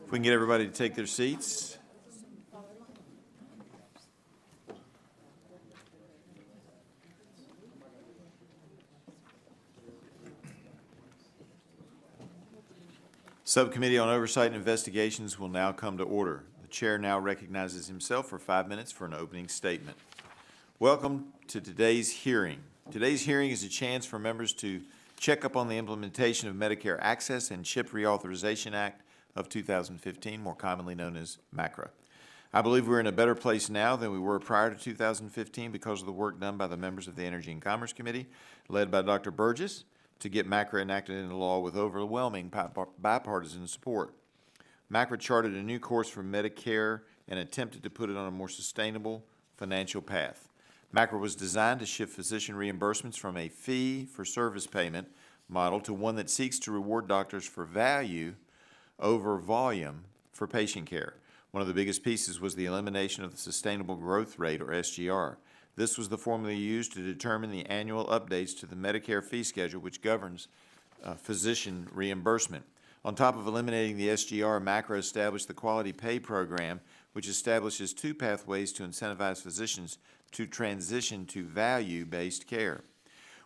If we can get everybody to take their seats. Subcommittee on Oversight and Investigations will now come to order. The chair now recognizes himself for 5 minutes for an opening statement. Welcome to today's hearing. Today's hearing is a chance for members to check up on the implementation of Medicare Access and CHIP Reauthorization Act of 2015, more commonly known as MACRA. I believe we're in a better place now than we were prior to 2015 because of the work done by the members of the Energy and Commerce Committee, led by Dr. Burgess, to get MACRA enacted into law with overwhelming bipartisan support. MACRA charted a new course for Medicare and attempted to put it on a more sustainable financial path. MACRA was designed to shift physician reimbursements from a fee-for-service payment model to one that seeks to reward doctors for value over volume for patient care. One of the biggest pieces was the elimination of the sustainable growth rate, or SGR. This was the formula used to determine the annual updates to the Medicare fee schedule, which governs physician reimbursement. On top of eliminating the SGR, MACRA established the Quality Pay Program, which establishes two pathways to incentivize physicians to transition to value-based care.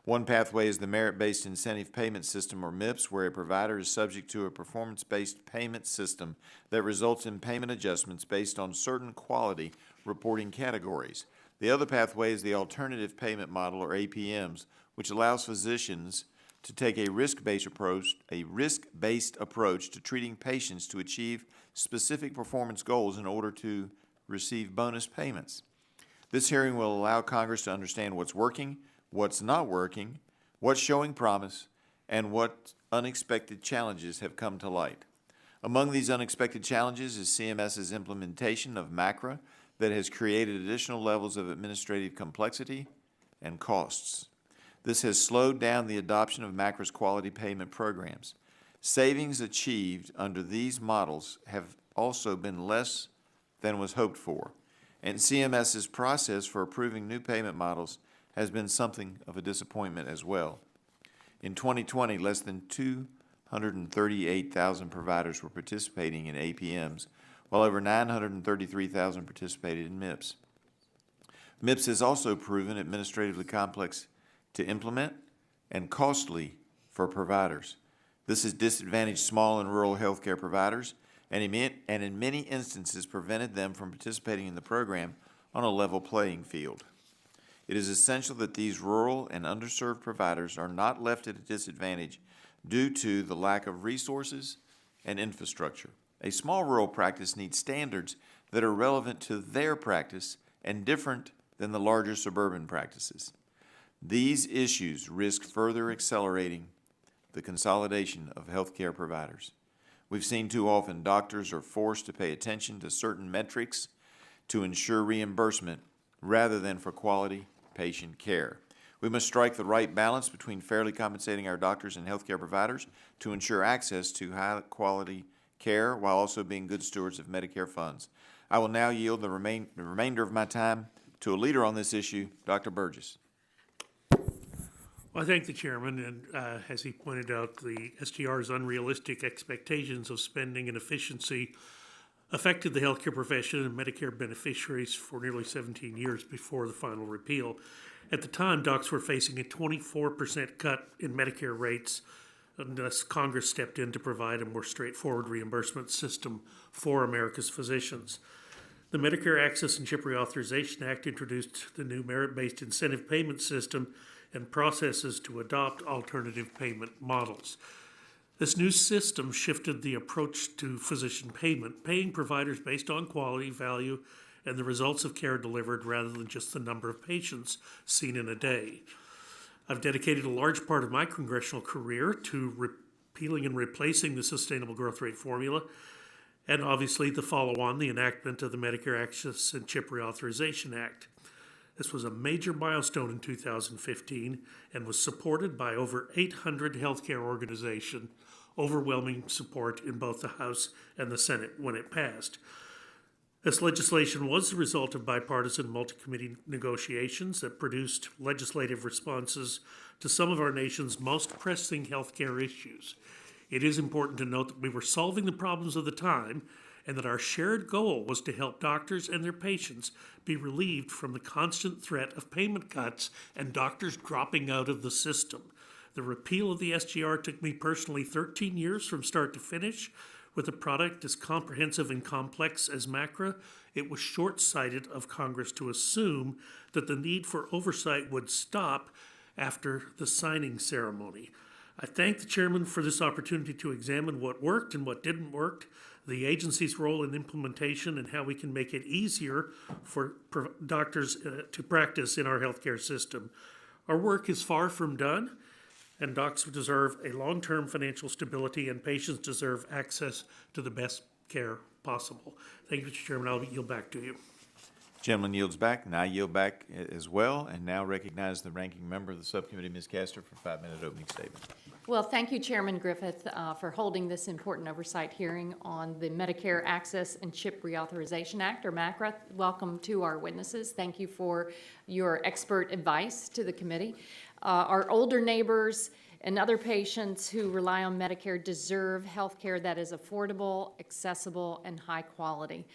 One pathway is the Merit-Based Incentive Payment System, or MIPS, where a provider is subject to a performance-based payment system that results in payment adjustments based on certain quality reporting categories. The other pathway is the Alternative Payment Model, or APMs, which allows physicians to take a risk-based approach to treating patients to achieve specific performance goals in order to receive bonus payments. This hearing will allow Congress to understand what's working, what's not working, what's showing promise, and what unexpected challenges have come to light. Among these unexpected challenges is CMS's implementation of MACRA that has created additional levels of administrative complexity and costs. This has slowed down the adoption of MACRA's quality payment programs. Savings achieved under these models have also been less than was hoped for, and CMS's process for approving new payment models has been something of a disappointment as well. In 2020, less than 238,000 providers were participating in APMs, while over 933,000 participated in MIPS. MIPS has also proven administratively complex to implement and costly for providers. This has disadvantaged small and rural healthcare providers and in many instances prevented them from participating in the program on a level playing field. It is essential that these rural and underserved providers are not left at a disadvantage due to the lack of resources and infrastructure. A small rural practice needs standards that are relevant to their practice and different than the larger suburban practices. These issues risk further accelerating the consolidation of healthcare providers. We've seen too often doctors are forced to pay attention to certain metrics to ensure reimbursement rather than for quality patient care. We must strike the right balance between fairly compensating our doctors and healthcare providers to ensure access to high-quality care while also being good stewards of Medicare funds. I will now yield the remainder of my time to a leader on this issue, Dr. Burgess. Well, I thank the chairman, and as he pointed out, the SGR's unrealistic expectations of spending and efficiency affected the healthcare profession and Medicare beneficiaries for nearly 17 years before the final repeal. At the time, docs were facing a 24% cut in Medicare rates unless Congress stepped in to provide a more straightforward reimbursement system for America's physicians. The Medicare Access and CHIP Reauthorization Act introduced the new merit-based incentive payment system and processes to adopt alternative payment models. This new system shifted the approach to physician payment, paying providers based on quality, value, and the results of care delivered rather than just the number of patients seen in a day. I've dedicated a large part of my congressional career to repealing and replacing the sustainable growth rate formula, and obviously the follow-on, the enactment of the Medicare Access and CHIP Reauthorization Act. This was a major milestone in 2015 and was supported by over 800 healthcare organizations, overwhelming support in both the House and the Senate when it passed. This legislation was the result of bipartisan multi-committee negotiations that produced legislative responses to some of our nation's most pressing healthcare issues. It is important to note that we were solving the problems of the time and that our shared goal was to help doctors and their patients be relieved from the constant threat of payment cuts and doctors dropping out of the system. The repeal of the SGR took me personally 13 years from start to finish. With a product as comprehensive and complex as MACRA, it was short-sighted of Congress to assume that the need for oversight would stop after the signing ceremony. I thank the chairman for this opportunity to examine what worked and what didn't work, the agency's role in implementation, and how we can make it easier for doctors to practice in our healthcare system. Our work is far from done, and docs deserve a long-term financial stability, and patients deserve access to the best care possible. Thank you, Mr. Chairman. I'll yield back to you. Gentleman yields back, and I yield back as well, and now recognize the ranking member of the subcommittee, Ms. Castor, for a 5-minute opening statement. Well, thank you, Chairman Griffith, for holding this important oversight hearing on the Medicare Access and CHIP Reauthorization Act, or MACRA. Welcome to our witnesses. Thank you for your expert advice to the committee. Our older neighbors and other patients who rely on Medicare deserve health care that is affordable, accessible, and high quality.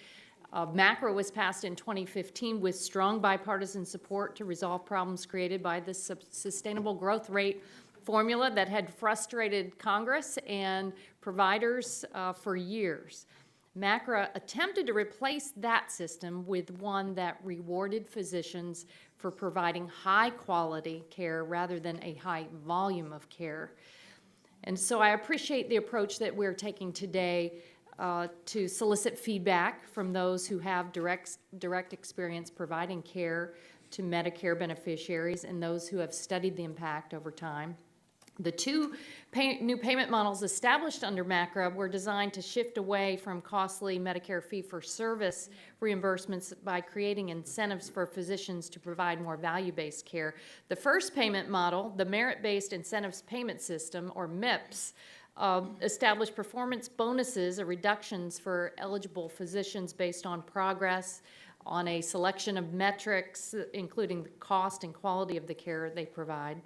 MACRA was passed in 2015 with strong bipartisan support to resolve problems created by the sustainable growth rate formula that had frustrated Congress and providers for years. MACRA attempted to replace that system with one that rewarded physicians for providing high-quality care rather than a high volume of care. And so I appreciate the approach that we're taking today to solicit feedback from those who have direct experience providing care to Medicare beneficiaries and those who have studied the impact over time. The two new payment models established under MACRA were designed to shift away from costly Medicare fee-for-service reimbursements by creating incentives for physicians to provide more value-based care. The first payment model, the Merit-Based Incentives Payment System, or MIPS, established performance bonuses or reductions for eligible physicians based on progress on a selection of metrics, including the cost and quality of the care they provide.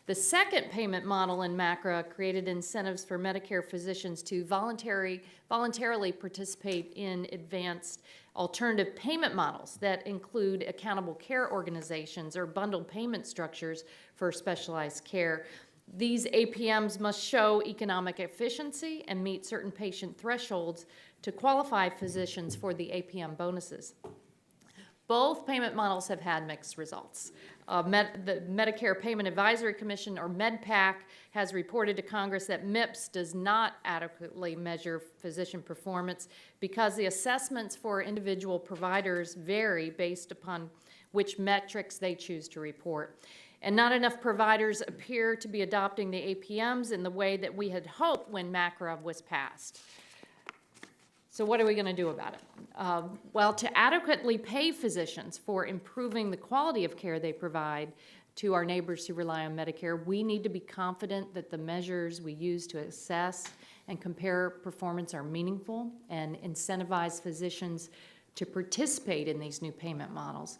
The second payment model in MACRA created incentives for Medicare physicians to voluntarily participate in advanced alternative payment models that include accountable care organizations or bundled payment structures for specialized care. These APMs must show economic efficiency and meet certain patient thresholds to qualify physicians for the APM bonuses. Both payment models have had mixed results. The Medicare Payment Advisory Commission, or MedPAC, has reported to Congress that MIPS does not adequately measure physician performance because the assessments for individual providers vary based upon which metrics they choose to report. And not enough providers appear to be adopting the APMs in the way that we had hoped when MACRA was passed. So what are we going to do about it? Well, to adequately pay physicians for improving the quality of care they provide to our neighbors who rely on Medicare, we need to be confident that the measures we use to assess and compare performance are meaningful and incentivize physicians to participate in these new payment models.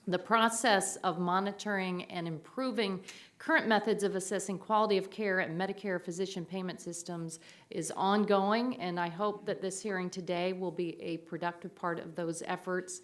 The process of monitoring and improving current methods of assessing quality of care at Medicare physician payment systems is ongoing, and I hope that this hearing today will be a productive part of those efforts.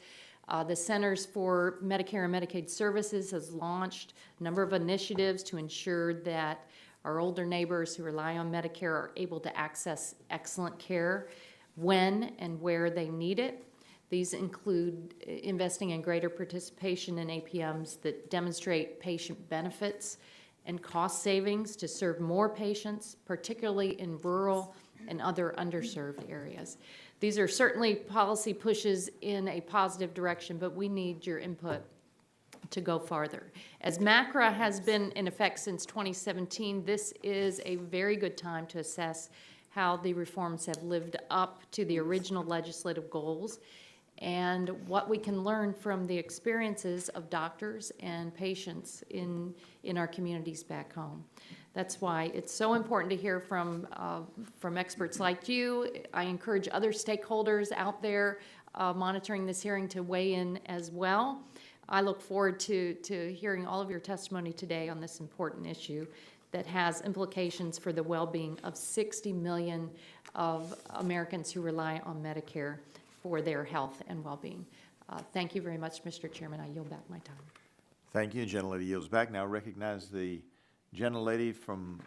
The Centers for Medicare and Medicaid Services has launched a number of initiatives to ensure that our older neighbors who rely on Medicare are able to access excellent care when and where they need it. These include investing in greater participation in APMs that demonstrate patient benefits and cost savings to serve more patients, particularly in rural and other underserved areas. These are certainly policy pushes in a positive direction, but we need your input to go farther. As MACRA has been in effect since 2017, this is a very good time to assess how the reforms have lived up to the original legislative goals and what we can learn from the experiences of doctors and patients in our communities back home. That's why it's so important to hear from experts like you. I encourage other stakeholders out there monitoring this hearing to weigh in as well. I look forward to hearing all of your testimony today on this important issue. that has implications for the well-being of 60 million of Americans who rely on Medicare for their health and well-being. Thank you very much, Mr. Chairman. I yield back my time. Thank you. Gentlelady yields back. Now recognize the gentlelady from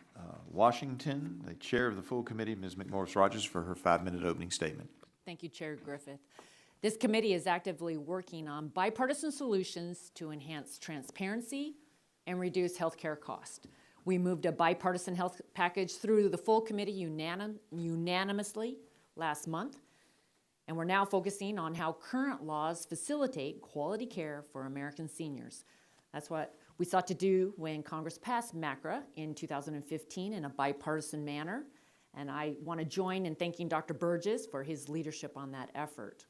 Washington, the chair of the full committee, Ms. McMorris Rodgers, for her 5-minute opening statement. Thank you, Chair Griffith. This committee is actively working on bipartisan solutions to enhance transparency and reduce health care costs. We moved a bipartisan health package through the full committee unanimously last month, and we're now focusing on how current laws facilitate quality care for American seniors. That's what we sought to do when Congress passed MACRA in 2015 in a bipartisan manner, and I want to join in thanking Dr. Burgess for his leadership on that effort.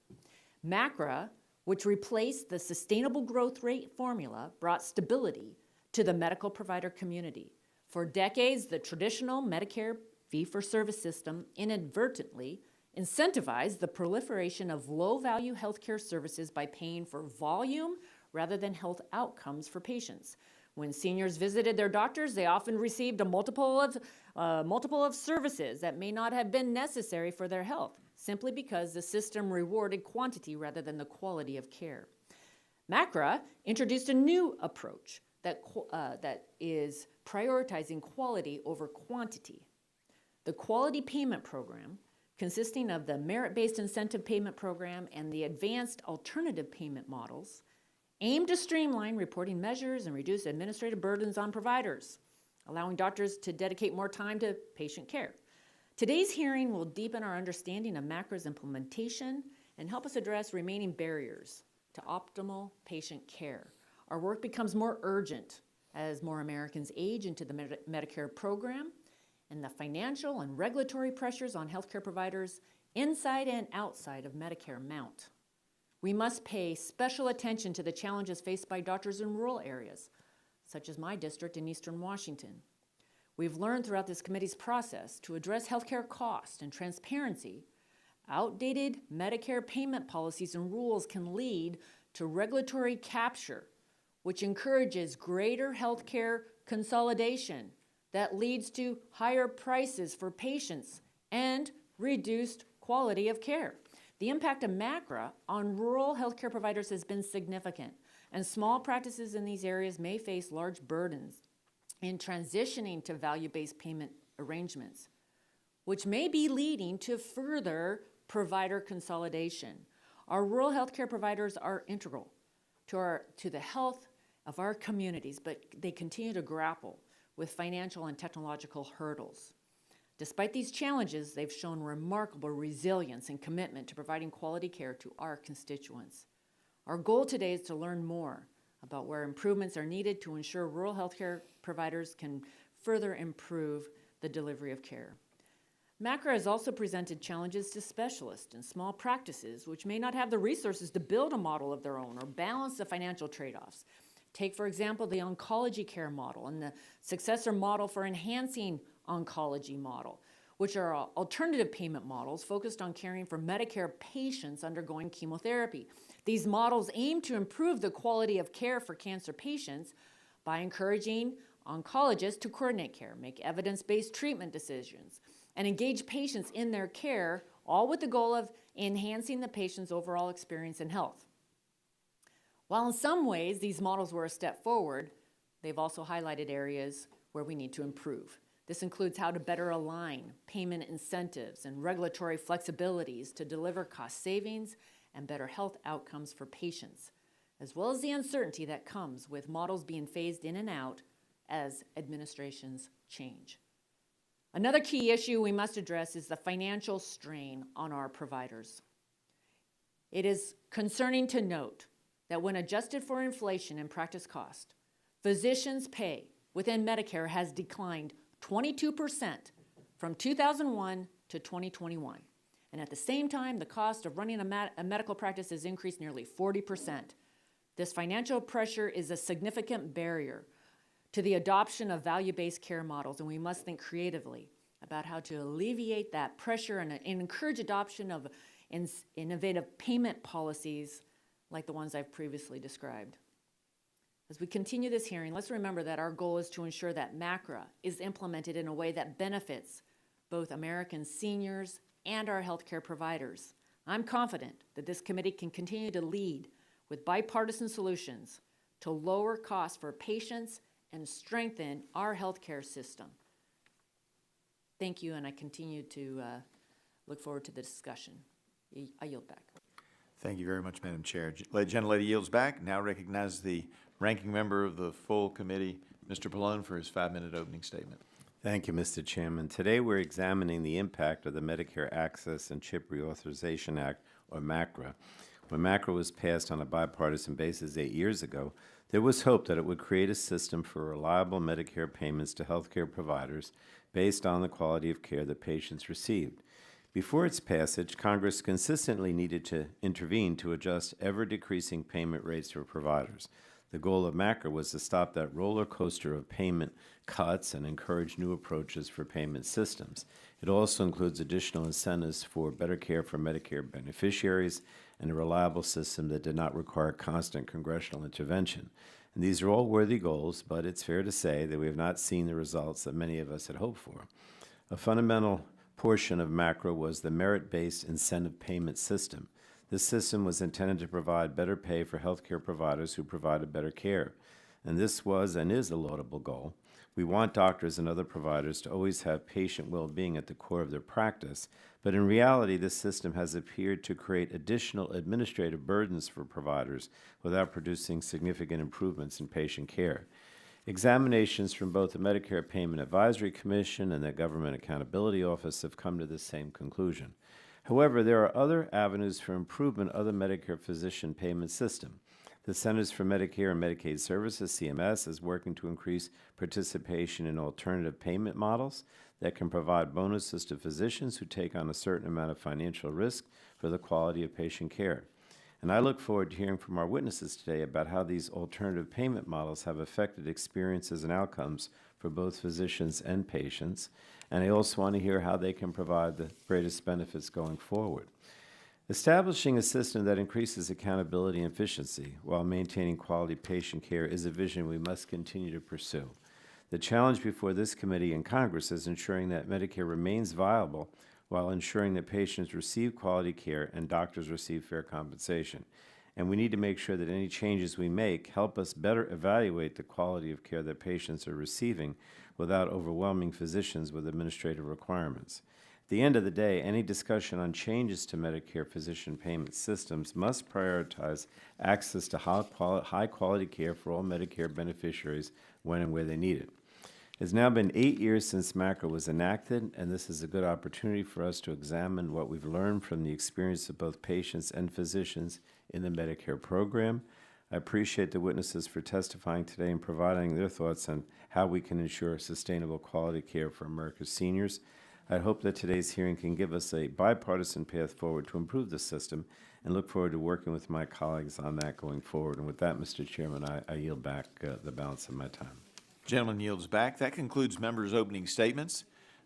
MACRA, which replaced the sustainable growth rate formula, brought stability to the medical provider community. For decades, the traditional Medicare fee-for-service system inadvertently incentivized the proliferation of low-value healthcare services by paying for volume rather than health outcomes for patients. When seniors visited their doctors, they often received a multiple of services that may not have been necessary for their health, simply because the system rewarded quantity rather than the quality of care. MACRA introduced a new approach that is prioritizing quality over quantity. The Quality Payment Program, consisting of the Merit-Based Incentive Payment Program and the Advanced Alternative Payment Models, aim to streamline reporting measures and reduce administrative burdens on providers, allowing doctors to dedicate more time to patient care. Today's hearing will deepen our understanding of MACRA's implementation and help us address remaining barriers to optimal patient care. Our work becomes more urgent as more Americans age into the Medicare program, and the financial and regulatory pressures on healthcare providers inside and outside of Medicare mount. We must pay special attention to the challenges faced by doctors in rural areas, such as my district in Eastern Washington. We've learned throughout this committee's process to address healthcare cost and transparency. Outdated Medicare payment policies and rules can lead to regulatory capture, which encourages greater healthcare consolidation that leads to higher prices for patients and reduced quality of care. The impact of MACRA on rural healthcare providers has been significant, and small practices in these areas may face large burdens in transitioning to value-based payment arrangements, which may be leading to further provider consolidation. Our rural healthcare providers are integral to the health of our communities, but they continue to grapple with financial and technological hurdles. Despite these challenges, they've shown remarkable resilience and commitment to providing quality care to our constituents. Our goal today is to learn more about where improvements are needed to ensure rural healthcare providers can further improve the delivery of care. MACRA has also presented challenges to specialists and small practices which may not have the resources to build a model of their own or balance the financial trade-offs. Take, for example, the oncology care model and the successor model for enhancing oncology model, which are alternative payment models focused on caring for Medicare patients undergoing chemotherapy. These models aim to improve the quality of care for cancer patients by encouraging oncologists to coordinate care, make evidence-based treatment decisions, and engage patients in their care, all with the goal of enhancing the patient's overall experience and health. While in some ways these models were a step forward, they've also highlighted areas where we need to improve. This includes how to better align payment incentives and regulatory flexibilities to deliver cost savings and better health outcomes for patients, as well as the uncertainty that comes with models being phased in and out as administrations change. Another key issue we must address is the financial strain on our providers. It is concerning to note that when adjusted for inflation and practice cost, physicians' pay within Medicare has declined 22% from 2001 to 2021. And at the same time, the cost of running a medical practice has increased nearly 40%. This financial pressure is a significant barrier to the adoption of value-based care models, and we must think creatively about how to alleviate that pressure and encourage adoption of innovative payment policies like the ones I've previously described. As we continue this hearing, let's remember that our goal is to ensure that MACRA is implemented in a way that benefits both American seniors and our healthcare providers. I'm confident that this committee can continue to lead with bipartisan solutions to lower costs for patients and strengthen our healthcare system. Thank you, and I continue to look forward to the discussion. I yield back. Thank you very much, Madam Chair. Gentlelady yields back. Now recognize the ranking member of the full committee, Mr. Pallone, for his 5-minute opening statement. Thank you, Mr. Chairman. Today we're examining the impact of the Medicare Access and CHIP Reauthorization Act, or MACRA. When MACRA was passed on a bipartisan basis 8 years ago, there was hope that it would create a system for reliable Medicare payments to healthcare providers based on the quality of care that patients received. Before its passage, Congress consistently needed to intervene to adjust ever-decreasing payment rates for providers. The goal of MACRA was to stop that roller coaster of payment cuts and encourage new approaches for payment systems. It also includes additional incentives for better care for Medicare beneficiaries and a reliable system that did not require constant congressional intervention. And these are all worthy goals, but it's fair to say that we have not seen the results that many of us had hoped for. A fundamental portion of MACRA was the merit-based incentive payment system. This system was intended to provide better pay for healthcare providers who provided better care. And this was and is a laudable goal. We want doctors and other providers to always have patient well-being at the core of their practice, but in reality, this system has appeared to create additional administrative burdens for providers without producing significant improvements in patient care. Examinations from both the Medicare Payment Advisory Commission and the Government Accountability Office have come to the same conclusion. However, there are other avenues for improvement of the Medicare physician payment system. The Centers for Medicare and Medicaid Services, CMS, is working to increase participation in alternative payment models that can provide bonuses to physicians who take on a certain amount of financial risk for the quality of patient care. And I look forward to hearing from our witnesses today about how these alternative payment models have affected experiences and outcomes for both physicians and patients. And I also want to hear how they can provide the greatest benefits going forward. Establishing a system that increases accountability and efficiency while maintaining quality patient care is a vision we must continue to pursue. The challenge before this committee and Congress is ensuring that Medicare remains viable while ensuring that patients receive quality care and doctors receive fair compensation. And we need to make sure that any changes we make help us better evaluate the quality of care that patients are receiving without overwhelming physicians with administrative requirements. At the end of the day, any discussion on changes to Medicare physician payment systems must prioritize access to high-quality care for all Medicare beneficiaries when and where they need it. It's now been 8 years since MACRA was enacted, and this is a good opportunity for us to examine what we've learned from the experience of both patients and physicians in the Medicare program. I appreciate the witnesses for testifying today and providing their thoughts on how we can ensure sustainable quality care for America's seniors. I hope that today's hearing can give us a bipartisan path forward to improve the system, and look forward to working with my colleagues on that going forward. And with that, Mr. Chairman, I yield back the balance of my time. Gentleman yields back. That concludes members' opening statements.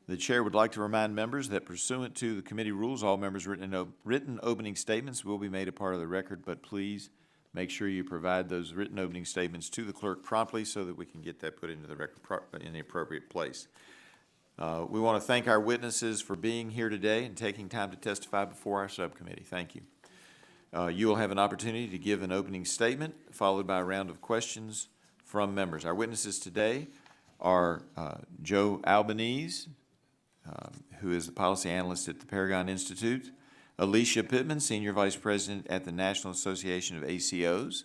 The chair would like to remind members that pursuant to the committee rules, all members' written opening statements will be made a part of the record, but please make sure you provide those written opening statements to the clerk promptly so that we can get that put into the record in the appropriate place. We want to thank our witnesses for being here today and taking time to testify before our subcommittee. Thank you. You will have an opportunity to give an opening statement, followed by a round of questions from members. Our witnesses today are Joe Albanese, who is the policy analyst at the Paragon Institute, Alicia Pittman, Senior Vice President at the National Association of ACOs,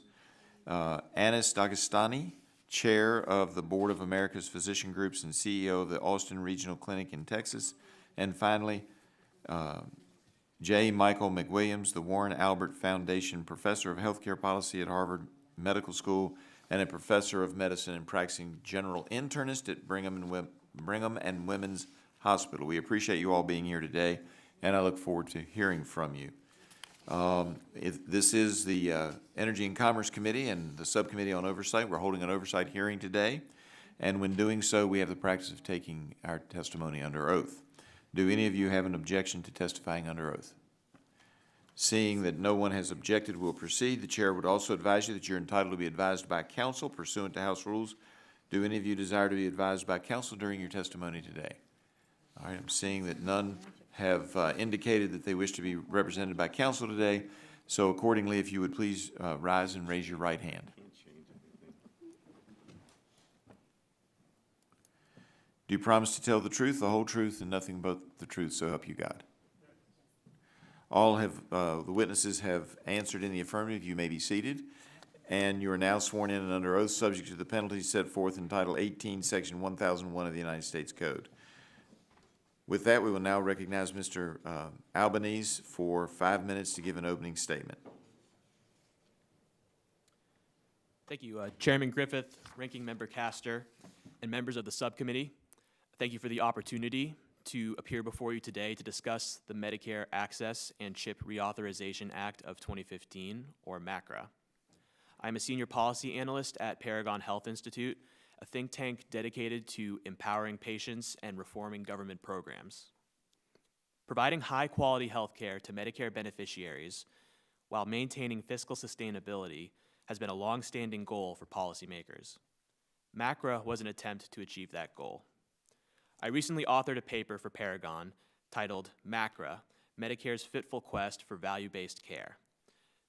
Anis Dagestani, Chair of the Board of America's Physician Groups and CEO of the Austin Regional Clinic in Texas, and finally, J. Michael McWilliams, the Warren Albert Foundation Professor of Healthcare Policy at Harvard Medical School and a Professor of Medicine and practicing general internist at Brigham and Women's Hospital. We appreciate you all being here today, and I look forward to hearing from you. This is the Energy and Commerce Committee and the Subcommittee on Oversight. We're holding an oversight hearing today, and when doing so, we have the practice of taking our testimony under oath. Do any of you have an objection to testifying under oath? Seeing that no one has objected, we'll proceed. The chair would also advise you that you're entitled to be advised by counsel pursuant to House rules. Do any of you desire to be advised by counsel during your testimony today? All right, I'm seeing that none have indicated that they wish to be represented by counsel today. So accordingly, if you would please rise and raise your right hand. Do you promise to tell the truth, the whole truth, and nothing but the truth, so help you God? All have, the witnesses have answered in the affirmative. You may be seated. And you are now sworn in and under oath, subject to the penalties set forth in Title 18, Section 1001 of the United States Code. With that, we will now recognize Mr. Albanese for 5 minutes to give an opening statement. Thank you, Chairman Griffith, Ranking Member Castor, and members of the subcommittee. Thank you for the opportunity to appear before you today to discuss the Medicare Access and CHIP Reauthorization Act of 2015, or MACRA. I'm a senior policy analyst at Paragon Health Institute, a think tank dedicated to empowering patients and reforming government programs. Providing high-quality health care to Medicare beneficiaries while maintaining fiscal sustainability has been a long-standing goal for policymakers. MACRA was an attempt to achieve that goal. I recently authored a paper for Paragon titled MACRA, Medicare's Fitful Quest for Value-Based Care.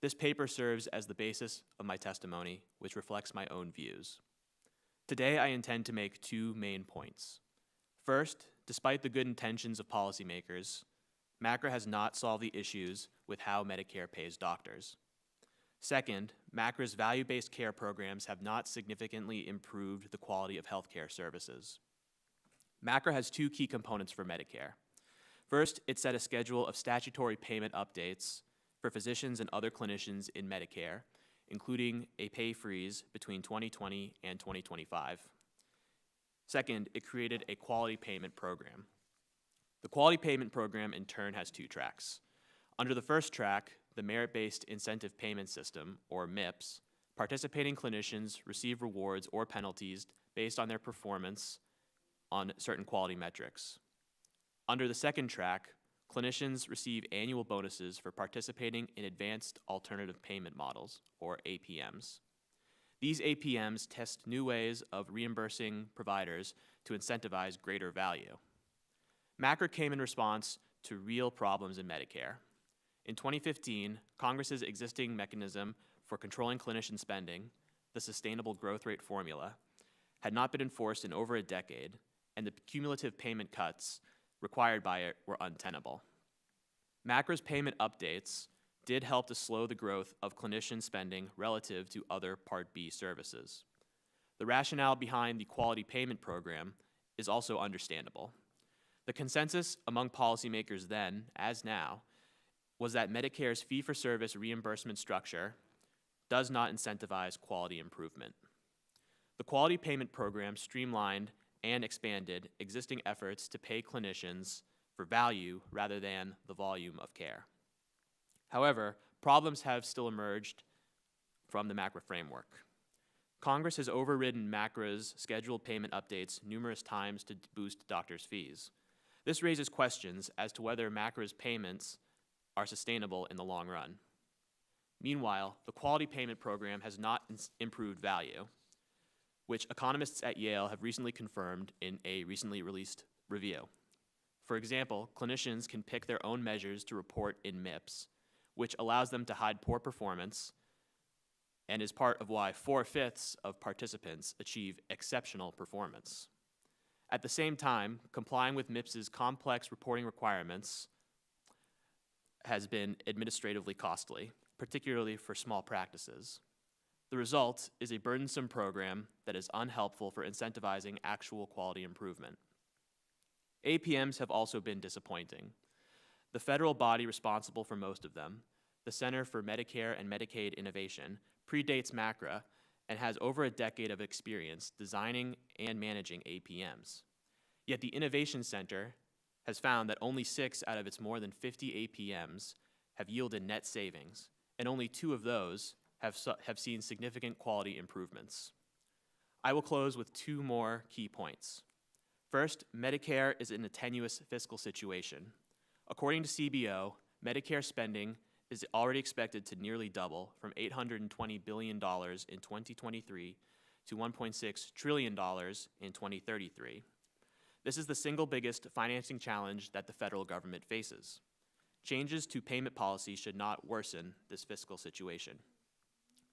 This paper serves as the basis of my testimony, which reflects my own views. Today, I intend to make two main points. First, despite the good intentions of policymakers, MACRA has not solved the issues with how Medicare pays doctors. Second, MACRA's value-based care programs have not significantly improved the quality of healthcare services. MACRA has two key components for Medicare. First, it set a schedule of statutory payment updates for physicians and other clinicians in Medicare, including a pay freeze between 2020 and 2025. Second, it created a quality payment program. The quality payment program, in turn, has two tracks. Under the first track, the Merit-Based Incentive Payment System, or MIPS, participating clinicians receive rewards or penalties based on their performance on certain quality metrics. Under the second track, clinicians receive annual bonuses for participating in advanced alternative payment models, or APMs. These APMs test new ways of reimbursing providers to incentivize greater value. MACRA came in response to real problems in Medicare. In 2015, Congress's existing mechanism for controlling clinician spending, the Sustainable Growth Rate Formula, had not been enforced in over a decade, and the cumulative payment cuts required by it were untenable. MACRA's payment updates did help to slow the growth of clinician spending relative to other Part B services. The rationale behind the quality payment program is also understandable. The consensus among policymakers then, as now, was that Medicare's fee-for-service reimbursement structure does not incentivize quality improvement. The quality payment program streamlined and expanded existing efforts to pay clinicians for value rather than the volume of care. However, problems have still emerged from the MACRA framework. Congress has overridden MACRA's scheduled payment updates numerous times to boost doctors' fees. This raises questions as to whether MACRA's payments are sustainable in the long run. Meanwhile, the quality payment program has not improved value, which economists at Yale have recently confirmed in a recently released review. For example, clinicians can pick their own measures to report in MIPS, which allows them to hide poor performance and is part of why 4/5 of participants achieve exceptional performance. At the same time, complying with MIPS's complex reporting requirements has been administratively costly, particularly for small practices. The result is a burdensome program that is unhelpful for incentivizing actual quality improvement. APMs have also been disappointing. The federal body responsible for most of them, the Center for Medicare and Medicaid Innovation, predates MACRA and has over a decade of experience designing and managing APMs. Yet the Innovation Center has found that only 6 out of its more than 50 APMs have yielded net savings, and only 2 of those have seen significant quality improvements. I will close with 2 more key points. First, Medicare is in a tenuous fiscal situation. According to CBO, Medicare spending is already expected to nearly double from $820 billion in 2023 to $1.6 trillion in 2033. This is the single biggest financing challenge that the federal government faces. Changes to payment policy should not worsen this fiscal situation.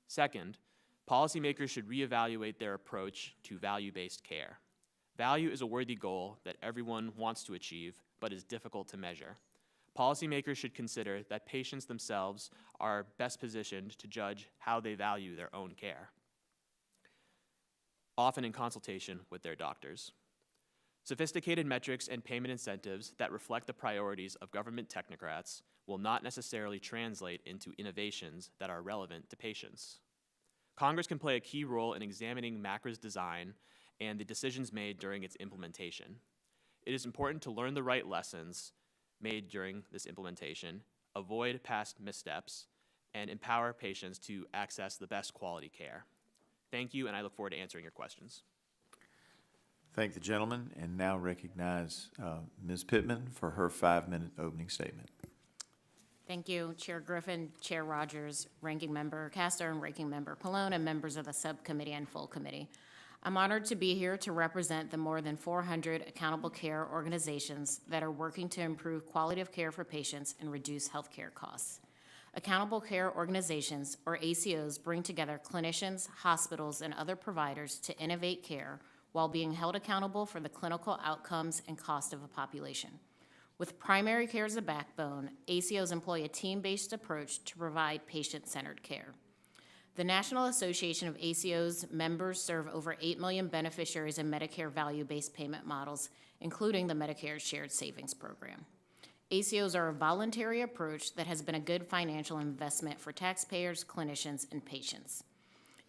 Second, policymakers should reevaluate their approach to value-based care. Value is a worthy goal that everyone wants to achieve, but is difficult to measure. Policymakers should consider that patients themselves are best positioned to judge how they value their own care, often in consultation with their doctors. Sophisticated metrics and payment incentives that reflect the priorities of government technocrats will not necessarily translate into innovations that are relevant to patients. Congress can play a key role in examining MACRA's design and the decisions made during its implementation. It is important to learn the right lessons made during this implementation, avoid past missteps, and empower patients to access the best quality care. Thank you, and I look forward to answering your questions. Thank the gentleman, and now recognize Ms. Pittman for her 5-minute opening statement. Thank you, Chair Griffin, Chair Rodgers, Ranking Member Castor, and Ranking Member Pallone, and members of the subcommittee and full committee. I'm honored to be here to represent the more than 400 accountable care organizations that are working to improve quality of care for patients and reduce healthcare costs. Accountable care organizations, or ACOs, bring together clinicians, hospitals, and other providers to innovate care while being held accountable for the clinical outcomes and cost of a population. With primary care as a backbone, ACOs employ a team-based approach to provide patient-centered care. The National Association of ACOs members serve over 8 million beneficiaries in Medicare value-based payment models, including the Medicare Shared Savings Program. ACOs are a voluntary approach that has been a good financial investment for taxpayers, clinicians, and patients.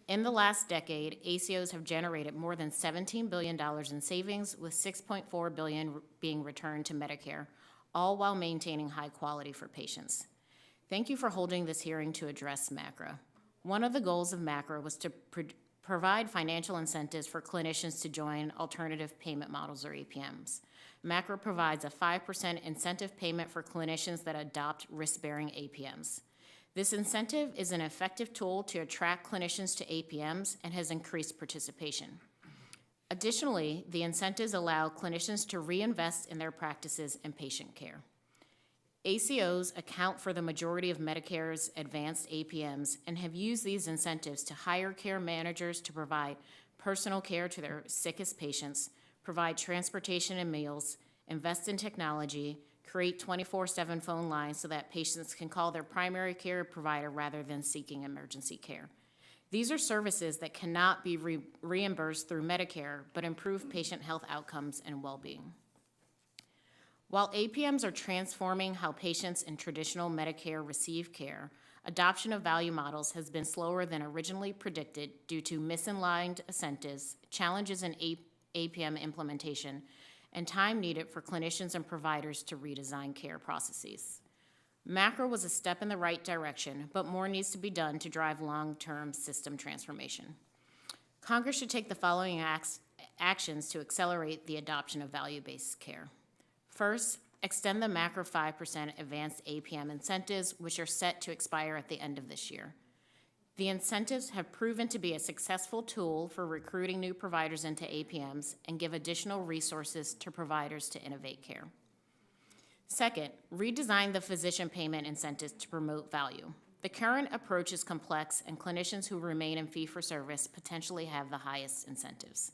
In the last decade, ACOs have generated more than $17 billion in savings, with $6.4 billion being returned to Medicare, all while maintaining high quality for patients. Thank you for holding this hearing to address MACRA. One of the goals of MACRA was to provide financial incentives for clinicians to join alternative payment models, or APMs. MACRA provides a 5% incentive payment for clinicians that adopt risk-bearing APMs. This incentive is an effective tool to attract clinicians to APMs and has increased participation. Additionally, the incentives allow clinicians to reinvest in their practices and patient care. ACOs account for the majority of Medicare's advanced APMs and have used these incentives to hire care managers to provide personal care to their sickest patients, provide transportation and meals, invest in technology, create 24/7 phone lines so that patients can call their primary care provider rather than seeking emergency care. These are services that cannot be reimbursed through Medicare, but improve patient health outcomes and well-being. While APMs are transforming how patients in traditional Medicare receive care, adoption of value models has been slower than originally predicted due to misaligned incentives, challenges in APM implementation, and time needed for clinicians and providers to redesign care processes. MACRA was a step in the right direction, but more needs to be done to drive long-term system transformation. Congress should take the following actions to accelerate the adoption of value-based care. First, extend the MACRA 5% advanced APM incentives, which are set to expire at the end of this year. The incentives have proven to be a successful tool for recruiting new providers into APMs and give additional resources to providers to innovate care. Second, redesign the physician payment incentives to promote value. The current approach is complex, and clinicians who remain in fee-for-service potentially have the highest incentives.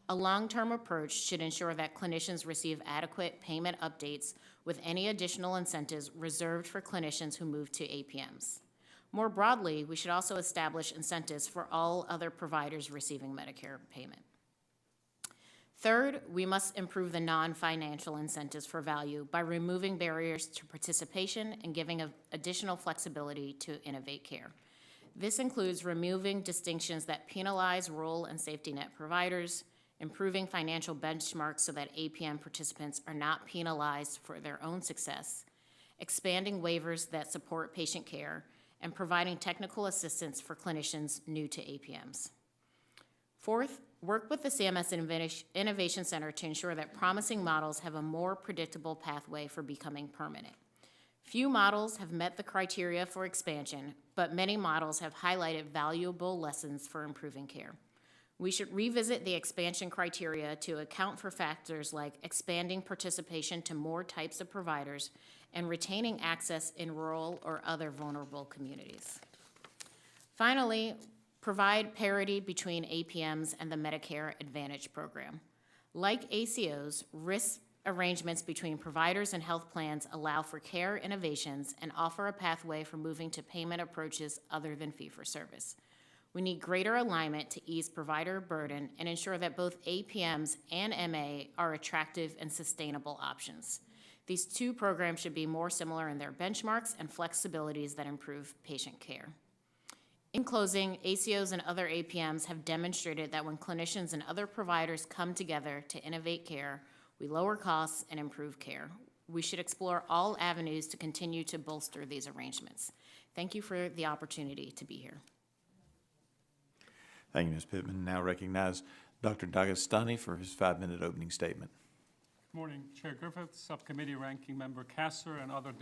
A long-term approach should ensure that clinicians receive adequate payment updates with any additional incentives reserved for clinicians who move to APMs. More broadly, we should also establish incentives for all other providers receiving Medicare payment. Third, we must improve the non-financial incentives for value by removing barriers to participation and giving additional flexibility to innovate care. This includes removing distinctions that penalize rural and safety net providers, improving financial benchmarks so that APM participants are not penalized for their own success, expanding waivers that support patient care, and providing technical assistance for clinicians new to APMs. Fourth, work with the CMS Innovation Center to ensure that promising models have a more predictable pathway for becoming permanent. Few models have met the criteria for expansion, but many models have highlighted valuable lessons for improving care. We should revisit the expansion criteria to account for factors like expanding participation to more types of providers and retaining access in rural or other vulnerable communities. Finally, provide parity between APMs and the Medicare Advantage program. Like ACOs, risk arrangements between providers and health plans allow for care innovations and offer a pathway for moving to payment approaches other than fee-for-service. We need greater alignment to ease provider burden and ensure that both APMs and MA are attractive and sustainable options. These two programs should be more similar in their benchmarks and flexibilities that improve patient care. In closing, ACOs and other APMs have demonstrated that when clinicians and other providers come together to innovate care, we lower costs and improve care. We should explore all avenues to continue to bolster these arrangements. Thank you for the opportunity to be here. Thank you, Ms. Pittman. Now recognize Dr. Dagestani for his 5-minute opening statement. Good morning, Chair Griffith, Subcommittee Ranking Member Castor, and other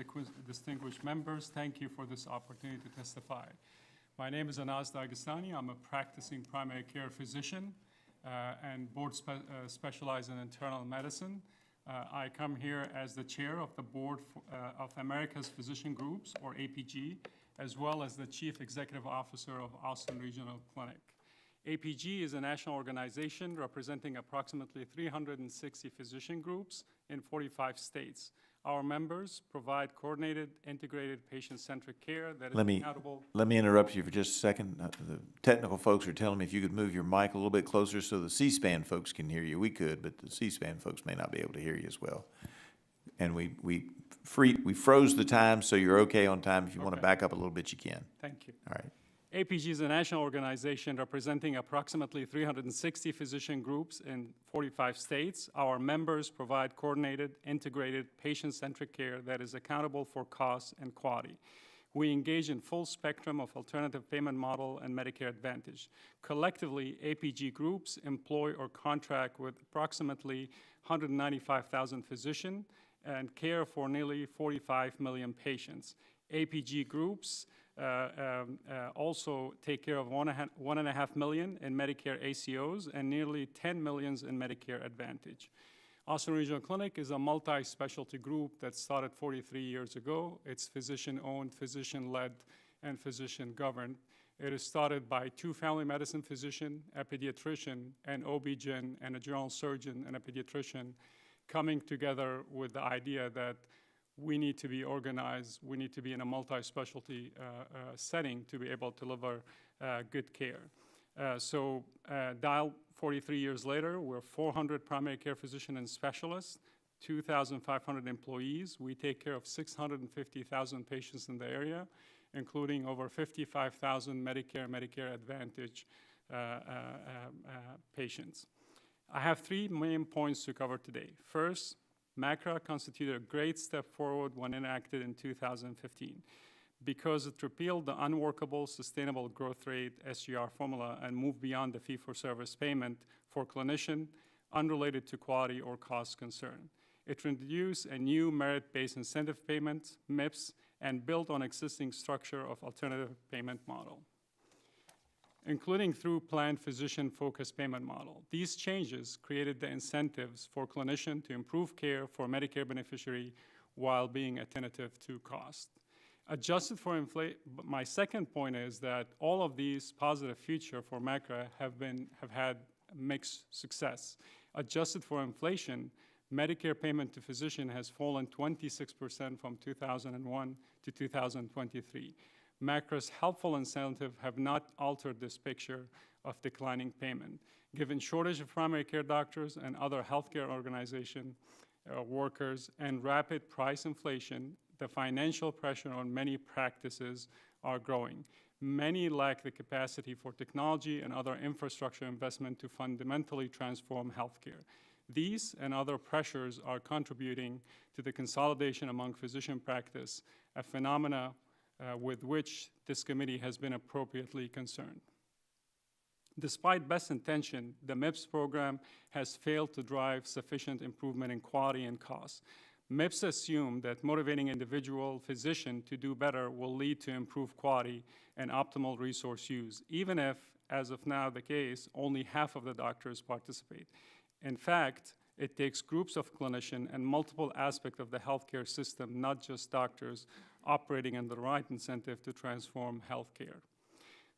distinguished members. Thank you for this opportunity to testify. My name is Dagestani. I'm a practicing primary care physician and specialized in internal medicine. I come here as the chair of the board of America's Physician Groups, or APG, as well as the chief executive officer of Austin Regional Clinic. APG is a national organization representing approximately 360 physician groups in 45 states. Our members provide coordinated, integrated, patient-centric care that is accountable. Let me interrupt you for just a second. The technical folks are telling me if you could move your mic a little bit closer so the C-SPAN folks can hear you. We could, but the C-SPAN folks may not be able to hear you as well. And we froze the time, so you're okay on time. If you want to back up a little bit, you can. Thank you. All right. APG is a national organization representing approximately 360 physician groups in 45 states. Our members provide coordinated, integrated, patient-centric care that is accountable for cost and quality. We engage in full spectrum of alternative payment model and Medicare Advantage. Collectively, APG groups employ or contract with approximately 195,000 physicians and care for nearly 45 million patients. APG groups also take care of 1.5 million in Medicare ACOs and nearly 10 million in Medicare Advantage. Austin Regional Clinic is a multi-specialty group that started 43 years ago. It's physician-owned, physician-led, and physician-governed. It is started by 2 family medicine physicians, a pediatrician, an OB-GYN, and a general surgeon and a pediatrician, coming together with the idea that we need to be organized, we need to be in a multi-specialty setting to be able to deliver good care. Dial 43 years later, we're 400 primary care physicians and specialists, 2,500 employees. We take care of 650,000 patients in the area, including over 55,000 Medicare Advantage patients. I have 3 main points to cover today. First, MACRA constituted a great step forward when enacted in 2015 because it repealed the unworkable sustainable growth rate SGR formula and moved beyond the fee-for-service payment for clinicians unrelated to quality or cost concern. It introduced a new merit-based incentive payment, MIPS, and built on existing structure of alternative payment model, including through planned physician-focused payment model. These changes created the incentives for clinicians to improve care for Medicare beneficiary while being attentive to cost. Adjusted for inflation, my second point is that all of these positive features for MACRA have had mixed success. Adjusted for inflation, Medicare payment to physician has fallen 26% from 2001 to 2023. MACRA's helpful incentives have not altered this picture of declining payment. Given shortage of primary care doctors and other healthcare organization workers and rapid price inflation, the financial pressure on many practices are growing. Many lack the capacity for technology and other infrastructure investment to fundamentally transform healthcare. These and other pressures are contributing to the consolidation among physician practice, a phenomena with which this committee has been appropriately concerned. Despite best intention, the MIPS program has failed to drive sufficient improvement in quality and cost. MIPS assume that motivating individual physician to do better will lead to improved quality and optimal resource use, even if, as of now the case, only half of the doctors participate. In fact, it takes groups of clinicians and multiple aspects of the healthcare system, not just doctors, operating in the right incentive to transform healthcare.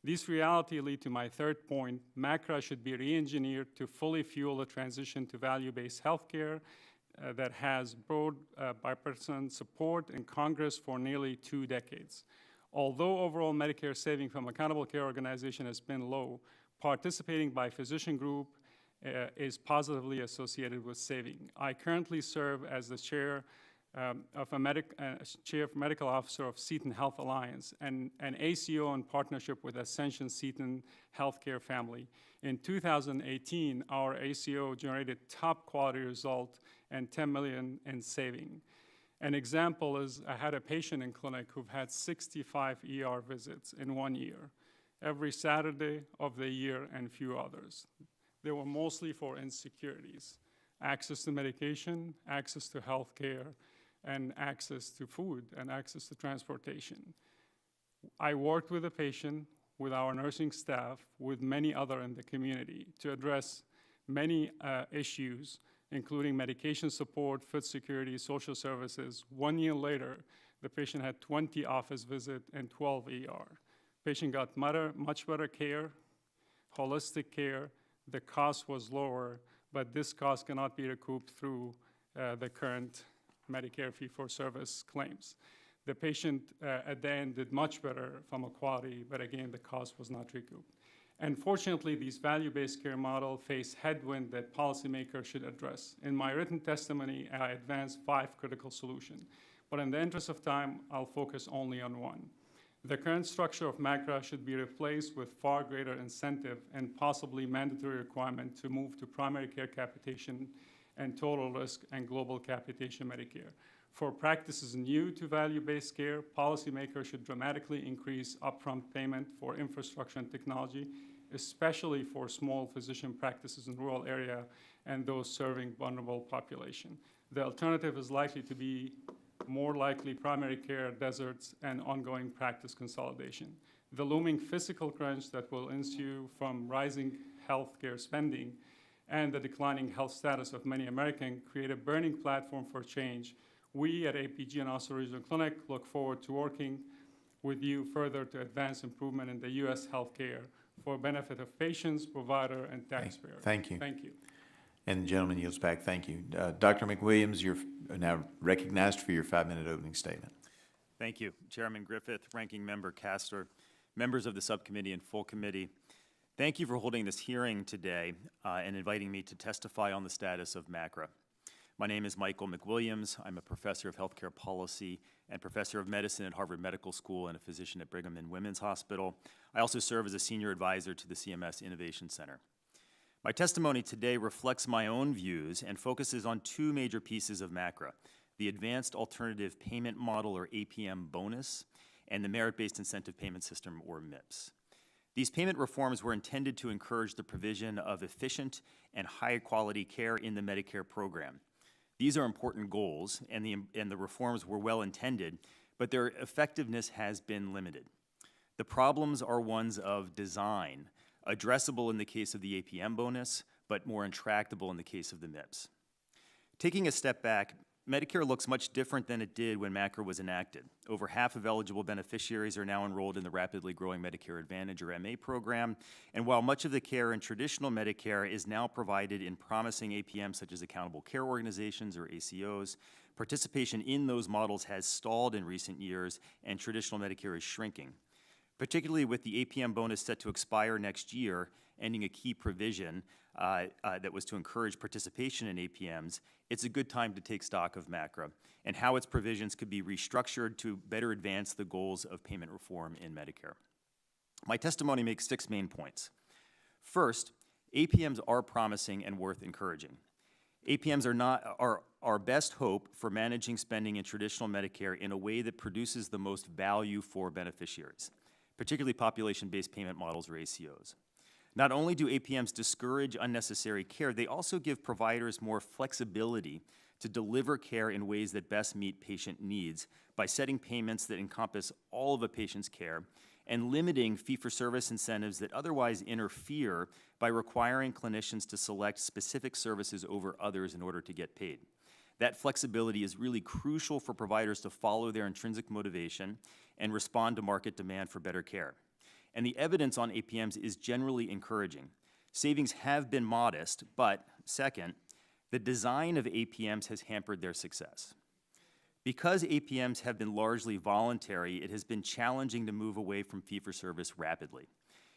These realities lead to my third point: MACRA should be re-engineered to fully fuel the transition to value-based healthcare that has broad bipartisan support in Congress for nearly 2 decades. Although overall Medicare saving from accountable care organization has been low, participating by physician group is positively associated with saving. I currently serve as the chair of medical officer of Seton Health Alliance, and an ACO in partnership with Ascension Seton Healthcare Family. In 2018, our ACO generated top quality result and $10 million in saving. An example is I had a patient in clinic who've had 65 ER visits in 1 year, every Saturday of the year and few others. They were mostly for insecurities: access to medication, access to health care, and access to food and access to transportation. I worked with the patient, with our nursing staff, with many other in the community to address many issues, including medication support, food security, social services. 1 year later, the patient had 20 office visits and 12 ER. Patient got much better care, holistic care. The cost was lower, but this cost cannot be recouped through the current Medicare fee-for-service claims. The patient at the end did much better from a quality, but again, the cost was not recouped. Unfortunately, these value-based care models face headwind that policymakers should address. In my written testimony, I advanced 5 critical solutions, but in the interest of time, I'll focus only on one. The current structure of MACRA should be replaced with far greater incentive and possibly mandatory requirement to move to primary care capitation and total risk and global capitation Medicare. For practices new to value-based care, policymakers should dramatically increase upfront payment for infrastructure and technology, especially for small physician practices in rural area and those serving vulnerable population. The alternative is likely to be more likely primary care deserts and ongoing practice consolidation. The looming fiscal crunch that will ensue from rising healthcare spending and the declining health status of many Americans create a burning platform for change. We at APG and Austin Regional Clinic look forward to working with you further to advance improvement in the U.S. healthcare for benefit of patients, provider, and taxpayer. Thank you. Thank you. And the gentleman yields back. Thank you. Dr. McWilliams, you're now recognized for your 5-minute opening statement. Thank you. Chairman Griffith, Ranking Member Castor, members of the subcommittee and full committee, thank you for holding this hearing today and inviting me to testify on the status of MACRA. My name is Michael McWilliams. I'm a professor of healthcare policy and professor of medicine at Harvard Medical School and a physician at Brigham and Women's Hospital. I also serve as a senior advisor to the CMS Innovation Center. My testimony today reflects my own views and focuses on 2 major pieces of MACRA: the Advanced Alternative Payment Model, or APM bonus, and the Merit-Based Incentive Payment System, or MIPS. These payment reforms were intended to encourage the provision of efficient and high-quality care in the Medicare program. These are important goals, and the reforms were well-intended, but their effectiveness has been limited. The problems are ones of design, addressable in the case of the APM bonus, but more intractable in the case of the MIPS. Taking a step back, Medicare looks much different than it did when MACRA was enacted. Over half of eligible beneficiaries are now enrolled in the rapidly growing Medicare Advantage, or MA program, and while much of the care in traditional Medicare is now provided in promising APMs such as accountable care organizations, or ACOs, participation in those models has stalled in recent years, and traditional Medicare is shrinking. Particularly with the APM bonus set to expire next year, ending a key provision that was to encourage participation in APMs, it's a good time to take stock of MACRA and how its provisions could be restructured to better advance the goals of payment reform in Medicare. My testimony makes 6 main points. First, APMs are promising and worth encouraging. APMs are our best hope for managing spending in traditional Medicare in a way that produces the most value for beneficiaries, particularly population-based payment models, or ACOs. Not only do APMs discourage unnecessary care, they also give providers more flexibility to deliver care in ways that best meet patient needs by setting payments that encompass all of a patient's care and limiting fee-for-service incentives that otherwise interfere by requiring clinicians to select specific services over others in order to get paid. That flexibility is really crucial for providers to follow their intrinsic motivation and respond to market demand for better care. And the evidence on APMs is generally encouraging. Savings have been modest, but second, the design of APMs has hampered their success. Because APMs have been largely voluntary, it has been challenging to move away from fee-for-service rapidly.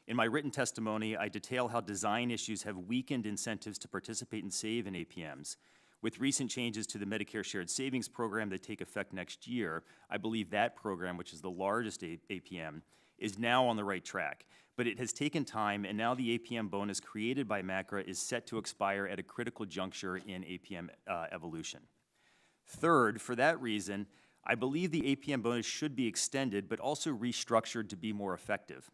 In my written testimony, I detail how design issues have weakened incentives to participate and save in APMs. With recent changes to the Medicare Shared Savings Program that take effect next year, I believe that program, which is the largest APM, is now on the right track. But it has taken time, and now the APM bonus created by MACRA is set to expire at a critical juncture in APM evolution. Third, for that reason, I believe the APM bonus should be extended, but also restructured to be more effective.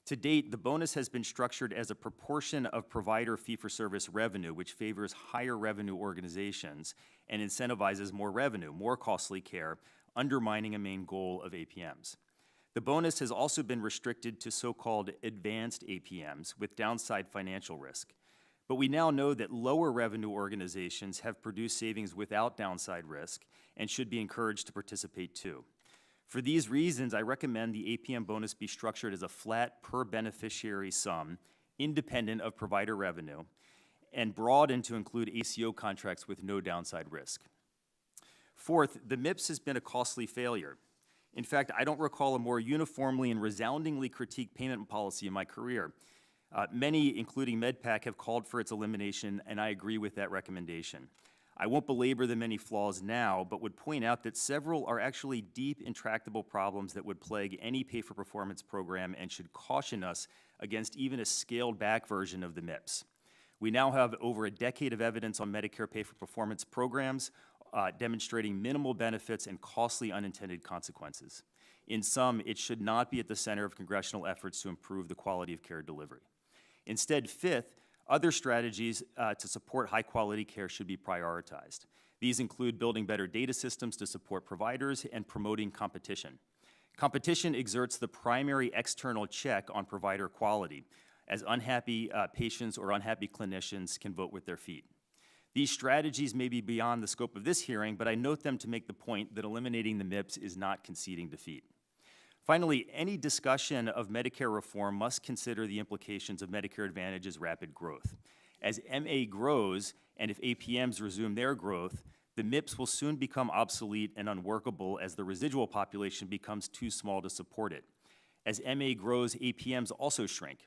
To date, the bonus has been structured as a proportion of provider fee-for-service revenue, which favors higher revenue organizations and incentivizes more revenue, more costly care, undermining a main goal of APMs. The bonus has also been restricted to so-called advanced APMs with downside financial risk. But we now know that lower revenue organizations have produced savings without downside risk and should be encouraged to participate too. For these reasons, I recommend the APM bonus be structured as a flat per beneficiary sum, independent of provider revenue, and broadened to include ACO contracts with no downside risk. Fourth, the MIPS has been a costly failure. In fact, I don't recall a more uniformly and resoundingly critiqued payment policy in my career. Many, including MedPAC, have called for its elimination, and I agree with that recommendation. I won't belabor the many flaws now, but would point out that several are actually deep, intractable problems that would plague any pay-for-performance program and should caution us against even a scaled-back version of the MIPS. We now have over a decade of evidence on Medicare pay-for-performance programs demonstrating minimal benefits and costly unintended consequences. In sum, it should not be at the center of congressional efforts to improve the quality of care delivery. Instead, fifth, other strategies to support high-quality care should be prioritized. These include building better data systems to support providers and promoting competition. Competition exerts the primary external check on provider quality, as unhappy patients or unhappy clinicians can vote with their feet. These strategies may be beyond the scope of this hearing, but I note them to make the point that eliminating the MIPS is not conceding defeat. Finally, any discussion of Medicare reform must consider the implications of Medicare Advantage's rapid growth. As MA grows, and if APMs resume their growth, the MIPS will soon become obsolete and unworkable as the residual population becomes too small to support it. As MA grows, APMs also shrink.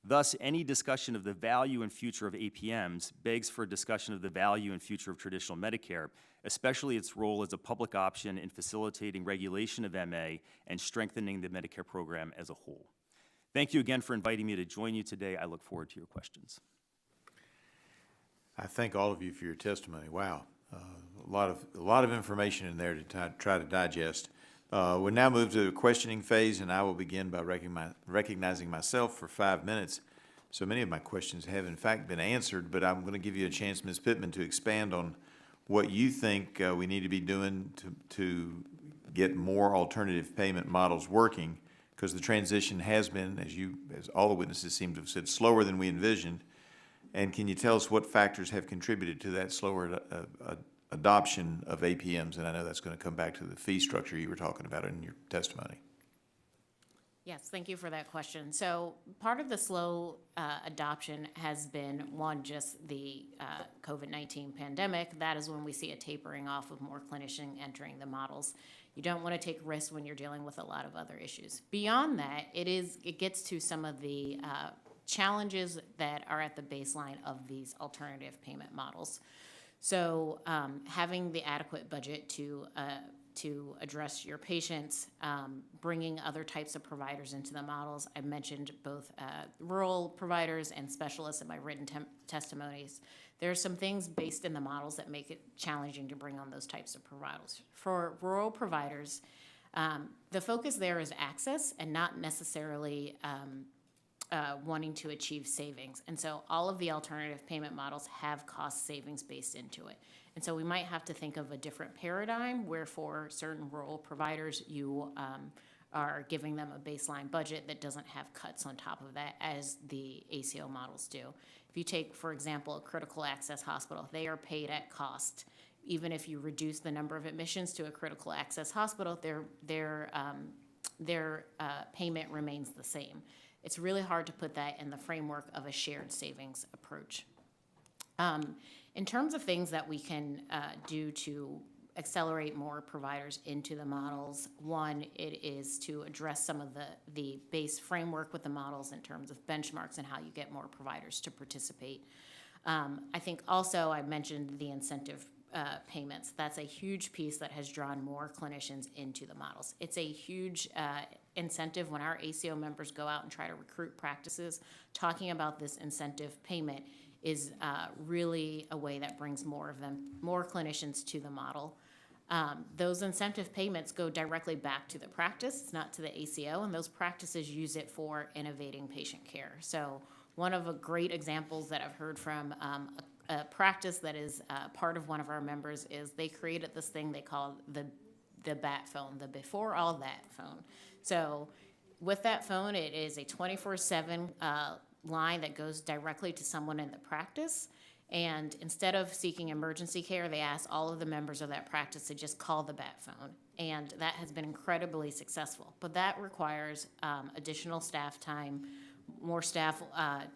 Thus, any discussion of the value and future of APMs begs for a discussion of the value and future of traditional Medicare, especially its role as a public option in facilitating regulation of MA and strengthening the Medicare program as a whole. Thank you again for inviting me to join you today. I look forward to your questions. I thank all of you for your testimony. Wow, a lot of information in there to try to digest. We'll now move to the questioning phase, and I will begin by recognizing myself for 5 minutes. So many of my questions have in fact been answered, but I'm going to give you a chance, Ms. Pittman, to expand on what you think we need to be doing to get more alternative payment models working, because the transition has been, as all the witnesses seem to have said, slower than we envisioned. And can you tell us what factors have contributed to that slower adoption of APMs? And I know that's going to come back to the fee structure you were talking about in your testimony. Yes, thank you for that question. So part of the slow adoption has been, one, just the COVID-19 pandemic. That is when we see a tapering off of more clinicians entering the models. You don't want to take risks when you're dealing with a lot of other issues. Beyond that, it gets to some of the challenges that are at the baseline of these alternative payment models. So having the adequate budget to address your patients, bringing other types of providers into the models. I mentioned both rural providers and specialists in my written testimonies. There are some things based in the models that make it challenging to bring on those types of providers. For rural providers, the focus there is access and not necessarily wanting to achieve savings. And so all of the alternative payment models have cost savings based into it. And so we might have to think of a different paradigm where for certain rural providers, you are giving them a baseline budget that doesn't have cuts on top of that as the ACO models do. If you take, for example, a critical access hospital, they are paid at cost. Even if you reduce the number of admissions to a critical access hospital, their payment remains the same. It's really hard to put that in the framework of a shared savings approach. In terms of things that we can do to accelerate more providers into the models, one, it is to address some of the base framework with the models in terms of benchmarks and how you get more providers to participate. I think also I mentioned the incentive payments. That's a huge piece that has drawn more clinicians into the models. It's a huge incentive when our ACO members go out and try to recruit practices. Talking about this incentive payment is really a way that brings more clinicians to the model. Those incentive payments go directly back to the practice, it's not to the ACO, and those practices use it for innovating patient care. So one of the great examples that I've heard from a practice that is part of one of our members is they created this thing they call the BAT phone, the before all that phone. So with that phone, it is a 24/7 line that goes directly to someone in the practice. And instead of seeking emergency care, they ask all of the members of that practice to just call the BAT phone. And that has been incredibly successful. But that requires additional staff time, more staff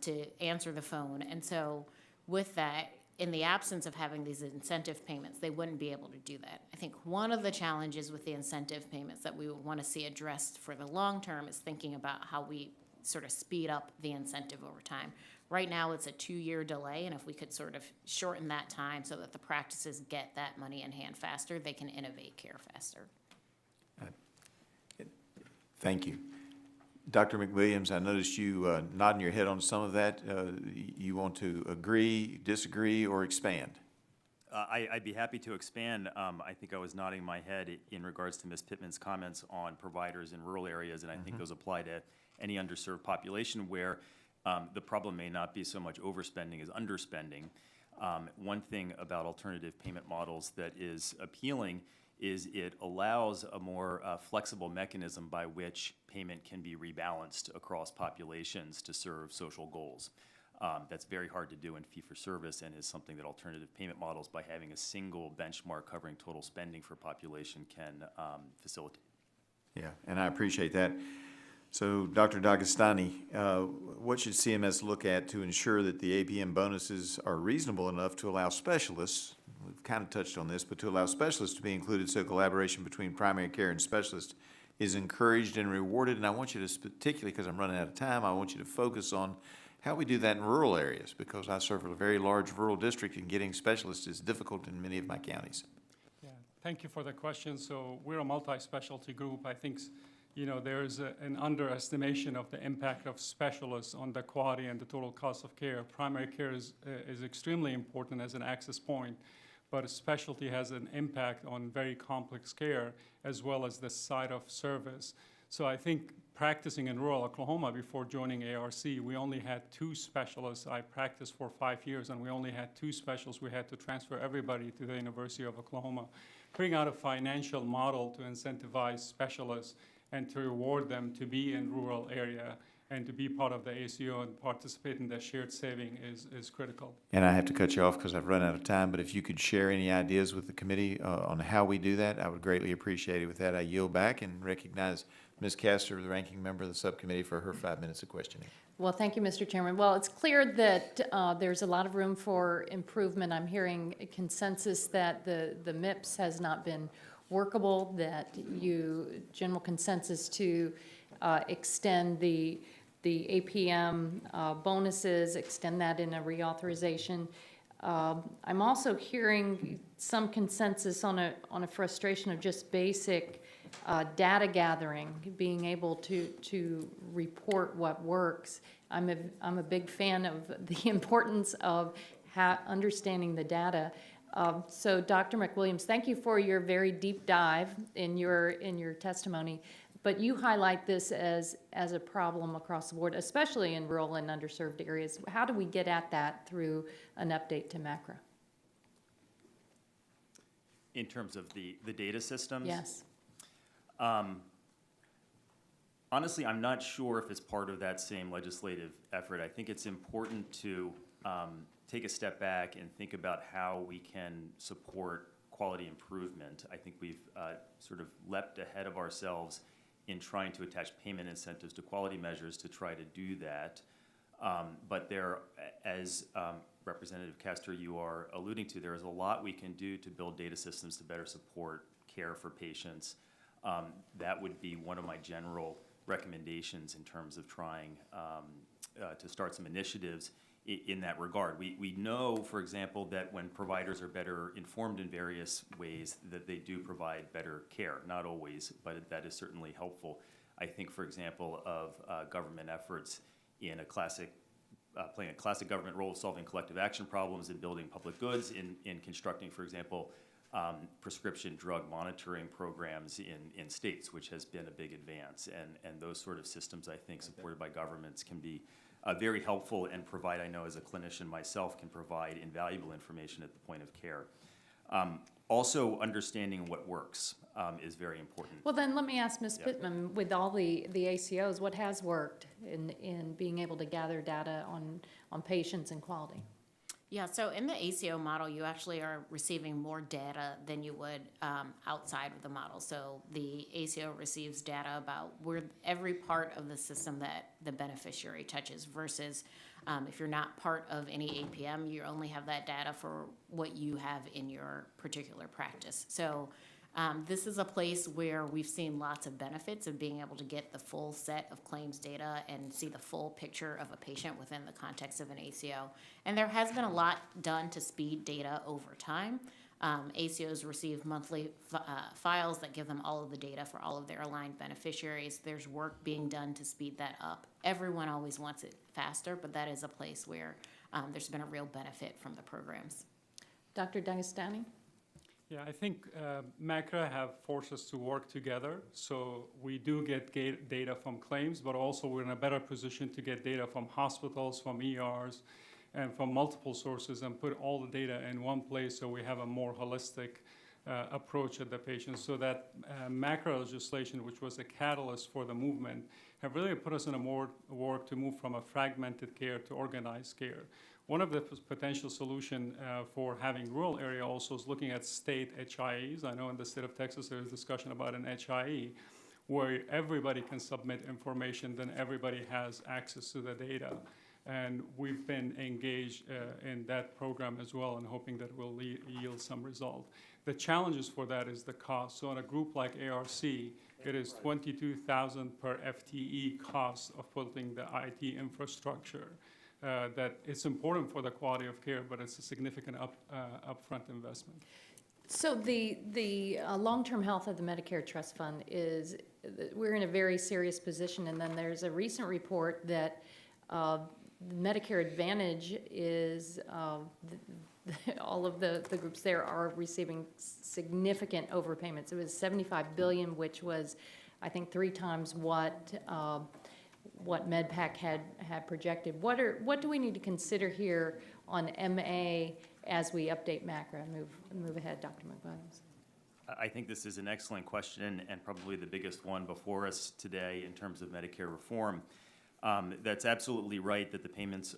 to answer the phone. And so with that, in the absence of having these incentive payments, they wouldn't be able to do that. I think one of the challenges with the incentive payments that we would want to see addressed for the long term is thinking about how we sort of speed up the incentive over time. Right now, it's a 2-year delay, and if we could sort of shorten that time so that the practices get that money in hand faster, they can innovate care faster. Thank you. Dr. McWilliams, I noticed you nodding your head on some of that. You want to agree, disagree, or expand? I'd be happy to expand. I think I was nodding my head in regards to Ms. Pittman's comments on providers in rural areas, and I think those apply to any underserved population where the problem may not be so much overspending as underspending. One thing about alternative payment models that is appealing is it allows a more flexible mechanism by which payment can be rebalanced across populations to serve social goals. That's very hard to do in fee-for-service and is something that alternative payment models, by having a single benchmark covering total spending for population, can facilitate. Yeah, and I appreciate that. So, Dr. Dagestani, what should CMS look at to ensure that the APM bonuses are reasonable enough to allow specialists, we've kind of touched on this, but to allow specialists to be included so collaboration between primary care and specialists is encouraged and rewarded? And I want you to, particularly because I'm running out of time, I want you to focus on how we do that in rural areas, because I serve a very large rural district and getting specialists is difficult in many of my counties. Yeah, thank you for the question. So we're a multi-specialty group. I think there's an underestimation of the impact of specialists on the quality and the total cost of care. Primary care is extremely important as an access point, but a specialty has an impact on very complex care as well as the site of service. So I think practicing in rural Oklahoma before joining ARC, we only had 2 specialists. I practiced for 5 years, and we only had 2 specialists. We had to transfer everybody to the University of Oklahoma. Figuring out a financial model to incentivize specialists and to reward them to be in rural area and to be part of the ACO and participate in the shared saving is critical. And I have to cut you off because I've run out of time, but if you could share any ideas with the committee on how we do that, I would greatly appreciate it. With that, I yield back and recognize Ms. Castor, the ranking member of the subcommittee, for her 5 minutes of questioning. Well, thank you, Mr. Chairman. Well, it's clear that there's a lot of room for improvement. I'm hearing a consensus that the MIPS has not been workable, that general consensus to extend the APM bonuses, extend that in a reauthorization. I'm also hearing some consensus on a frustration of just basic data gathering, being able to report what works. I'm a big fan of the importance of understanding the data. So, Dr. McWilliams, thank you for your very deep dive in your testimony. But you highlight this as a problem across the board, especially in rural and underserved areas. How do we get at that through an update to MACRA? in terms of the data systems? Yes. Honestly, I'm not sure if it's part of that same legislative effort. I think it's important to take a step back and think about how we can support quality improvement. I think we've sort of leapt ahead of ourselves in trying to attach payment incentives to quality measures to try to do that. But there, as Representative Castor, you are alluding to, there is a lot we can do to build data systems to better support care for patients. That would be one of my general recommendations in terms of trying to start some initiatives in that regard. We know, for example, that when providers are better informed in various ways, that they do provide better care. Not always, but that is certainly helpful. I think, for example, of government efforts in a classic, playing a classic government role of solving collective action problems and building public goods, in constructing, for example, prescription drug monitoring programs in states, which has been a big advance. And those sort of systems, I think, supported by governments can be very helpful and provide, I know as a clinician myself, can provide invaluable information at the point of care. Also, understanding what works is very important. Well, then let me ask Ms. Yeah. Pittman, with all the ACOs, what has worked in being able to gather data on patients and quality? Yeah, so in the ACO model, you actually are receiving more data than you would outside of the model. So the ACO receives data about where every part of the system that the beneficiary touches versus if you're not part of any APM, you only have that data for what you have in your particular practice. So this is a place where we've seen lots of benefits of being able to get the full set of claims data and see the full picture of a patient within the context of an ACO. And there has been a lot done to speed data over time. ACOs receive monthly files that give them all of the data for all of their aligned beneficiaries. There's work being done to speed that up. Everyone always wants it faster, but that is a place where there's been a real benefit from the programs. Dr. Dagestani? Yeah, I think MACRA have forced us to work together. So we do get data from claims, but also we're in a better position to get data from hospitals, from ERs, and from multiple sources and put all the data in one place so we have a more holistic approach at the patient. So that MACRA legislation, which was a catalyst for the movement, have really put us in a more work to move from a fragmented care to organized care. One of the potential solution for having rural area also is looking at state HIEs. I know in the state of Texas there is discussion about an HIE where everybody can submit information, then everybody has access to the data. And we've been engaged in that program as well and hoping that will yield some result. The challenges for that is the cost. So in a group like ARC, it is $22,000 per FTE cost of putting the IT infrastructure. That it's important for the quality of care, but it's a significant upfront investment. So the long-term health of the Medicare Trust Fund is, we're in a very serious position, and then there's a recent report that Medicare Advantage is, all of the groups there are receiving significant overpayments. It was $75 billion, which was, I think, 3 times what MedPAC had projected. What do we need to consider here on MA as we update MACRA and move ahead, Dr. McWilliams? I think this is an excellent question and probably the biggest one before us today in terms of Medicare reform. That's absolutely right that the payments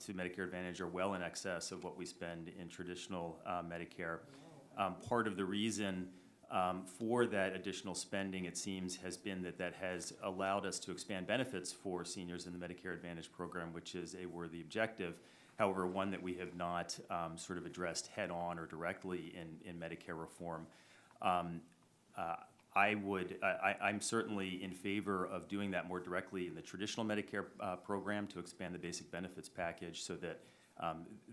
to Medicare Advantage are well in excess of what we spend in traditional Medicare. Part of the reason for that additional spending, it seems, has been that has allowed us to expand benefits for seniors in the Medicare Advantage program, which is a worthy objective. However, one that we have not sort of addressed head-on or directly in Medicare reform. I'm certainly in favor of doing that more directly in the traditional Medicare program to expand the basic benefits package so that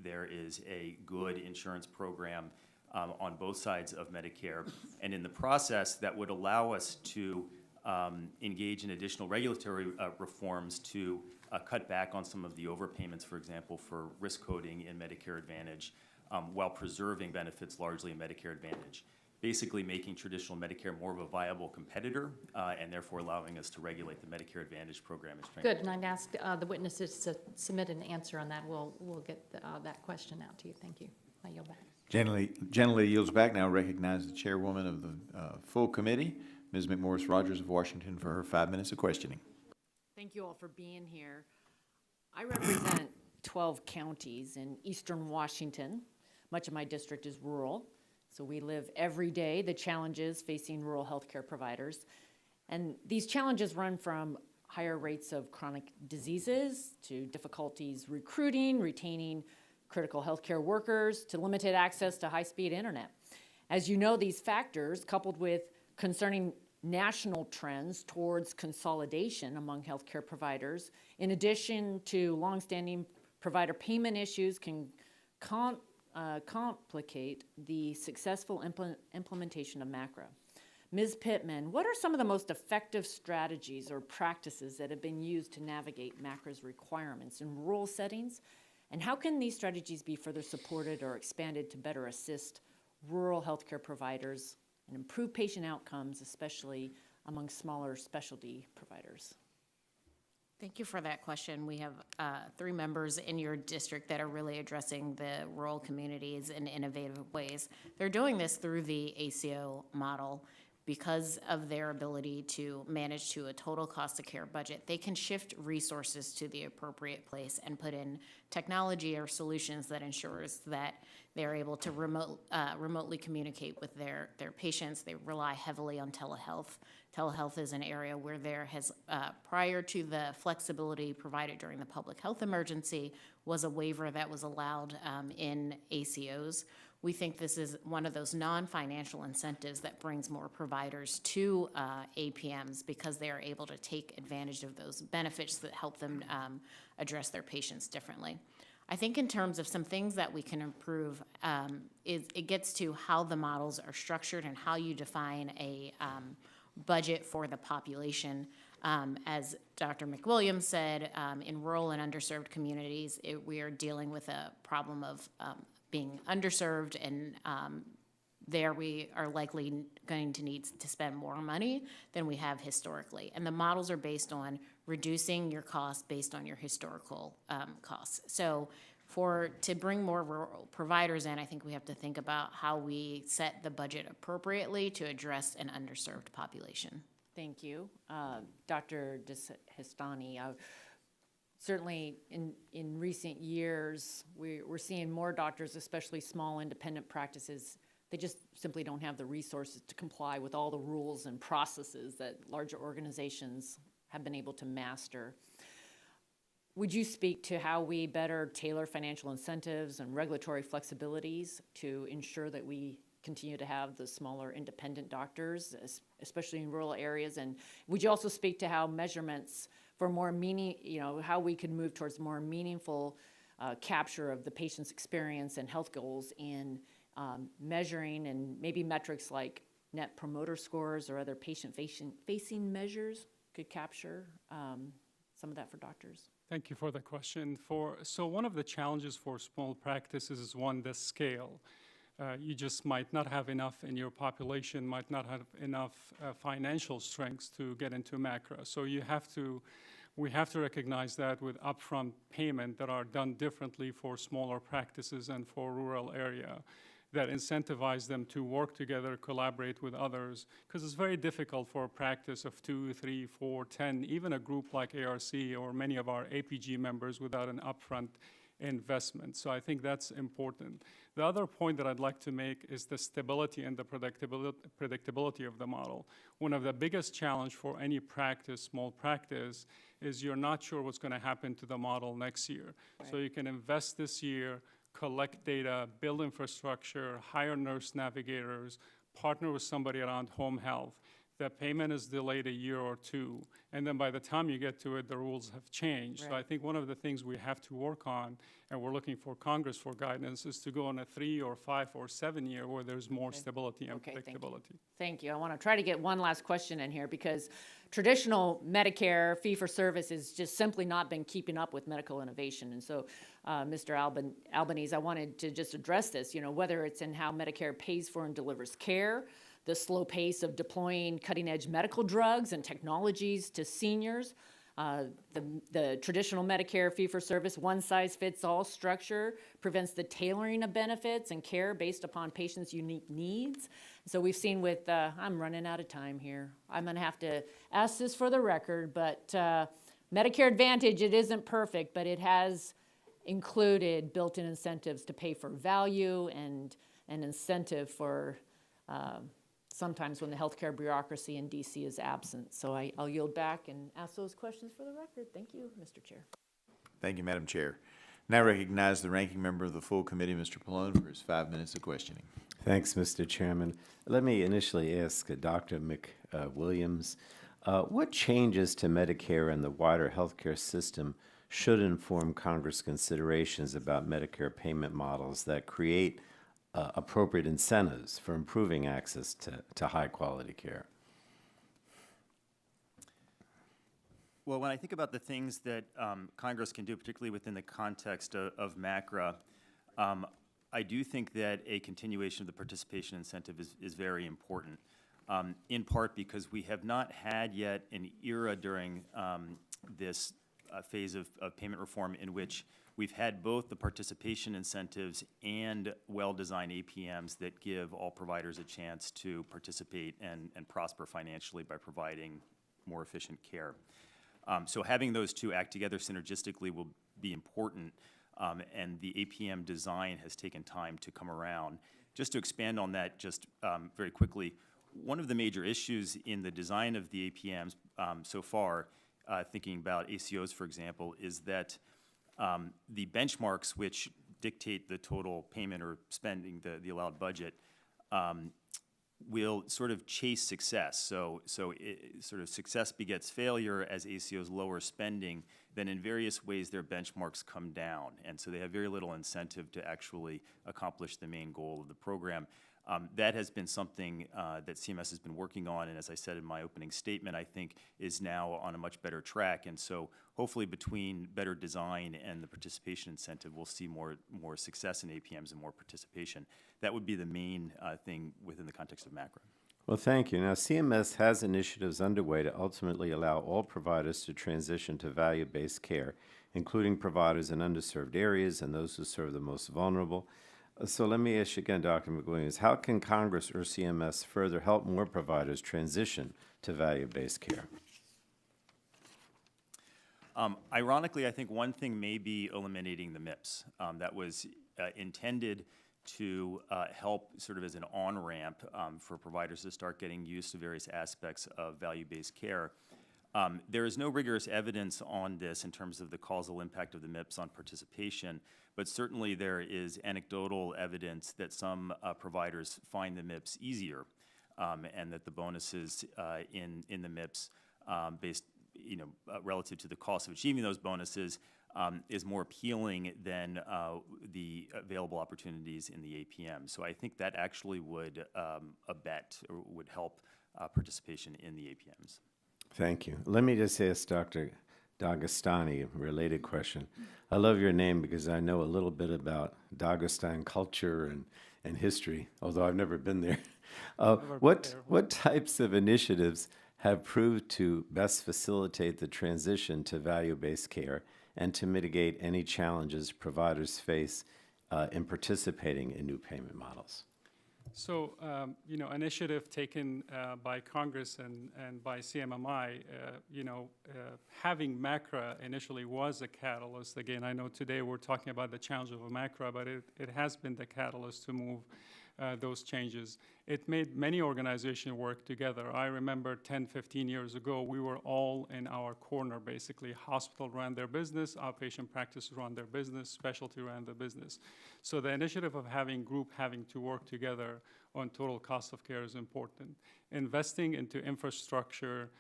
there is a good insurance program on both sides of Medicare. And in the process, that would allow us to engage in additional regulatory reforms to cut back on some of the overpayments, for example, for risk coding in Medicare Advantage, while preserving benefits largely in Medicare Advantage. Basically making traditional Medicare more of a viable competitor and therefore allowing us to regulate the Medicare Advantage program. Good, and I'd ask the witnesses to submit an answer on that. We'll get that question out to you. Thank you. I yield back. Generally yields back. Now recognize the chairwoman of the full committee, Ms. McMorris Rodgers of Washington, for her 5 minutes of questioning. Thank you all for being here. I represent 12 counties in eastern Washington. Much of my district is rural, so we live every day the challenges facing rural healthcare providers. And these challenges run from higher rates of chronic diseases to difficulties recruiting, retaining critical healthcare workers, to limited access to high-speed internet. As you know, these factors, coupled with concerning national trends towards consolidation among healthcare providers, in addition to longstanding provider payment issues, can complicate the successful implementation of MACRA. Ms. Pittman, what are some of the most effective strategies or practices that have been used to navigate MACRA's requirements in rural settings? And how can these strategies be further supported or expanded to better assist rural healthcare providers and improve patient outcomes, especially among smaller specialty providers? Thank you for that question. We have 3 members in your district that are really addressing the rural communities in innovative ways. They're doing this through the ACO model. Because of their ability to manage to a total cost of care budget, they can shift resources to the appropriate place and put in technology or solutions that ensures that they're able to remotely communicate with their patients. They rely heavily on telehealth. Telehealth is an area where there has, prior to the flexibility provided during the public health emergency, was a waiver that was allowed in ACOs. We think this is one of those non-financial incentives that brings more providers to APMs because they are able to take advantage of those benefits that help them address their patients differently. I think in terms of some things that we can improve, it gets to how the models are structured and how you define a budget for the population. As Dr. McWilliams said, in rural and underserved communities, we are dealing with a problem of being underserved, and there we are likely going to need to spend more money than we have historically. And the models are based on reducing your costs based on your historical costs. So to bring more rural providers in, I think we have to think about how we set the budget appropriately to address an underserved population. Thank you. Dr. Dagestani, certainly in recent years, we're seeing more doctors, especially small independent practices, they just simply don't have the resources to comply with all the rules and processes that larger organizations have been able to master. Would you speak to how we better tailor financial incentives and regulatory flexibilities to ensure that we continue to have the smaller independent doctors, especially in rural areas? And would you also speak to how measurements for more how we could move towards more meaningful capture of the patient's experience and health goals in measuring, and maybe metrics like net promoter scores or other patient-facing measures could capture some of that for doctors? Thank you for the question. So one of the challenges for small practices is the scale. You just might not have enough in your population, might not have enough financial strength to get into MACRA. So we have to recognize that with upfront payment that are done differently for smaller practices and for rural area, that incentivize them to work together, collaborate with others, because it's very difficult for a practice of 2, 3, 4, 10, even a group like ARC or many of our APG members without an upfront investment. So I think that's important. The other point that I'd like to make is the stability and the predictability of the model. One of the biggest challenge for any practice, small practice, is you're not sure what's going to happen to the model next year. Right. So you can invest this year, collect data, build infrastructure, hire nurse navigators, partner with somebody around home health. The payment is delayed a year or 2, and then by the time you get to it, the rules have changed. Right. So I think one of the things we have to work on, and we're looking for Congress for guidance, is to go on a 3 or 5 or 7 year where there's more stability and predictability. Thank you. I want to try to get one last question in here, because traditional Medicare fee-for-service has just simply not been keeping up with medical innovation. And so, Mr. Albanese, I wanted to just address this, whether it's in how Medicare pays for and delivers care, the slow pace of deploying cutting-edge medical drugs and technologies to seniors, The traditional Medicare fee-for-service, one-size-fits-all structure prevents the tailoring of benefits and care based upon patients' unique needs. So we've seen with, I'm running out of time here. I'm going to have to ask this for the record, but Medicare Advantage, it isn't perfect, but it has included built-in incentives to pay for value and an incentive for sometimes when the healthcare bureaucracy in DC is absent. So I'll yield back and ask those questions for the record. Thank you, Mr. Chair. Thank you, Madam Chair. Now recognize the ranking member of the full committee, Mr. Pallone, for his 5 minutes of questioning. Thanks, Mr. Chairman. Let me initially ask Dr. McWilliams, what changes to Medicare and the wider healthcare system should inform Congress considerations about Medicare payment models that create appropriate incentives for improving access to high-quality care? Well, when I think about the things that Congress can do, particularly within the context of MACRA, I do think that a continuation of the participation incentive is very important, in part because we have not had yet an era during this phase of payment reform in which we've had both the participation incentives and well-designed APMs that give all providers a chance to participate and prosper financially by providing more efficient care. So having those two act together synergistically will be important, and the APM design has taken time to come around. Just to expand on that just very quickly, one of the major issues in the design of the APMs so far, thinking about ACOs, for example, is that the benchmarks which dictate the total payment or spending, the allowed budget, will sort of chase success. So sort of success begets failure as ACOs lower spending, then in various ways their benchmarks come down. And so they have very little incentive to actually accomplish the main goal of the program. That has been something that CMS has been working on, and as I said in my opening statement, I think is now on a much better track. And so hopefully between better design and the participation incentive, we'll see more success in APMs and more participation. That would be the main thing within the context of MACRA. Well, thank you. Now, CMS has initiatives underway to ultimately allow all providers to transition to value-based care, including providers in underserved areas and those who serve the most vulnerable. So let me ask you again, Dr. McWilliams, how can Congress or CMS further help more providers transition to value-based care? Ironically, I think one thing may be eliminating the MIPS. That was intended to help sort of as an on-ramp for providers to start getting used to various aspects of value-based care. There is no rigorous evidence on this in terms of the causal impact of the MIPS on participation, but certainly there is anecdotal evidence that some providers find the MIPS easier, and that the bonuses in the MIPS, based relative to the cost of achieving those bonuses, is more appealing than the available opportunities in the APM. So I think that actually would abet or would help participation in the APMs. Thank you. Let me just ask Dr. Dagestani a related question. I love your name because I know a little bit about Dagestan culture and history, although I've never been there. What types of initiatives have proved to best facilitate the transition to value-based care and to mitigate any challenges providers face in participating in new payment models? So, initiative taken by Congress and by CMMI, having MACRA initially was a catalyst. Again, I know today we're talking about the challenge of a MACRA, but it has been the catalyst to move those changes. It made many organizations work together. I remember 10, 15 years ago, we were all in our corner, basically. Hospital ran their business, outpatient practice ran their business, specialty ran the business. So the initiative of having to work together on total cost of care is important. Investing into infrastructure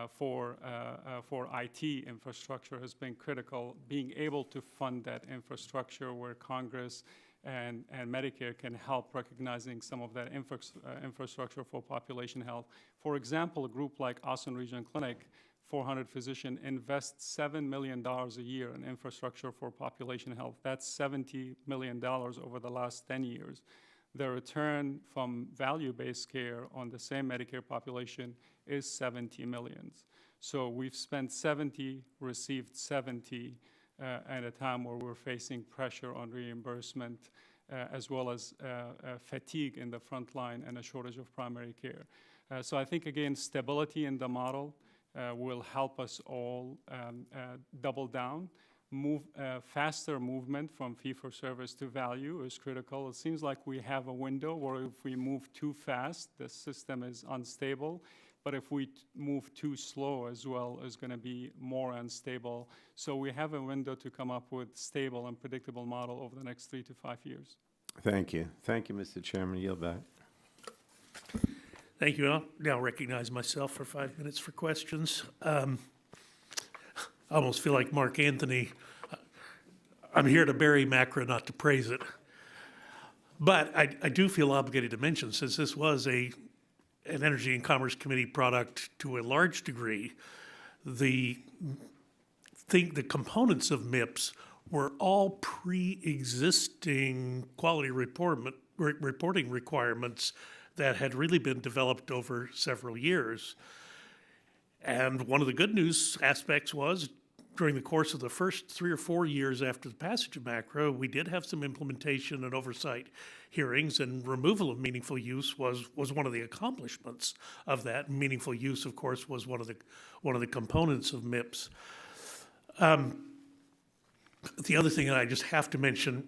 for IT infrastructure has been critical. Being able to fund that infrastructure where Congress and Medicare can help recognizing some of that infrastructure for population health. For example, a group like Austin Region Clinic, 400 physicians, invests $7 million a year in infrastructure for population health. That's $70 million over the last 10 years. The return from value-based care on the same Medicare population is $70 million. So we've spent 70, received 70 at a time where we're facing pressure on reimbursement as well as fatigue in the front line and a shortage of primary care. So I think, again, stability in the model will help us all double down. Faster movement from fee-for-service to value is critical. It seems like we have a window where if we move too fast, the system is unstable. But if we move too slow as well, it's going to be more unstable. So we have a window to come up with stable and predictable model over the next 3 to 5 years. Thank you. Thank you, Mr. Chairman. Yield back. Thank you. I'll now recognize myself for 5 minutes for questions. I almost feel like Mark Anthony. I'm here to bury MACRA, not to praise it. But I do feel obligated to mention, since this was an Energy and Commerce Committee product to a large degree, the components of MIPS were all pre-existing quality reporting requirements that had really been developed over several years. And one of the good news aspects was, during the course of the first 3 or 4 years after the passage of MACRA, we did have some implementation and oversight hearings, and removal of meaningful use was one of the accomplishments of that. Meaningful use, of course, was one of the components of MIPS. The other thing that I just have to mention,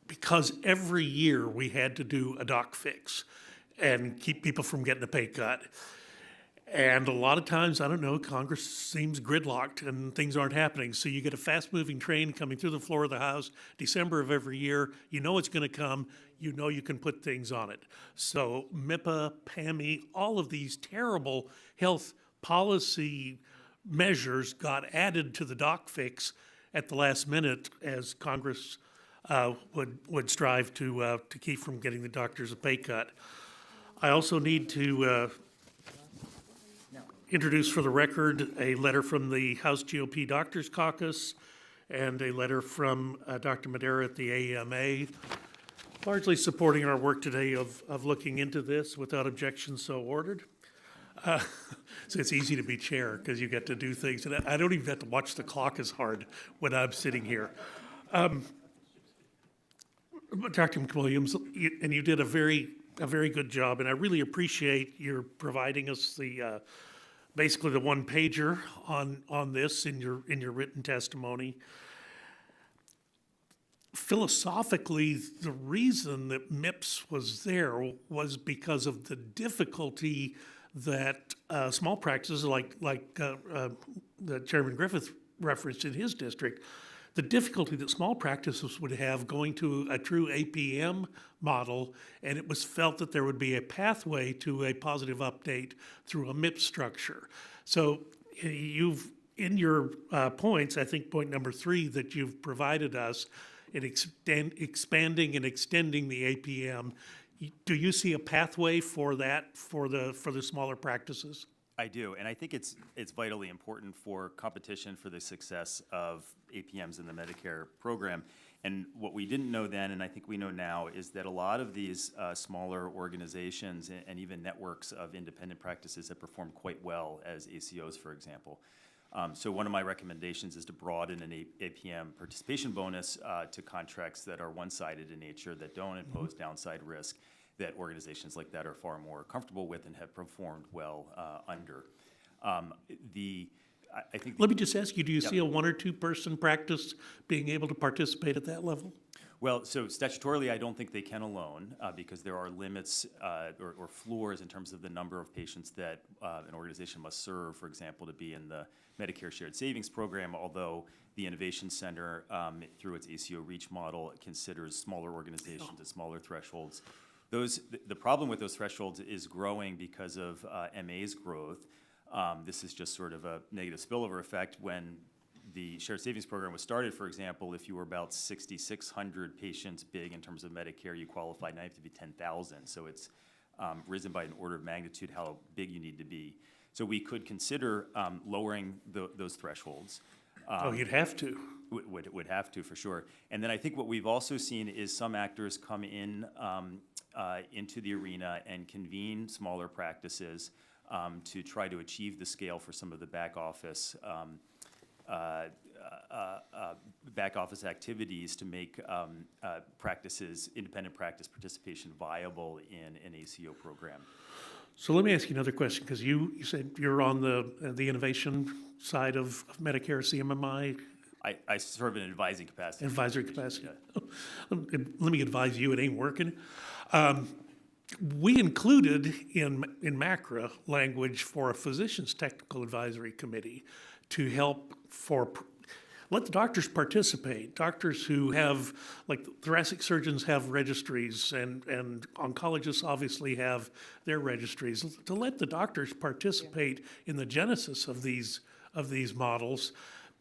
because every year we had to do a doc fix and keep people from getting a pay cut. And a lot of times, I don't know, Congress seems gridlocked and things aren't happening. So you get a fast-moving train coming through the floor of the House, December of every year. You know it's going to come. You know you can put things on it. So MIPA, PAMI, all of these terrible health policy measures got added to the doc fix at the last minute as Congress would strive to keep from getting the doctors a pay cut. I also need to introduce for the record a letter from the House GOP Doctors Caucus and a letter from Dr. Madera at the AMA, largely supporting our work today of looking into this without objection, so ordered. So it's easy to be chair because you get to do things, and I don't even have to watch the clock as hard when I'm sitting here. Dr. McWilliams, and you did a very good job, and I really appreciate your providing us the basically the one pager on this in your written testimony. Philosophically, the reason that MIPS was there was because of the difficulty that small practices like the Chairman Griffith referenced in his district, the difficulty that small practices would have going to a true APM model, and it was felt that there would be a pathway to a positive update through a MIPS structure. So you've, in your points, I think point number 3 that you've provided us in expanding and extending the APM, do you see a pathway for that for the smaller practices? I do, and I think it's vitally important for competition for the success of APMs in the Medicare program. And what we didn't know then, and I think we know now, is that a lot of these smaller organizations and even networks of independent practices have performed quite well as ACOs, for example. So one of my recommendations is to broaden an APM participation bonus to contracts that are one-sided in nature, that don't impose downside risk, that organizations like that are far more comfortable with and have performed well under. I think. Let me just ask you, do you see a 1 or 2 person practice being able to participate at that level? Well, so statutorily, I don't think they can alone because there are limits or floors in terms of the number of patients that an organization must serve, for example, to be in the Medicare Shared Savings Program, although the Innovation Center, through its ACO REACH model, considers smaller organizations at smaller thresholds. The problem with those thresholds is growing because of MA's growth. This is just sort of a negative spillover effect. When the Shared Savings Program was started, for example, if you were about 6,600 patients big in terms of Medicare, you qualified. Now you have to be 10,000. So it's risen by an order of magnitude how big you need to be. So we could consider lowering those thresholds. You'd have to. Would have to, for sure. And then I think what we've also seen is some actors come in into the arena and convene smaller practices to try to achieve the scale for some of the back office activities to make independent practice participation viable in an ACO program. So let me ask you another question, because you said you're on the innovation side of Medicare CMMI, I serve in an advising capacity. advisory capacity. Yeah. Let me advise you, it ain't working. We included in MACRA language for a physician's technical advisory committee to help let the doctors participate. Doctors who have, like thoracic surgeons have registries, and oncologists obviously have their registries. To let the doctors participate in the genesis of these models.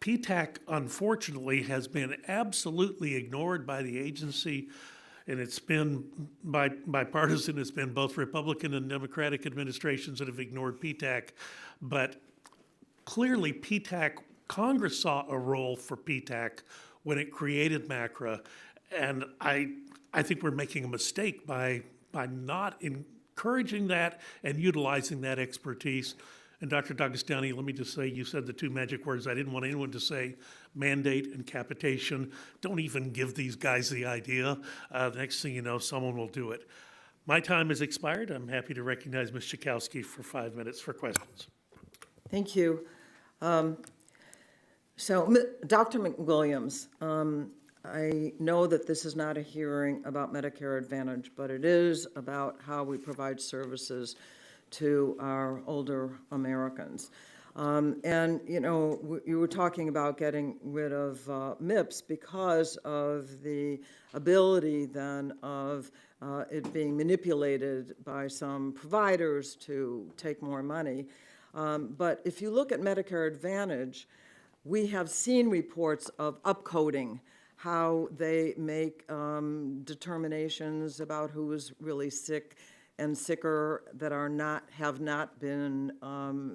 PTAC, unfortunately, has been absolutely ignored by the agency, and it's been bipartisan. It's been both Republican and Democratic administrations that have ignored PTAC. But clearly, Congress saw a role for PTAC when it created MACRA, and I think we're making a mistake by not encouraging that and utilizing that expertise. And Dr. Dagestani, let me just say, you said the two magic words I didn't want anyone to say: mandate and capitation. Don't even give these guys the idea. The next thing you know, someone will do it. My time has expired. I'm happy to recognize Ms. Chakowski for 5 minutes for questions. Thank you. Dr. McWilliams, I know that this is not a hearing about Medicare Advantage, but it is about how we provide services to our older Americans. And, you were talking about getting rid of MIPS because of the ability then of it being manipulated by some providers to take more money. But if you look at Medicare Advantage, we have seen reports of upcoding, how they make determinations about who is really sick and sicker that have not been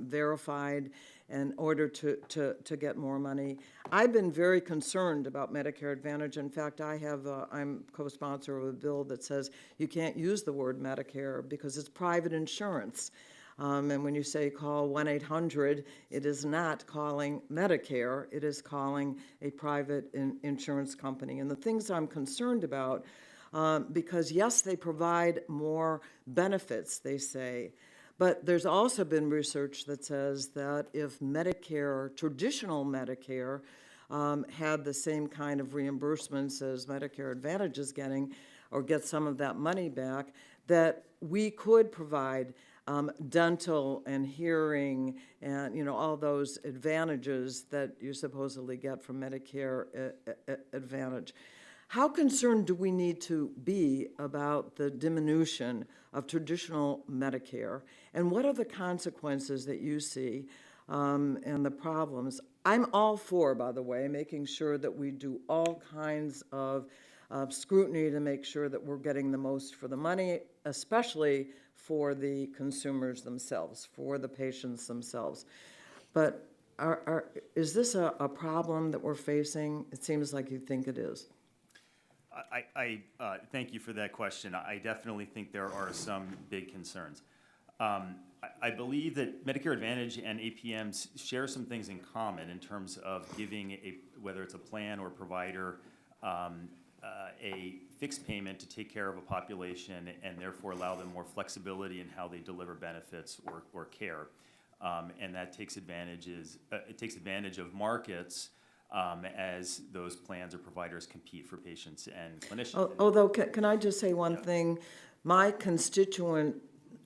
verified in order to get more money. I've been very concerned about Medicare Advantage. In fact, I'm co-sponsor of a bill that says you can't use the word Medicare because it's private insurance. And when you say call 1-800, it is not calling Medicare, it is calling a private insurance company. And the things I'm concerned about, because yes, they provide more benefits, they say, but there's also been research that says that if Medicare, traditional Medicare, had the same kind of reimbursements as Medicare Advantage is getting, or get some of that money back, that we could provide dental and hearing and, all those advantages that you supposedly get from Medicare Advantage. How concerned do we need to be about the diminution of traditional Medicare? And what are the consequences that you see and the problems? I'm all for, by the way, making sure that we do all kinds of scrutiny to make sure that we're getting the most for the money, especially for the consumers themselves, for the patients themselves. But is this a problem that we're facing? It seems like you think it is. I thank you for that question. I definitely think there are some big concerns. I believe that Medicare Advantage and APMs share some things in common in terms of giving whether it's a plan or provider, a fixed payment to take care of a population and therefore allow them more flexibility in how they deliver benefits or care. And that takes advantage of markets as those plans or providers compete for patients and clinicians. Although, can I just say one thing? My constituent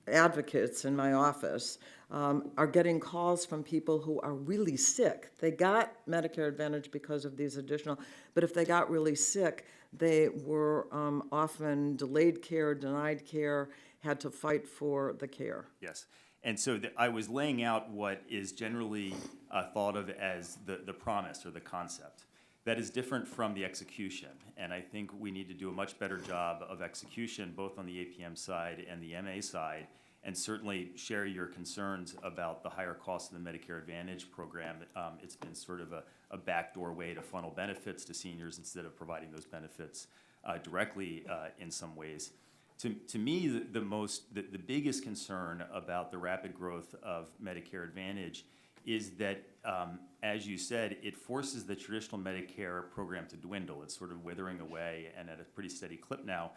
advocates in my office are getting calls from people who are really sick. They got Medicare Advantage because of these additional, but if they got really sick, they were often delayed care, denied care, had to fight for the care. Yes. And so I was laying out what is generally thought of as the promise or the concept. That is different from the execution. And I think we need to do a much better job of execution, both on the APM side and the MA side, and certainly share your concerns about the higher cost of the Medicare Advantage program. It's been sort of a backdoor way to funnel benefits to seniors instead of providing those benefits directly in some ways. To me, the biggest concern about the rapid growth of Medicare Advantage is that, as you said, it forces the traditional Medicare program to dwindle. It's sort of withering away and at a pretty steady clip now.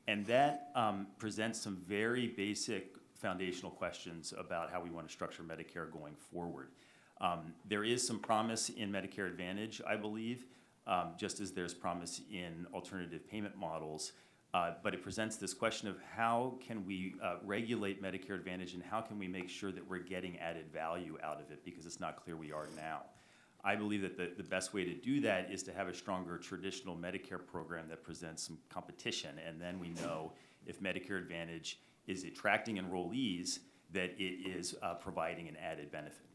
And that presents some very basic foundational questions about how we want to structure Medicare going forward. There is some promise in Medicare Advantage, I believe, just as there's promise in alternative payment models. But it presents this question of how can we regulate Medicare Advantage and how can we make sure that we're getting added value out of it, because it's not clear we are now. I believe that the best way to do that is to have a stronger traditional Medicare program that presents some competition, and then we know if Medicare Advantage is attracting enrollees, that it is providing an added benefit.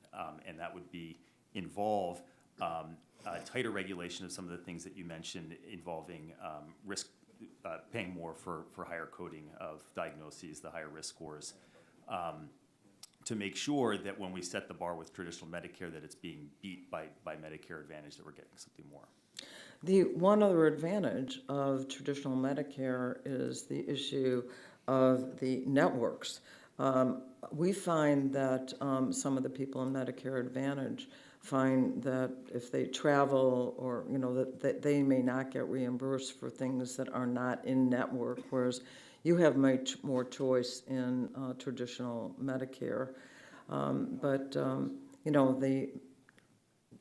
And that would involve tighter regulation of some of the things that you mentioned involving risk, paying more for higher coding of diagnoses, the higher risk scores, to make sure that when we set the bar with traditional Medicare, that it's being beat by Medicare Advantage, that we're getting something more. The one other advantage of traditional Medicare is the issue of the networks. We find that some of the people in Medicare Advantage find that if they travel or, that they may not get reimbursed for things that are not in network, whereas you have much more choice in traditional Medicare. The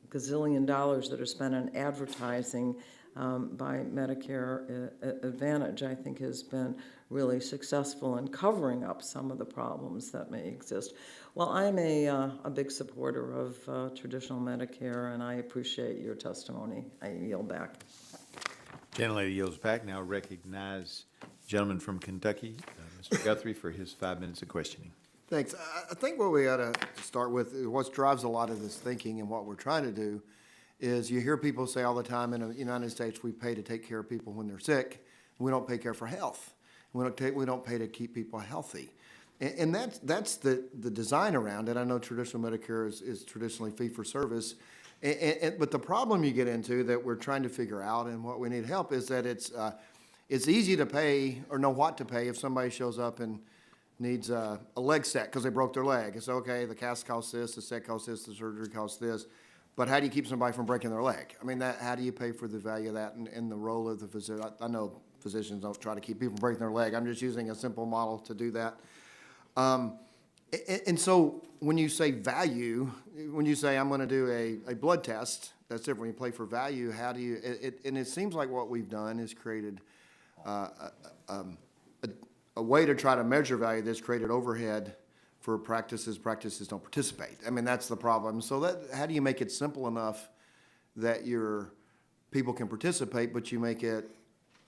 gazillion dollars that are spent on advertising by Medicare Advantage, I think, has been really successful in covering up some of the problems that may exist. Well, I'm a big supporter of traditional Medicare, and I appreciate your testimony. I yield back. Gentlelady yields back. Now recognize gentleman from Kentucky, Mr. Guthrie, for his 5 minutes of questioning. Thanks. I think what we ought to start with, what drives a lot of this thinking and what we're trying to do, is you hear people say all the time in the United States, we pay to take care of people when they're sick, and we don't pay care for health. We don't pay to keep people healthy. And that's the design around it. I know traditional Medicare is traditionally fee-for-service. But the problem you get into that we're trying to figure out and what we need help is that it's easy to pay or know what to pay if somebody shows up and needs a leg set because they broke their leg. It's okay, the cast costs this, the set costs this, the surgery costs this. But how do you keep somebody from breaking their leg? I mean, how do you pay for the value of that and the role of the physician? I know physicians don't try to keep people from breaking their leg. I'm just using a simple model to do that. And so when you say value, when you say I'm going to do a blood test, that's different. When you play for value, how do you, and it seems like what we've done is created a way to try to measure value that's created overhead for practices don't participate. I mean, that's the problem. So how do you make it simple enough that your people can participate, but you make it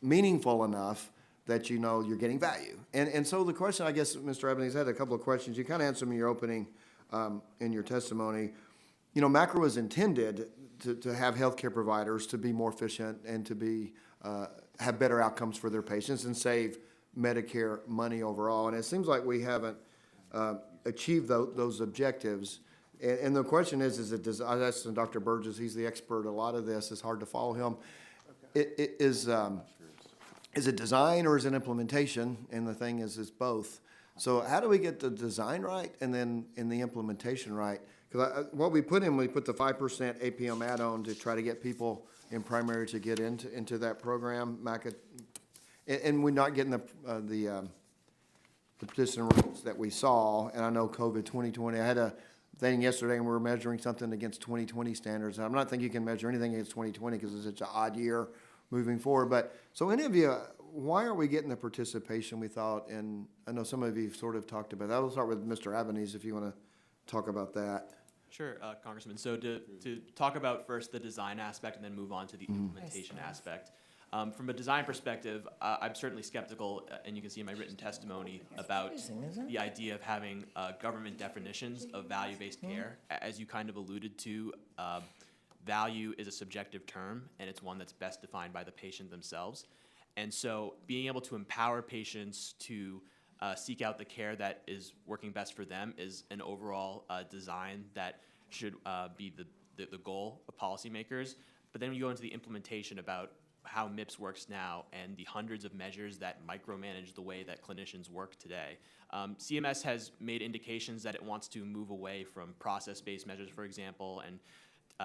meaningful enough that you know you're getting value? And so the question, I guess, Mr. Albanese had a couple of questions. You kind of answered them in your opening, in your testimony. MACRA was intended to have healthcare providers to be more efficient and to have better outcomes for their patients and save Medicare money overall. And it seems like we haven't achieved those objectives. And the question is it I asked Dr. Burgess, he's the expert, a lot of this, it's hard to follow him. Okay. Is it design or is it implementation? And the thing is, it's both. So how do we get the design right and then in the implementation right? Because what we put the 5% APM add-on to try to get people in primary to get into that program, and we're not getting the participant rates that we saw. And I know COVID 2020, I had a thing yesterday and we were measuring something against 2020 standards. And I'm not thinking you can measure anything against 2020 because it's such an odd year moving forward. But so any of you, why are we getting the participation we thought? And I know some of you sort of talked about that. I'll start with Mr. Albanese if you want to talk about that. Sure, Congressman. So to talk about first the design aspect and then move on to the implementation aspect. From a design perspective, I'm certainly skeptical, and you can see in my written testimony, about the idea of having government definitions of value-based care. As you kind of alluded to, value is a subjective term, and it's one that's best defined by the patient themselves. And so being able to empower patients to seek out the care that is working best for them is an overall design that should be the goal of policymakers. But then when you go into the implementation about how MIPS works now and the hundreds of measures that micromanage the way that clinicians work today. CMS has made indications that it wants to move away from process-based measures, for example, and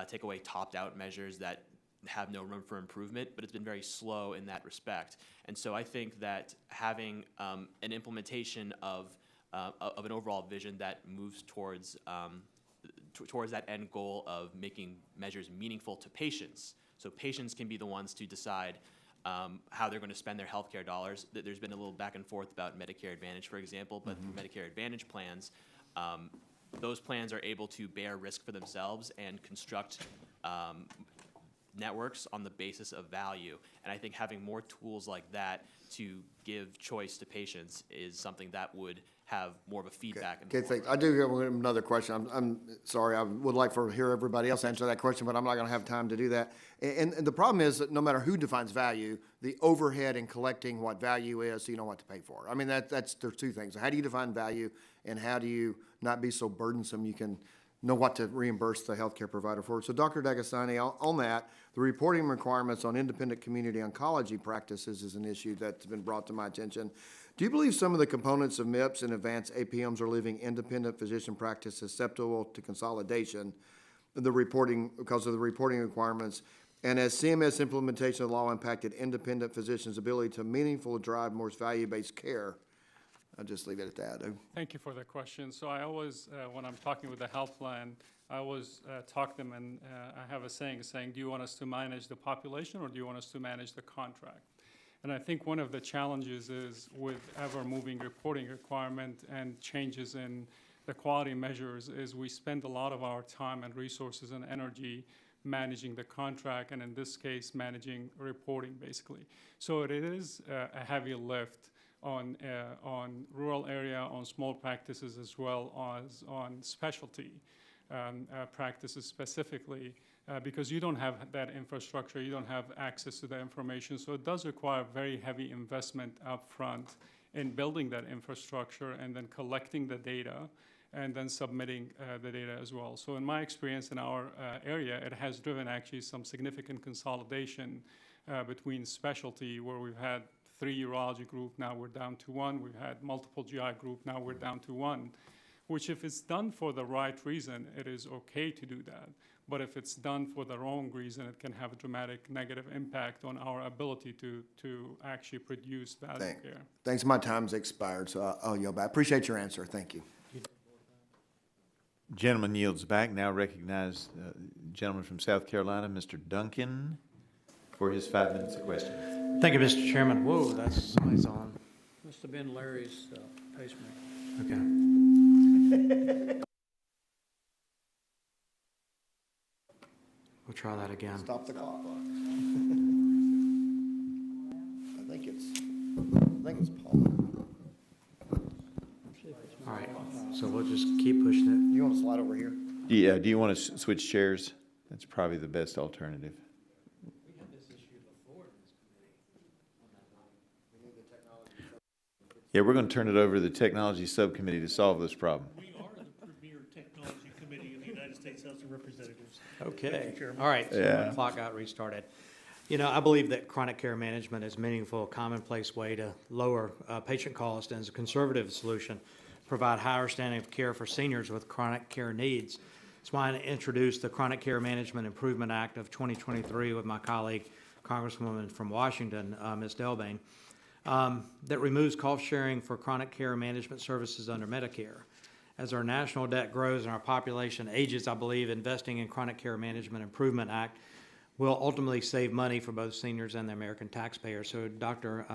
take away topped-out measures that have no room for improvement, but it's been very slow in that respect. And so I think that having an implementation of an overall vision that moves towards that end goal of making measures meaningful to patients, so patients can be the ones to decide how they're going to spend their healthcare dollars. There's been a little back and forth about Medicare Advantage, for example, but Medicare Advantage plans, those plans are able to bear risk for themselves and construct networks on the basis of value. And I think having more tools like that to give choice to patients is something that would have more of a feedback. Okay, thanks. I do have another question. I'm sorry, I would like to hear everybody else answer that question, but I'm not gonna have time to do that. And the problem is that no matter who defines value, the overhead in collecting what value is, so you know what to pay for. I mean, there's two things. How do you define value, and how do you not be so burdensome you can know what to reimburse the healthcare provider for? So Dr. Dagestani, on that, the reporting requirements on independent community oncology practices is an issue that's been brought to my attention. Do you believe some of the components of MIPS and advanced APMs are leaving independent physician practice susceptible to consolidation, because of the reporting requirements? And has CMS implementation of the law impacted independent physicians' ability to meaningfully drive more value-based care? I'll just leave it at that. Thank you for the question. So I always, when I'm talking with the health plan, I always talk to them, and I have a saying, do you want us to manage the population, or do you want us to manage the contract? And I think one of the challenges is with ever-moving reporting requirement and changes in the quality measures is we spend a lot of our time and resources and energy managing the contract, and in this case, managing reporting, basically. So it is a heavy lift on rural area, on small practices, as well as on specialty practices specifically, because you don't have that infrastructure, you don't have access to the information. So it does require very heavy investment up front in building that infrastructure and then collecting the data and then submitting the data as well. So in my experience in our area, it has driven actually some significant consolidation between specialty, where we've had 3 urology group, now we're down to 1. We've had multiple GI group, now we're down to 1, which if it's done for the right reason, it is okay to do that. But if it's done for the wrong reason, it can have a dramatic negative impact on our ability to actually produce value care. Thanks, my time's expired, so I'll yield back. Appreciate your answer, thank you. Gentleman yields back. Now recognize gentleman from South Carolina, Mr. Duncan, for his 5 minutes of questioning. Thank you, Mr. Chairman. Whoa, that's somebody's on. Must have been Larry's pacemaker. Okay. We'll try that again. Stop the clock. I think it's Paul. All right, so we'll just keep pushing it. You want to slide over here? Yeah, do you want to switch chairs? That's probably the best alternative. We had this issue before in this committee. Yeah, we're going to turn it over to the Technology Subcommittee to solve this problem. We are the premier technology committee in the United States House of Representatives. Okay, Chairman. all right, so Yeah. the clock got restarted. You know, I believe that chronic care management is a meaningful, commonplace way to lower patient cost, and as a conservative solution, provide higher standing of care for seniors with chronic care needs. That's why I introduced the Chronic Care Management Improvement Act of 2023 with my colleague, Congresswoman from Washington, Ms. Delbane, that removes cost sharing for chronic care management services under Medicare. As our national debt grows and our population ages, I believe investing in Chronic Care Management Improvement Act will ultimately save money for both seniors and the American taxpayer. So Dr.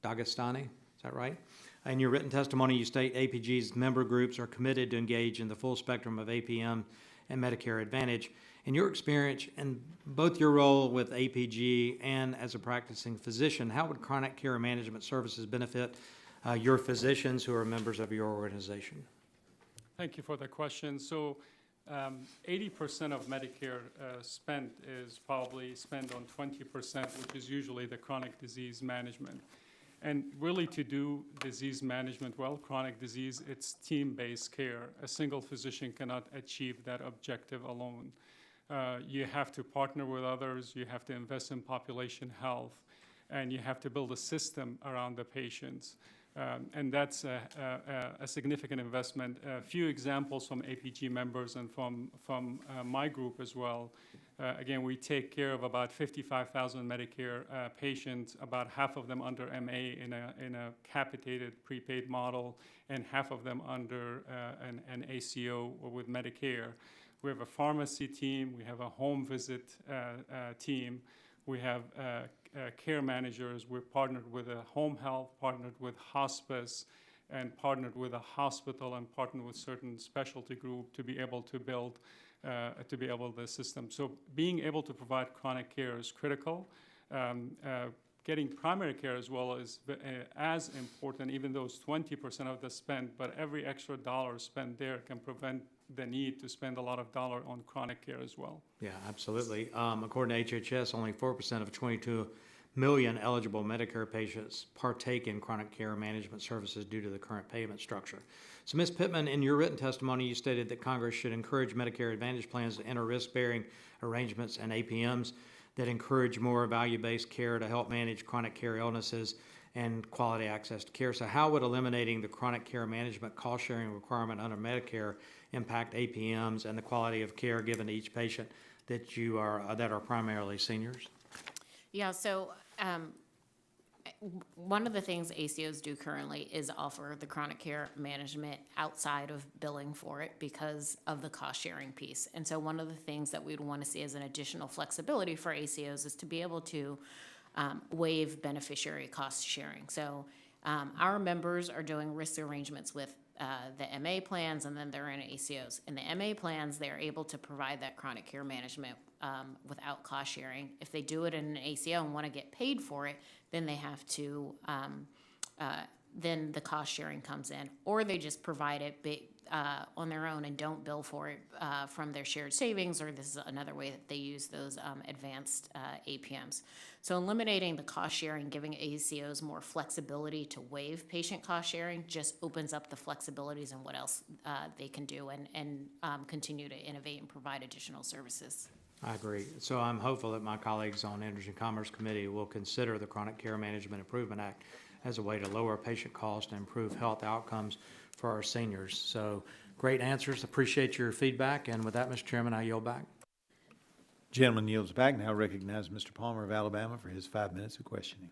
Dagestani, is that right? In your written testimony, you state APG's member groups are committed to engage in the full spectrum of APM and Medicare Advantage. In your experience, and both your role with APG and as a practicing physician, how would chronic care management services benefit your physicians who are members of your organization? Thank you for the question. So 80% of Medicare spent is probably spent on 20%, which is usually the chronic disease management. And really, to do disease management well, chronic disease, it's team-based care. A single physician cannot achieve that objective alone. You have to partner with others, you have to invest in population health, and you have to build a system around the patients. And that's a significant investment. A few examples from APG members and from my group as well. Again, we take care of about 55,000 Medicare patients, about half of them under MA in a capitated prepaid model, and half of them under an ACO or with Medicare. We have a pharmacy team, we have a home visit team, we have care managers. We're partnered with a home health, partnered with hospice, and partnered with a hospital, and partnered with certain specialty group to be able to build the system. So being able to provide chronic care is critical. Getting primary care as well is as important, even though it's 20% of the spend, but every extra dollar spent there can prevent the need to spend a lot of dollar on chronic care as well. Yeah, absolutely. According to HHS, only 4% of 22 million eligible Medicare patients partake in chronic care management services due to the current payment structure. So, Ms. Pittman, in your written testimony, you stated that Congress should encourage Medicare Advantage plans to enter risk-bearing arrangements and APMs that encourage more value-based care to help manage chronic care illnesses and quality access to care. So how would eliminating the chronic care management cost-sharing requirement under Medicare impact APMs and the quality of care given to each patient that are primarily seniors? Yeah, so one of the things ACOs do currently is offer the chronic care management outside of billing for it because of the cost sharing piece. And so one of the things that we'd want to see as an additional flexibility for ACOs is to be able to waive beneficiary cost sharing. So our members are doing risk arrangements with the MA plans, and then they're in ACOs. In the MA plans, they're able to provide that chronic care management without cost sharing. If they do it in an ACO and want to get paid for it, then they have to, then the cost sharing comes in, or they just provide it on their own and don't bill for it from their shared savings, or this is another way that they use those advanced APMs. So eliminating the cost sharing, giving ACOs more flexibility to waive patient cost sharing just opens up the flexibilities and what else they can do and continue to innovate and provide additional services. I agree. So I'm hopeful that my colleagues on Energy and Commerce Committee will consider the Chronic Care Management Improvement Act as a way to lower patient costs and improve health outcomes for our seniors. So great answers. Appreciate your feedback. And with that, Mr. Chairman, I yield back. Gentleman yields back. Now recognize Mr. Palmer of Alabama for his 5 minutes of questioning.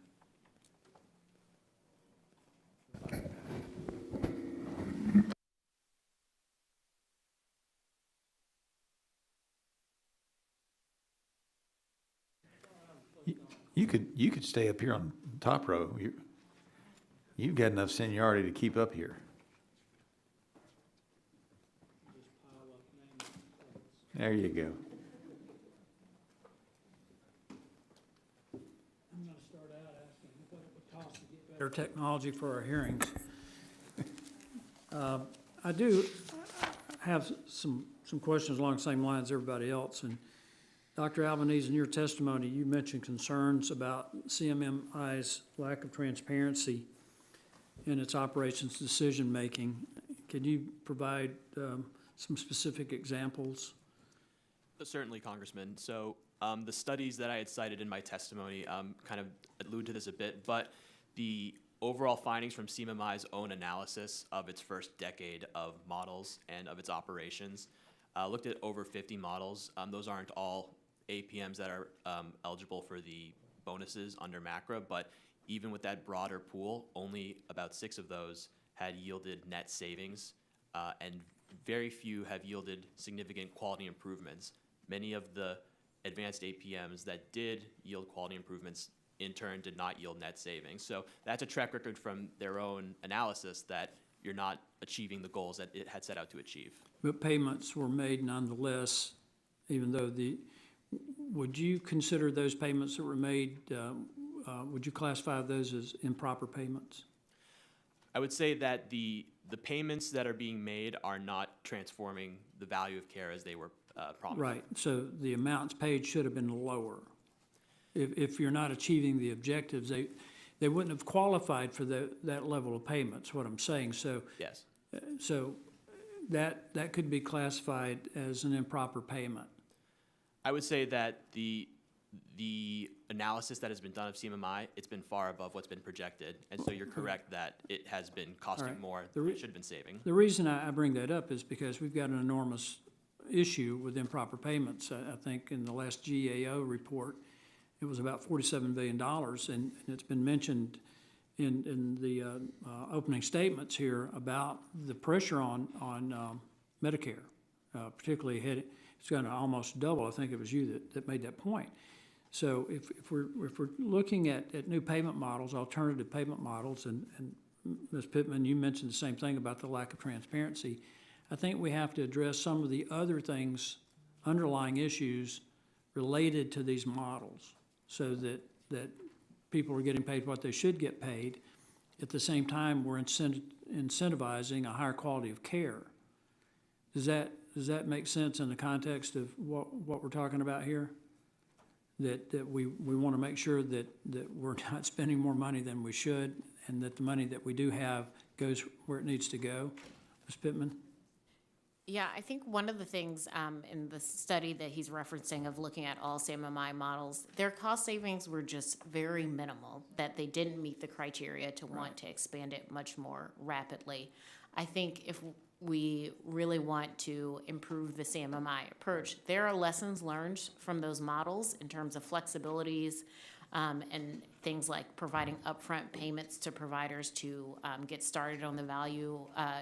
You could stay up here on the top row. You've got enough seniority to keep up here. There you go. I'm going to start out asking what it would cost to get better technology for our hearings. I do have some questions along the same lines as everybody else. And Dr. Albanese, in your testimony, you mentioned concerns about CMMI's lack of transparency in its operations decision-making. Can you provide some specific examples? Certainly, Congressman. So the studies that I had cited in my testimony kind of allude to this a bit, but the overall findings from CMMI's own analysis of its first decade of models and of its operations looked at over 50 models. Those aren't all APMs that are eligible for the bonuses under MACRA, but even with that broader pool, only about 6 of those had yielded net savings, and very few have yielded significant quality improvements. Many of the advanced APMs that did yield quality improvements in turn did not yield net savings. So that's a track record from their own analysis that you're not achieving the goals that it had set out to achieve. But payments were made nonetheless, even though would you consider those payments that were made, would you classify those as improper payments? I would say that the payments that are being made are not transforming the value of care as they were promised. Right, so the amounts paid should have been lower. If you're not achieving the objectives, they wouldn't have qualified for that level of payments, what I'm saying. So Yes. So that could be classified as an improper payment. I would say that the analysis that has been done of CMMI, it's been far above what's been projected. And so you're correct that it has been costing Alright. more The than re- it should have been saving. The reason I bring that up is because we've got an enormous issue with improper payments. I think in the last GAO report, it was about $47 billion, and it's been mentioned in the opening statements here about the pressure on Medicare, particularly it's going to almost double. I think it was you that made that point. So if we're looking at new payment models, alternative payment models, and Ms. Pittman, you mentioned the same thing about the lack of transparency. I think we have to address some of the other things, underlying issues related to these models, so that people are getting paid what they should get paid. At the same time, we're incentivizing a higher quality of care. Does that make sense in the context of what we're talking about here? That we want to make sure that we're not spending more money than we should, and that the money that we do have goes where it needs to go. Ms. Pittman? Yeah, I think one of the things in the study that he's referencing of looking at all CMMI models, their cost savings were just very minimal, that they didn't meet the criteria to want to expand it much more rapidly. I think if we really want to improve the CMMI approach, there are lessons learned from those models in terms of flexibilities, and things like providing upfront payments to providers to get started on the value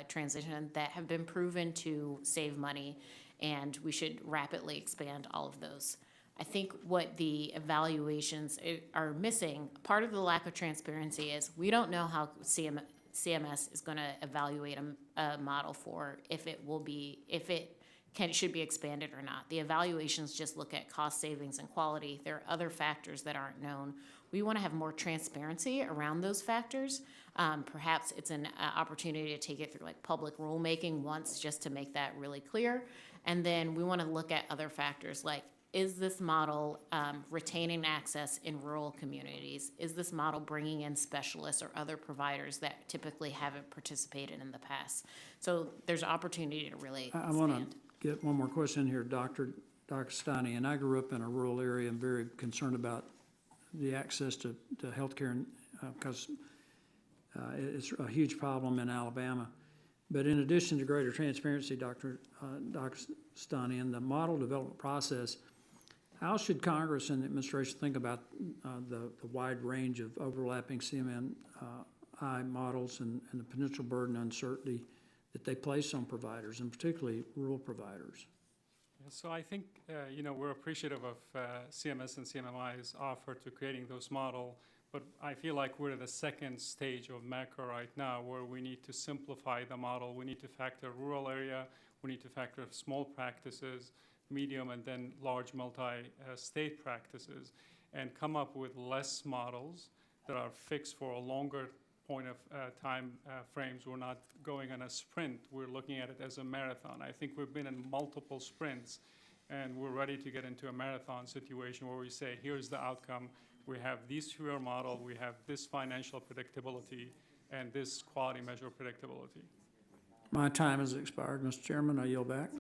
transition that have been proven to save money, and we should rapidly expand all of those. I think what the evaluations are missing, part of the lack of transparency is we don't know how CMS is going to evaluate a model for if it should be expanded or not. The evaluations just look at cost savings and quality. There are other factors that aren't known. We want to have more transparency around those factors. Perhaps it's an opportunity to take it through like public rulemaking once, just to make that really clear. And then we want to look at other factors like, is this model retaining access in rural communities? Is this model bringing in specialists or other providers that typically haven't participated in the past? So there's opportunity to really I want expand. to get one more question in here, Dr. Dagestani, and I grew up in a rural area and very concerned about the access to healthcare, because it's a huge problem in Alabama. But in addition to greater transparency, Dr. Dagestani, in the model development process, how should Congress and the administration think about the wide range of overlapping CMMI models and the potential burden and uncertainty that they place on providers, and particularly rural providers? So I think, we're appreciative of CMS and CMMI's offer to creating those models, but I feel like we're at the second stage of MACRA right now, where we need to simplify the model. We need to factor rural area, we need to factor small practices, medium, and then large multi-state practices, and come up with less models that are fixed for a longer point of time frames. We're not going on a sprint. We're looking at it as a marathon. I think we've been in multiple sprints, and we're ready to get into a marathon situation where we say, here's the outcome. We have these fewer model, we have this financial predictability, and this quality measure predictability. My time has expired, Mr. Chairman. I yield back.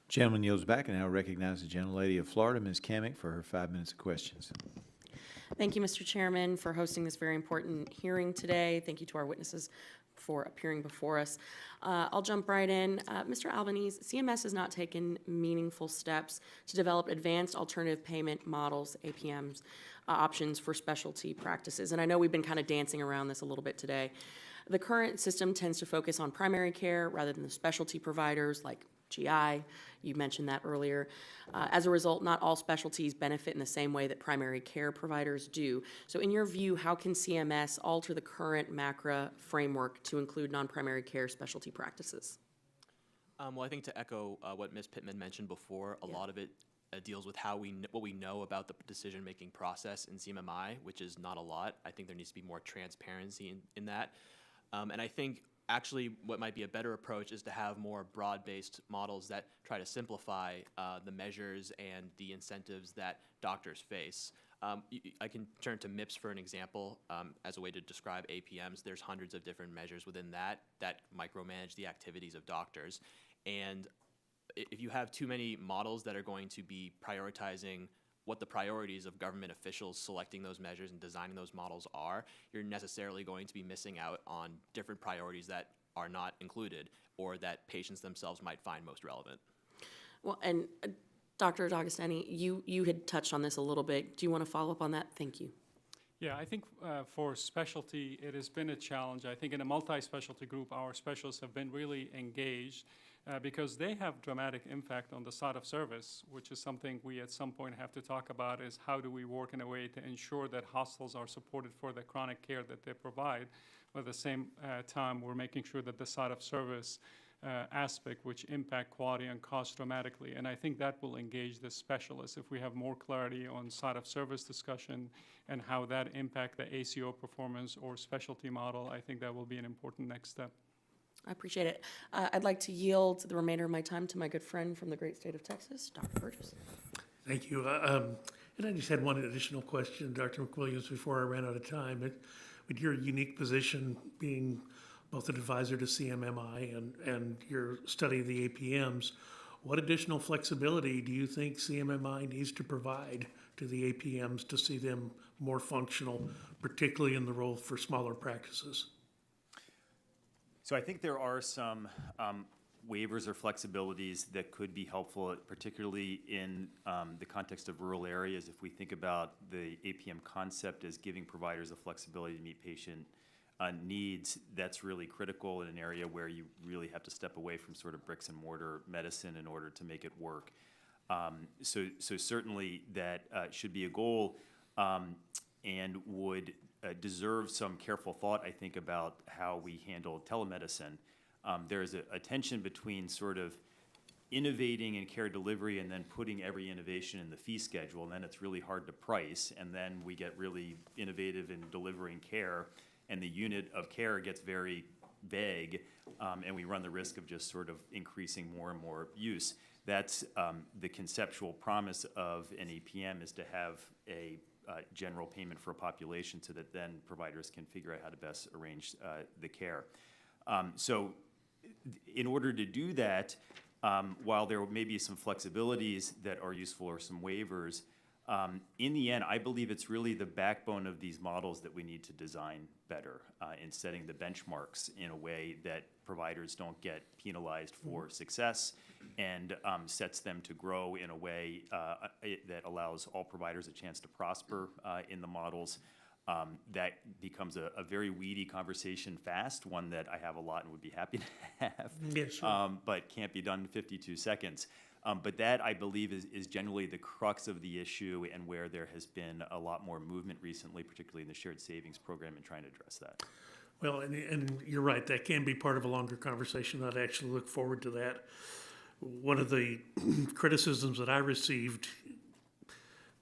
Gentleman yields back, and I now recognize the gentlelady of Florida, Ms. Kamick, for her 5 minutes of questions. Thank you, Mr. Chairman, for hosting this very important hearing today. Thank you to our witnesses for appearing before us. I'll jump right in. Mr. Albanese, CMS has not taken meaningful steps to develop advanced alternative payment models, APMs, options for specialty practices. And I know we've been kind of dancing around this a little bit today. The current system tends to focus on primary care rather than the specialty providers like GI, you mentioned that earlier. As a result, not all specialties benefit in the same way that primary care providers do. So in your view, how can CMS alter the current MACRA framework to include non-primary care specialty practices? Well, I think to echo what Ms. Pittman mentioned before, a lot of it deals with what we know about the decision-making process in CMMI, which is not a lot. I think there needs to be more transparency in that. And I think actually what might be a better approach is to have more broad-based models that try to simplify the measures and the incentives that doctors face. I can turn to MIPS for an example as a way to describe APMs. There's hundreds of different measures within that micromanage the activities of doctors. And if you have too many models that are going to be prioritizing what the priorities of government officials selecting those measures and designing those models are, you're necessarily going to be missing out on different priorities that are not included or that patients themselves might find most relevant. Well, and Dr. Dagestani, you had touched on this a little bit. Do you want to follow up on that? Thank you. Yeah, I think for specialty, it has been a challenge. I think in a multi-specialty group, our specialists have been really engaged because they have dramatic impact on the side of service, which is something we at some point have to talk about, is how do we work in a way to ensure that hospitals are supported for the chronic care that they provide, but at the same time, we're making sure that the side of service aspect, which impact quality and cost dramatically. And I think that will engage the specialists. If we have more clarity on side of service discussion and how that impact the ACO performance or specialty model, I think that will be an important next step. I appreciate it. I'd like to yield the remainder of my time to my good friend from the great state of Texas, Dr. Burgess. Thank you. And I just had one additional question, Dr. McWilliams, before I ran out of time. With your unique position being both an advisor to CMMI and your study of the APMs, what additional flexibility do you think CMMI needs to provide to the APMs to see them more functional, particularly in the role for smaller practices? So I think there are some waivers or flexibilities that could be helpful, particularly in the context of rural areas. If we think about the APM concept as giving providers the flexibility to meet patient needs, that's really critical in an area where you really have to step away from sort of bricks and mortar medicine in order to make it work. So certainly that should be a goal and would deserve some careful thought, I think, about how we handle telemedicine. There's a tension between sort of innovating in care delivery and then putting every innovation in the fee schedule, and then it's really hard to price, and then we get really innovative in delivering care, and the unit of care gets very vague, and we run the risk of just sort of increasing more and more use. That's the conceptual promise of an APM, is to have a general payment for a population so that then providers can figure out how to best arrange the care. So in order to do that, while there may be some flexibilities that are useful or some waivers, in the end, I believe it's really the backbone of these models that we need to design better in setting the benchmarks in a way that providers don't get penalized for success and sets them to grow in a way that allows all providers a chance to prosper in the models. That becomes a very weedy conversation fast, one that I have a lot and would be happy to have, Yes, sure. but can't be done in 52 seconds. But that, I believe, is generally the crux of the issue and where there has been a lot more movement recently, particularly in the shared savings program, in trying to address that. Well, and you're right, that can be part of a longer conversation. I'd actually look forward to that. One of the criticisms that I received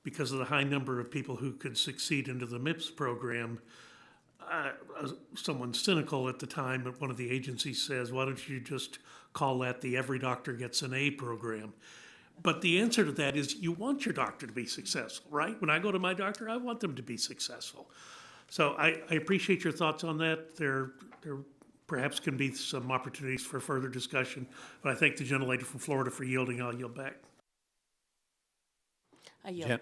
because of the high number of people who could succeed into the MIPS program, someone cynical at the time at one of the agencies says, why don't you just call that the Every Doctor Gets an A program? But the answer to that is you want your doctor to be successful, right? When I go to my doctor, I want them to be successful. So I appreciate your thoughts on that. There perhaps can be some opportunities for further discussion, but I thank the gentlelady from Florida for yielding. I'll yield back. I yield.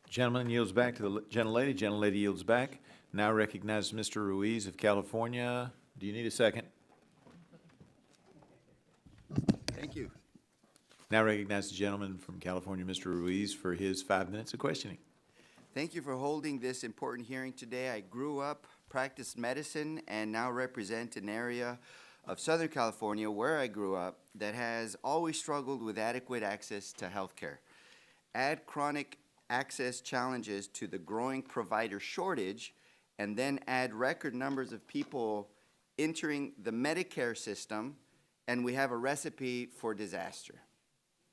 Gentleman yields back to the gentlelady. Gentlelady yields back. Now recognize Mr. Ruiz of California. Do you need a second? Thank you. Now recognize the gentleman from California, Mr. Ruiz, for his 5 minutes of questioning. Thank you for holding this important hearing today. I grew up, practiced medicine, and now represent an area of Southern California where I grew up that has always struggled with adequate access to health care. Add chronic access challenges to the growing provider shortage, and then add record numbers of people entering the Medicare system, and we have a recipe for disaster.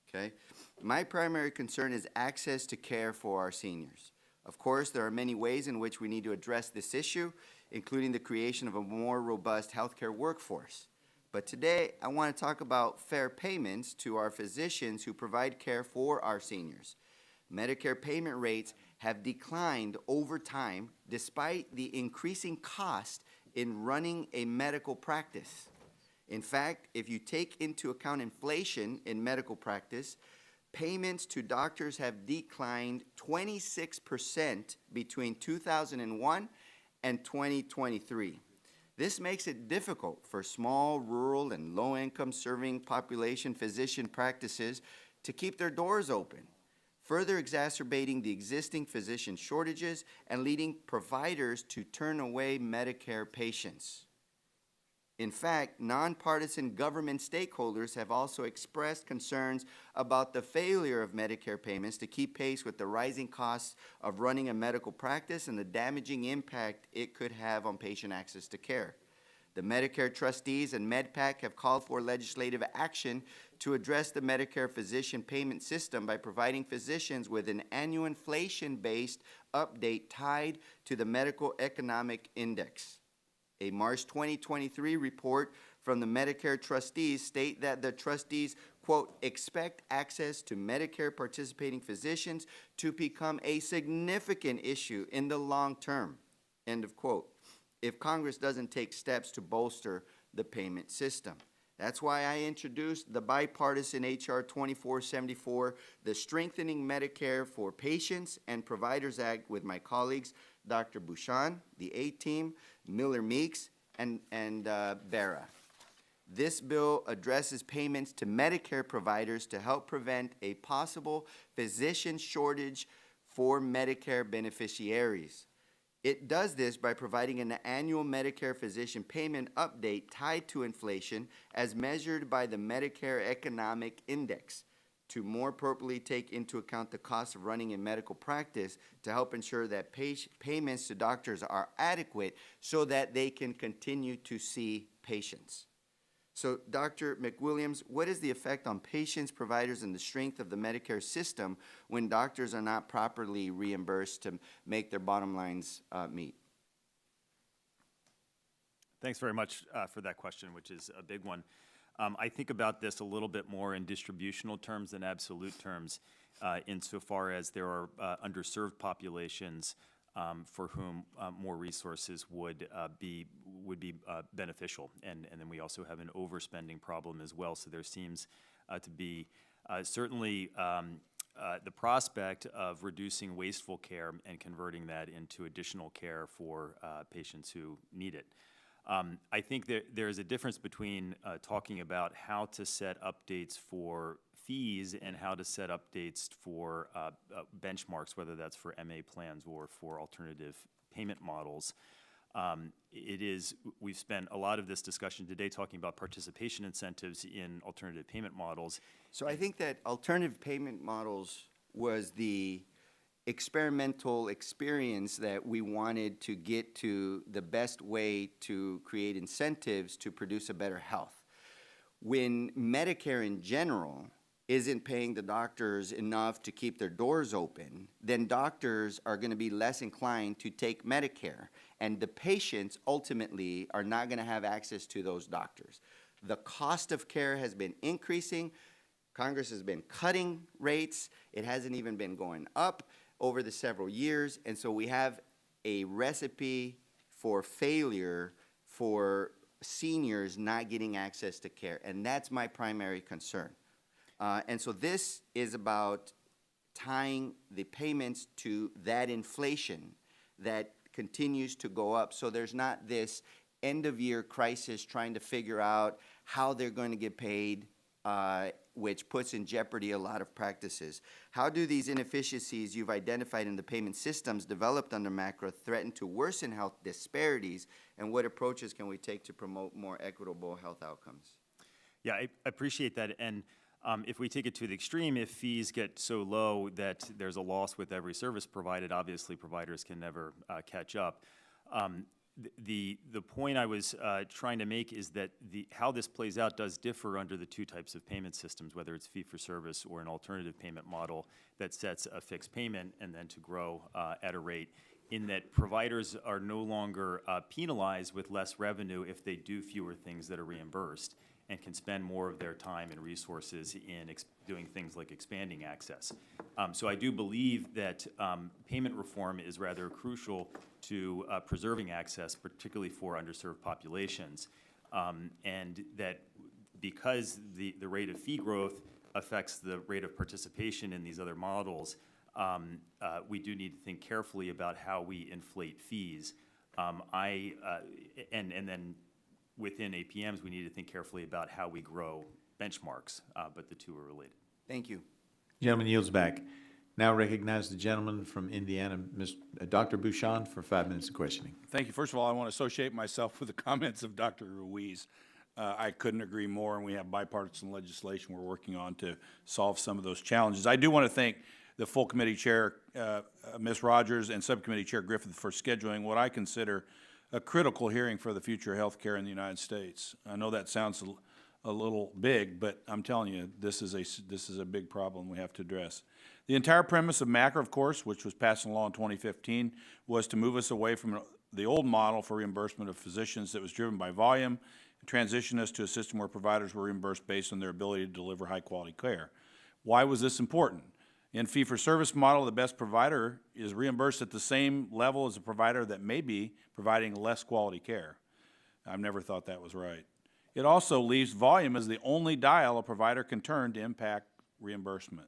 Okay? My primary concern is access to care for our seniors. Of course, there are many ways in which we need to address this issue, including the creation of a more robust healthcare workforce. But today, I want to talk about fair payments to our physicians who provide care for our seniors. Medicare payment rates have declined over time despite the increasing cost in running a medical practice. In fact, if you take into account inflation in medical practice, payments to doctors have declined 26% between 2001 and 2023. This makes it difficult for small, rural, and low-income serving population physician practices to keep their doors open, further exacerbating the existing physician shortages and leading providers to turn away Medicare patients. In fact, nonpartisan government stakeholders have also expressed concerns about the failure of Medicare payments to keep pace with the rising costs of running a medical practice and the damaging impact it could have on patient access to care. The Medicare trustees and MedPAC have called for legislative action to address the Medicare physician payment system by providing physicians with an annual inflation-based update tied to the Medical Economic Index. A March 2023 report from the Medicare trustees state that the trustees, quote, expect access to Medicare participating physicians to become a significant issue in the long term, end of quote, if Congress doesn't take steps to bolster the payment system. That's why I introduced the bipartisan H.R. 2474, the Strengthening Medicare for Patients and Providers Act, with my colleagues, Dr. Bouchon, the A-Team, Miller-Meeks, and Barra. This bill addresses payments to Medicare providers to help prevent a possible physician shortage for Medicare beneficiaries. It does this by providing an annual Medicare physician payment update tied to inflation as measured by the Medicare Economic Index to more appropriately take into account the cost of running a medical practice to help ensure that payments to doctors are adequate so that they can continue to see patients. So, Dr. McWilliams, what is the effect on patients, providers, and the strength of the Medicare system when doctors are not properly reimbursed to make their bottom lines meet? Thanks very much for that question, which is a big one. I think about this a little bit more in distributional terms than absolute terms, insofar as there are underserved populations for whom more resources would be beneficial, and then we also have an overspending problem as well. So there seems to be certainly the prospect of reducing wasteful care and converting that into additional care for patients who need it. I think that there is a difference between talking about how to set updates for fees and how to set updates for benchmarks, whether that's for MA plans or for alternative payment models. We've spent a lot of this discussion today talking about participation incentives in alternative payment models. So I think that alternative payment models was the experimental experience that we wanted to get to the best way to create incentives to produce a better health. When Medicare in general isn't paying the doctors enough to keep their doors open, then doctors are going to be less inclined to take Medicare, and the patients ultimately are not going to have access to those doctors. The cost of care has been increasing. Congress has been cutting rates. It hasn't even been going up over the several years, and so we have a recipe for failure for seniors not getting access to care, and that's my primary concern. And so this is about tying the payments to that inflation that continues to go up, so there's not this end-of-year crisis trying to figure out how they're going to get paid, which puts in jeopardy a lot of practices. How do these inefficiencies you've identified in the payment systems developed under MACRA threaten to worsen health disparities, and what approaches can we take to promote more equitable health outcomes? Yeah, I appreciate that. And if we take it to the extreme, if fees get so low that there's a loss with every service provided, obviously providers can never catch up. The point I was trying to make is that how this plays out does differ under the two types of payment systems, whether it's fee-for-service or an alternative payment model that sets a fixed payment and then to grow at a rate, in that providers are no longer penalized with less revenue if they do fewer things that are reimbursed, and can spend more of their time and resources in doing things like expanding access. So I do believe that payment reform is rather crucial to preserving access, particularly for underserved populations. And that because the rate of fee growth affects the rate of participation in these other models, we do need to think carefully about how we inflate fees. And then within APMs, we need to think carefully about how we grow benchmarks, but the two are related. Thank you. Gentleman yields back. Now recognize the gentleman from Indiana, Dr. Bouchon, for 5 minutes of questioning. Thank you. First of all, I want to associate myself with the comments of Dr. Ruiz. I couldn't agree more, and we have bipartisan legislation we're working on to solve some of those challenges. I do want to thank the full committee chair, Ms. Rodgers, and subcommittee chair Griffith for scheduling what I consider a critical hearing for the future of health care in the United States. I know that sounds a little big, but I'm telling you, this is a big problem we have to address. The entire premise of MACRA, of course, which was passed in law in 2015, was to move us away from the old model for reimbursement of physicians that was driven by volume and transition us to a system where providers were reimbursed based on their ability to deliver high-quality care. Why was this important? In fee-for-service model, the best provider is reimbursed at the same level as a provider that may be providing less quality care. I've never thought that was right. It also leaves volume as the only dial a provider can turn to impact reimbursement.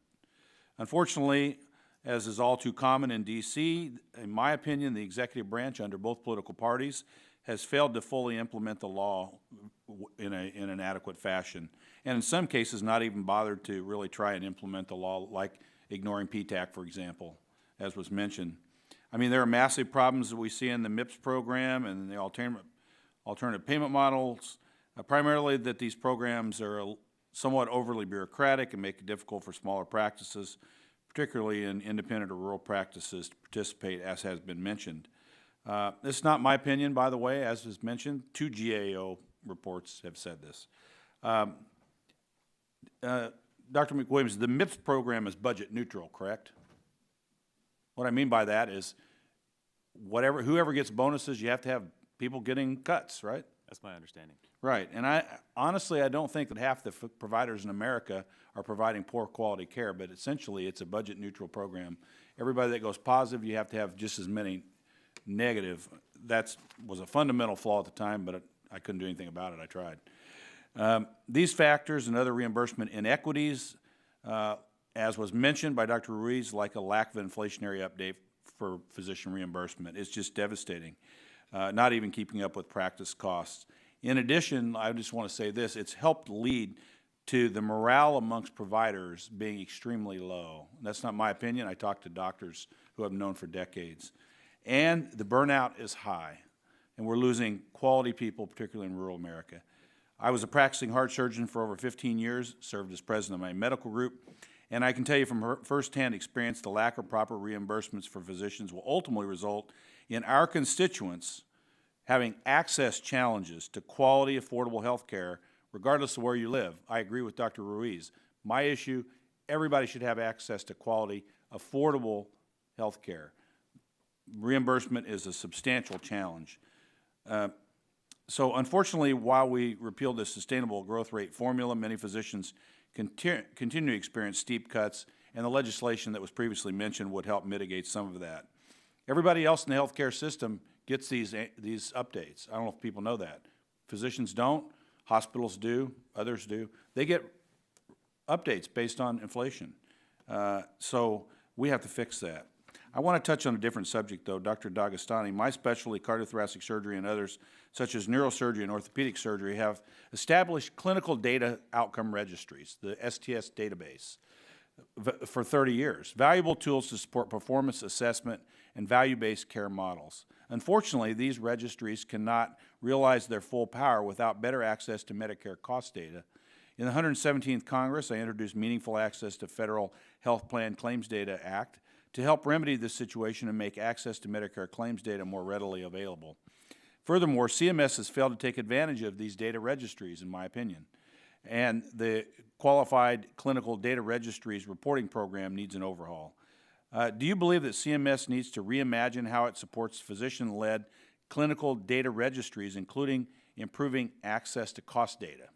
Unfortunately, as is all too common in D.C., in my opinion, the executive branch under both political parties has failed to fully implement the law in an adequate fashion, and in some cases not even bothered to really try and implement the law, like ignoring PTAC, for example, as was mentioned. I mean, there are massive problems that we see in the MIPS program and the alternative payment models, primarily that these programs are somewhat overly bureaucratic and make it difficult for smaller practices, particularly in independent or rural practices, to participate, as has been mentioned. This is not my opinion, by the way, as was mentioned. 2 GAO reports have said this. Dr. McWilliams, the MIPS program is budget neutral, correct? What I mean by that is whoever gets bonuses, you have to have people getting cuts, right? That's my understanding. Right, and I don't think that half the providers in America are providing poor quality care, but essentially it's a budget neutral program. Everybody that goes positive, you have to have just as many negative. That was a fundamental flaw at the time, but I couldn't do anything about it. I tried. These factors and other reimbursement inequities, as was mentioned by Dr. Ruiz, like a lack of inflationary update for physician reimbursement, is just devastating, not even keeping up with practice costs. In addition, I just want to say this, it's helped lead to the morale amongst providers being extremely low. That's not my opinion. I talked to doctors who I've known for decades. And the burnout is high, and we're losing quality people, particularly in rural America. I was a practicing heart surgeon for over 15 years, served as president of my medical group, and I can tell you from firsthand experience the lack of proper reimbursements for physicians will ultimately result in our constituents having access challenges to quality, affordable health care, regardless of where you live. I agree with Dr. Ruiz. My issue, everybody should have access to quality, affordable health care. Reimbursement is a substantial challenge. So unfortunately, while we repealed the sustainable growth rate formula, many physicians continue to experience steep cuts, and the legislation that was previously mentioned would help mitigate some of that. Everybody else in the healthcare system gets these updates. I don't know if people know that. Physicians don't, hospitals do, others do. They get updates based on inflation. So we have to fix that. I want to touch on a different subject, though. Dr. Dagestani, my specialty, cardiothoracic surgery, and others, such as neurosurgery and orthopedic surgery, have established clinical data outcome registries, the STS database, for 30 years. Valuable tools to support performance assessment and value-based care models. Unfortunately, these registries cannot realize their full power without better access to Medicare cost data. In the 117th Congress, I introduced Meaningful Access to Federal Health Plan Claims Data Act to help remedy this situation and make access to Medicare claims data more readily available. Furthermore, CMS has failed to take advantage of these data registries, in my opinion, and the Qualified Clinical Data Registries reporting program needs an overhaul. Do you believe that CMS needs to reimagine how it supports physician-led clinical data registries, including improving access to cost data?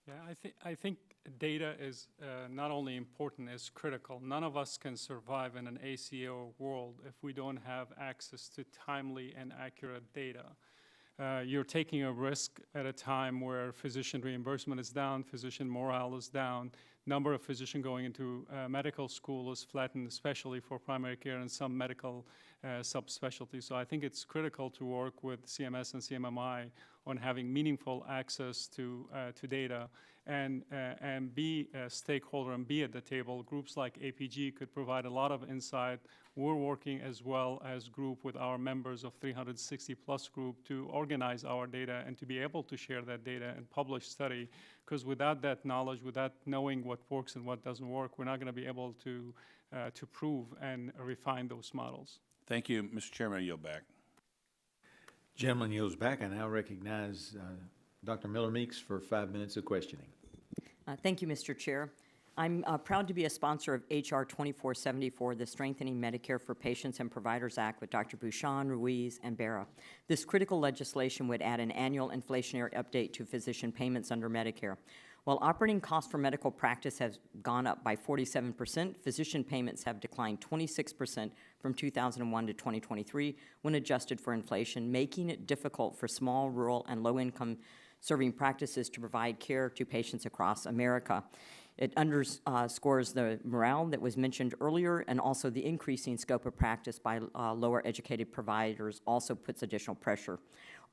Yeah, I think data is not only important, it's critical. None of us can survive in an ACO world if we don't have access to timely and accurate data. you're taking a risk at a time where physician reimbursement is down, physician morale is down, number of physicians going into medical school is flattened, especially for primary care and some medical subspecialties. So I think it's critical to work with CMS and CMMI on having meaningful access to data and be a stakeholder and be at the table. Groups like APG could provide a lot of insight. We're working as well as group with our members of 360 plus group to organize our data and to be able to share that data and publish study, because without that knowledge, without knowing what works and what doesn't work, we're not going to be able to prove and refine those models. Thank you, Mr. Chairman. I yield back. Gentleman yields back. I now recognize Dr. Miller Meeks for 5 minutes of questioning. Thank you, Mr. Chair. I'm proud to be a sponsor of H.R. 2474, the Strengthening Medicare for Patients and Providers Act, with Dr. Bouchon, Ruiz, and Barra. This critical legislation would add an annual inflationary update to physician payments under Medicare. While operating costs for medical practice have gone up by 47%, physician payments have declined 26% from 2001 to 2023 when adjusted for inflation, making it difficult for small, rural, and low-income serving practices to provide care to patients across America. It underscores the morale that was mentioned earlier, and also the increasing scope of practice by lower educated providers also puts additional pressure.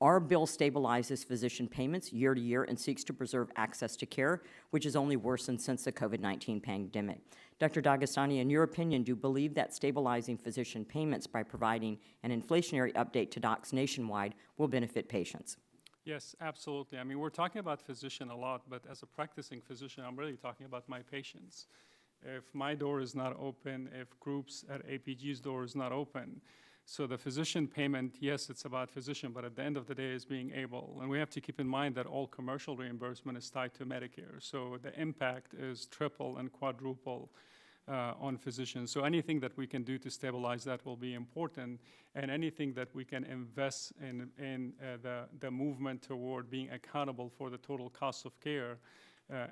Our bill stabilizes physician payments year to year and seeks to preserve access to care, which has only worsened since the COVID-19 pandemic. Dr. Dagestani, in your opinion, do you believe that stabilizing physician payments by providing an inflationary update to docs nationwide will benefit patients? Yes, absolutely. I mean, we're talking about physician a lot, but as a practicing physician, I'm really talking about my patients. If my door is not open, if groups at APG's door is not open, so the physician payment, yes, it's about physician, but at the end of the day is being able. And we have to keep in mind that all commercial reimbursement is tied to Medicare. So the impact is triple and quadruple on physicians. So anything that we can do to stabilize that will be important, and anything that we can invest in the movement toward being accountable for the total cost of care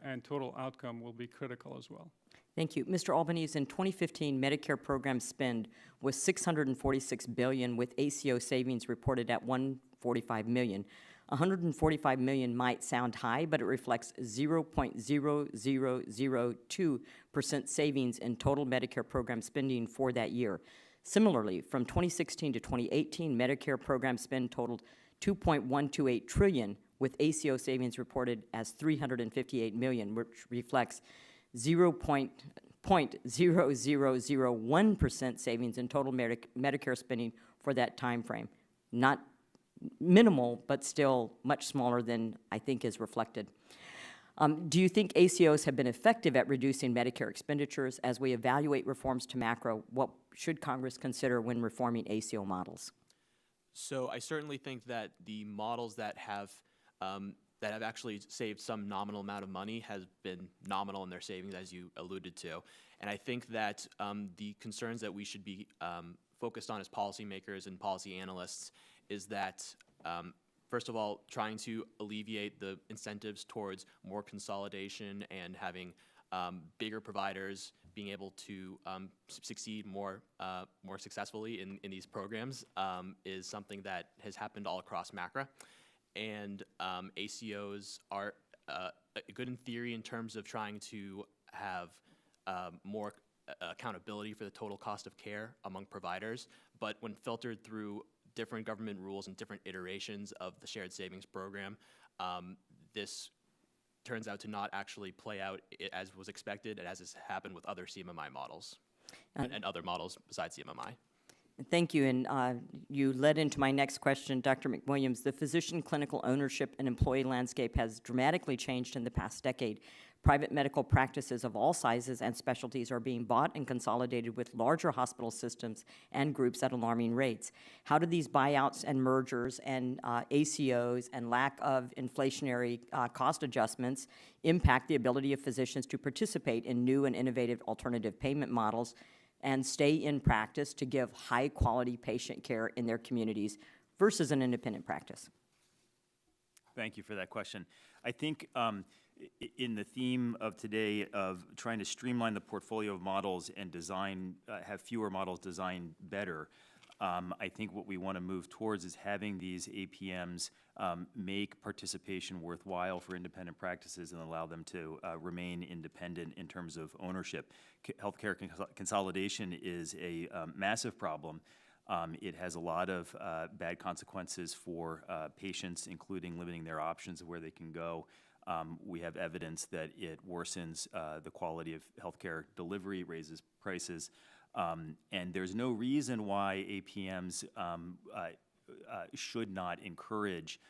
and total outcome will be critical as well. Thank you. Mr. Albanese, in 2015, Medicare program spend was $646 billion, with ACO savings reported at $145 million. $145 million might sound high, but it reflects 0.0002% savings in total Medicare program spending for that year. Similarly, from 2016 to 2018, Medicare program spend totaled $2.128 trillion, with ACO savings reported as $358 million, which reflects 0.0001% savings in total Medicare spending for that time frame. Not minimal, but still much smaller than I think is reflected. Do you think ACOs have been effective at reducing Medicare expenditures? As we evaluate reforms to MACRA, what should Congress consider when reforming ACO models? So I certainly think that the models that have actually saved some nominal amount of money has been nominal in their savings, as you alluded to. And I think that the concerns that we should be focused on as policymakers and policy analysts is that, first of all, trying to alleviate the incentives towards more consolidation and having bigger providers being able to succeed more successfully in these programs is something that has happened all across MACRA. And ACOs are good in theory in terms of trying to have more accountability for the total cost of care among providers, but when filtered through different government rules and different iterations of the shared savings program, this turns out to not actually play out as was expected and as has happened with other CMMI models and other models besides CMMI. Thank you, and you led into my next question, Dr. McWilliams. The physician clinical ownership and employee landscape has dramatically changed in the past decade. Private medical practices of all sizes and specialties are being bought and consolidated with larger hospital systems and groups at alarming rates. How do these buyouts and mergers and ACOs and lack of inflationary cost adjustments impact the ability of physicians to participate in new and innovative alternative payment models and stay in practice to give high-quality patient care in their communities versus an independent practice? Thank you for that question. I think in the theme of today of trying to streamline the portfolio of models and design, have fewer models designed better, I think what we want to move towards is having these APMs make participation worthwhile for independent practices and allow them to remain independent in terms of ownership. Healthcare consolidation is a massive problem. It has a lot of bad consequences for patients, including limiting their options of where they can go. We have evidence that it worsens the quality of healthcare delivery, raises prices, and there's no reason why APMs should not encourage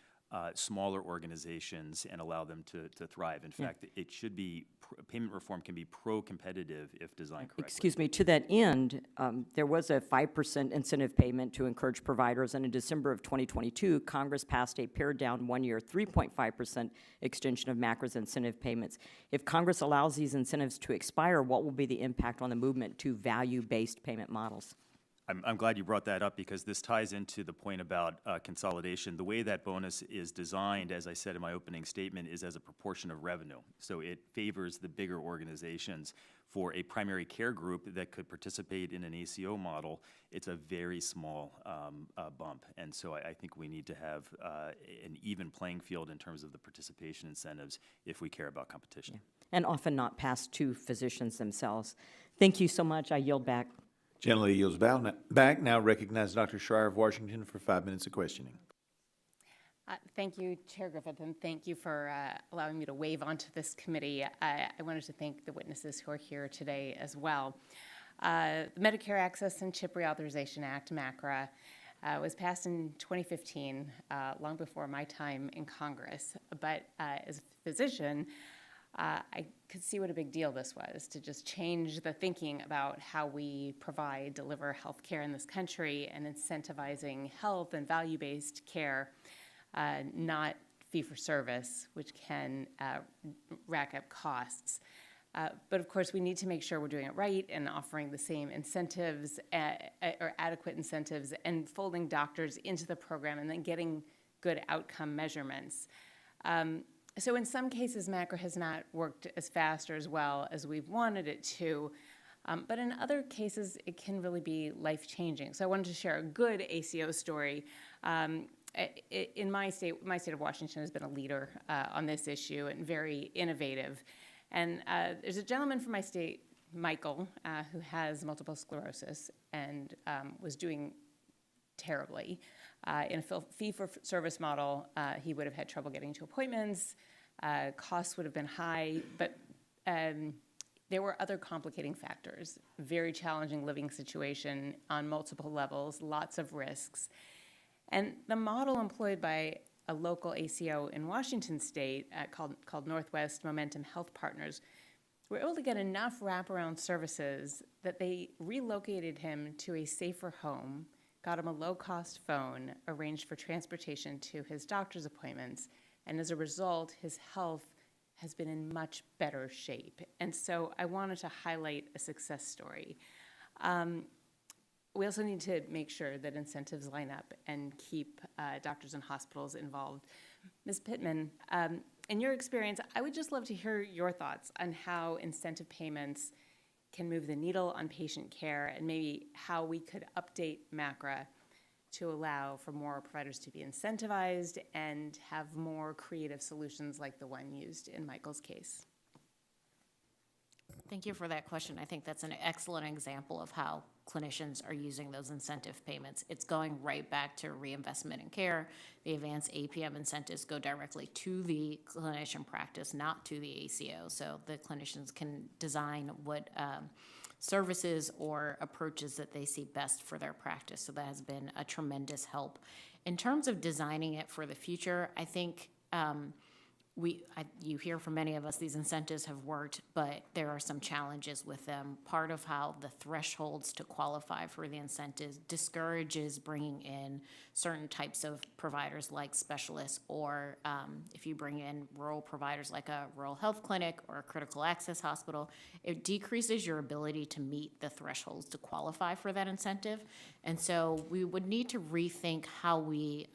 smaller organizations and allow them to thrive. In fact, it should be, payment reform can be pro-competitive if designed correctly. Excuse me, to that end, there was a 5% incentive payment to encourage providers, and in December of 2022, Congress passed a pared-down one-year 3.5% extension of MACRA's incentive payments. If Congress allows these incentives to expire, what will be the impact on the movement to value-based payment models? I'm glad you brought that up because this ties into the point about consolidation. The way that bonus is designed, as I said in my opening statement, is as a proportion of revenue. So it favors the bigger organizations. For a primary care group that could participate in an ACO model, it's a very small bump. And so I think we need to have an even playing field in terms of the participation incentives if we care about competition. And often not passed to physicians themselves. Thank you so much. I yield back. Gentleman yields back. Now recognize Dr. Schreier of Washington for 5 minutes of questioning. Thank you, Chair Griffith, and thank you for allowing me to wave onto this committee. I wanted to thank the witnesses who are here today as well. The Medicare Access and CHIP Reauthorization Act, MACRA, was passed in 2015, long before my time in Congress. But as a physician, I could see what a big deal this was, to just change the thinking about how we deliver health care in this country and incentivizing health and value-based care, not fee-for-service, which can rack up costs. But of course, we need to make sure we're doing it right and offering the same incentives or adequate incentives and folding doctors into the program and then getting good outcome measurements. So in some cases, MACRA has not worked as fast or as well as we've wanted it to, but in other cases, it can really be life-changing. So I wanted to share a good ACO story. In my state of Washington has been a leader on this issue and very innovative. And there's a gentleman from my state, Michael, who has multiple sclerosis and was doing terribly. In a fee-for-service model, he would have had trouble getting to appointments, costs would have been high, but there were other complicating factors. Very challenging living situation on multiple levels, lots of risks. And the model employed by a local ACO in Washington state called Northwest Momentum Health Partners were able to get enough wraparound services that they relocated him to a safer home, got him a low-cost phone, arranged for transportation to his doctor's appointments, and as a result, his health has been in much better shape. And so I wanted to highlight a success story. We also need to make sure that incentives line up and keep doctors and hospitals involved. Ms. Pittman, in your experience, I would just love to hear your thoughts on how incentive payments can move the needle on patient care and maybe how we could update MACRA to allow for more providers to be incentivized and have more creative solutions like the one used in Michael's case. Thank you for that question. I think that's an excellent example of how clinicians are using those incentive payments. It's going right back to reinvestment in care. The advanced APM incentives go directly to the clinician practice, not to the ACO. So the clinicians can design what services or approaches that they see best for their practice. So that has been a tremendous help. In terms of designing it for the future, I think you hear from many of us, these incentives have worked, but there are some challenges with them. Part of how the thresholds to qualify for the incentives discourages bringing in certain types of providers like specialists, or if you bring in rural providers like a rural health clinic or a critical access hospital, it decreases your ability to meet the thresholds to qualify for that incentive. And so we would need to rethink how we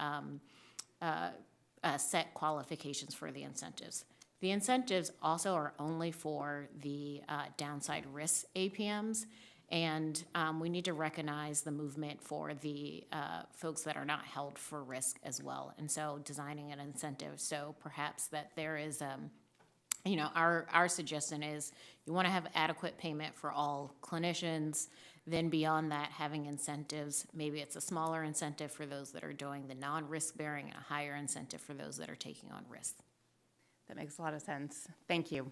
set qualifications for the incentives. The incentives also are only for the downside risk APMs, And we need to recognize the movement for the folks that are not held for risk as well. And so designing an incentive so perhaps that there is, our suggestion is you want to have adequate payment for all clinicians. Then beyond that, having incentives, maybe it's a smaller incentive for those that are doing the non-risk bearing and a higher incentive for those that are taking on risk. That makes a lot of sense. Thank you.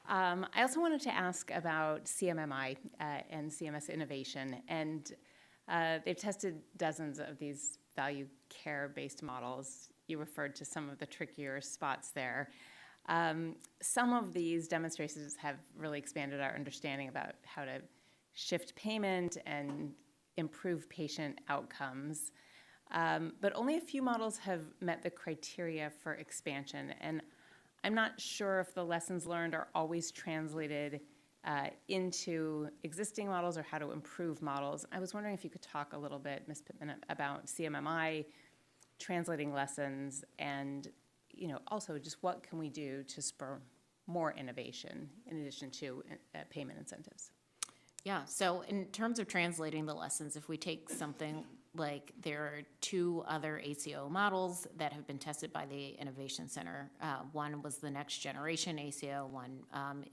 I also wanted to ask about CMMI and CMS innovation. And they've tested dozens of these value care-based models. You referred to some of the trickier spots there. Some of these demonstrations have really expanded our understanding about how to shift payment and improve patient outcomes. But only a few models have met the criteria for expansion. And I'm not sure if the lessons learned are always translated into existing models or how to improve models. I was wondering if you could talk a little bit, Ms. Pittman, about CMMI translating lessons and also just what can we do to spur more innovation in addition to payment incentives? Yeah, so in terms of translating the lessons, if we take something like there are 2 other ACO models that have been tested by the Innovation Center. One was the next generation ACO, one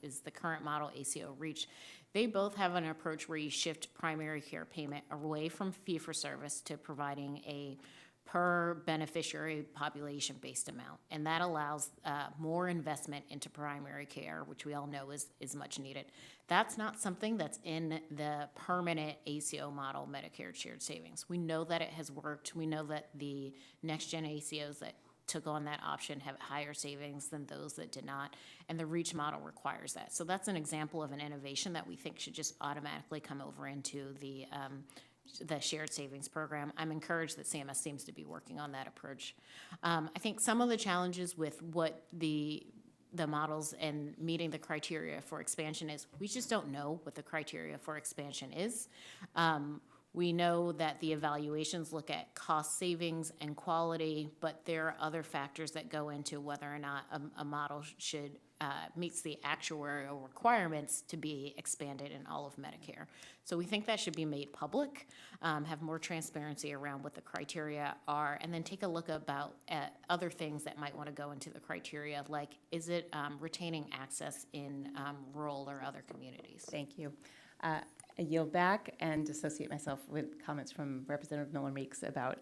is the current model, ACO Reach. They both have an approach where you shift primary care payment away from fee-for-service to providing a per beneficiary population-based amount. And that allows more investment into primary care, which we all know is much needed. That's not something that's in the permanent ACO model Medicare shared savings. We know that it has worked. We know that the next-gen ACOs that took on that option have higher savings than those that did not, and the REACH model requires that. So that's an example of an innovation that we think should just automatically come over into the shared savings program. I'm encouraged that CMS seems to be working on that approach. I think some of the challenges with what the models and meeting the criteria for expansion is, we just don't know what the criteria for expansion is. We know that the evaluations look at cost savings and quality, but there are other factors that go into whether or not a model should meets the actuarial requirements to be expanded in all of Medicare. So we think that should be made public, have more transparency around what the criteria are, and then take a look at other things that might want to go into the criteria, like is it retaining access in rural or other communities? Thank you. I yield back and associate myself with comments from Representative Miller-Meeks about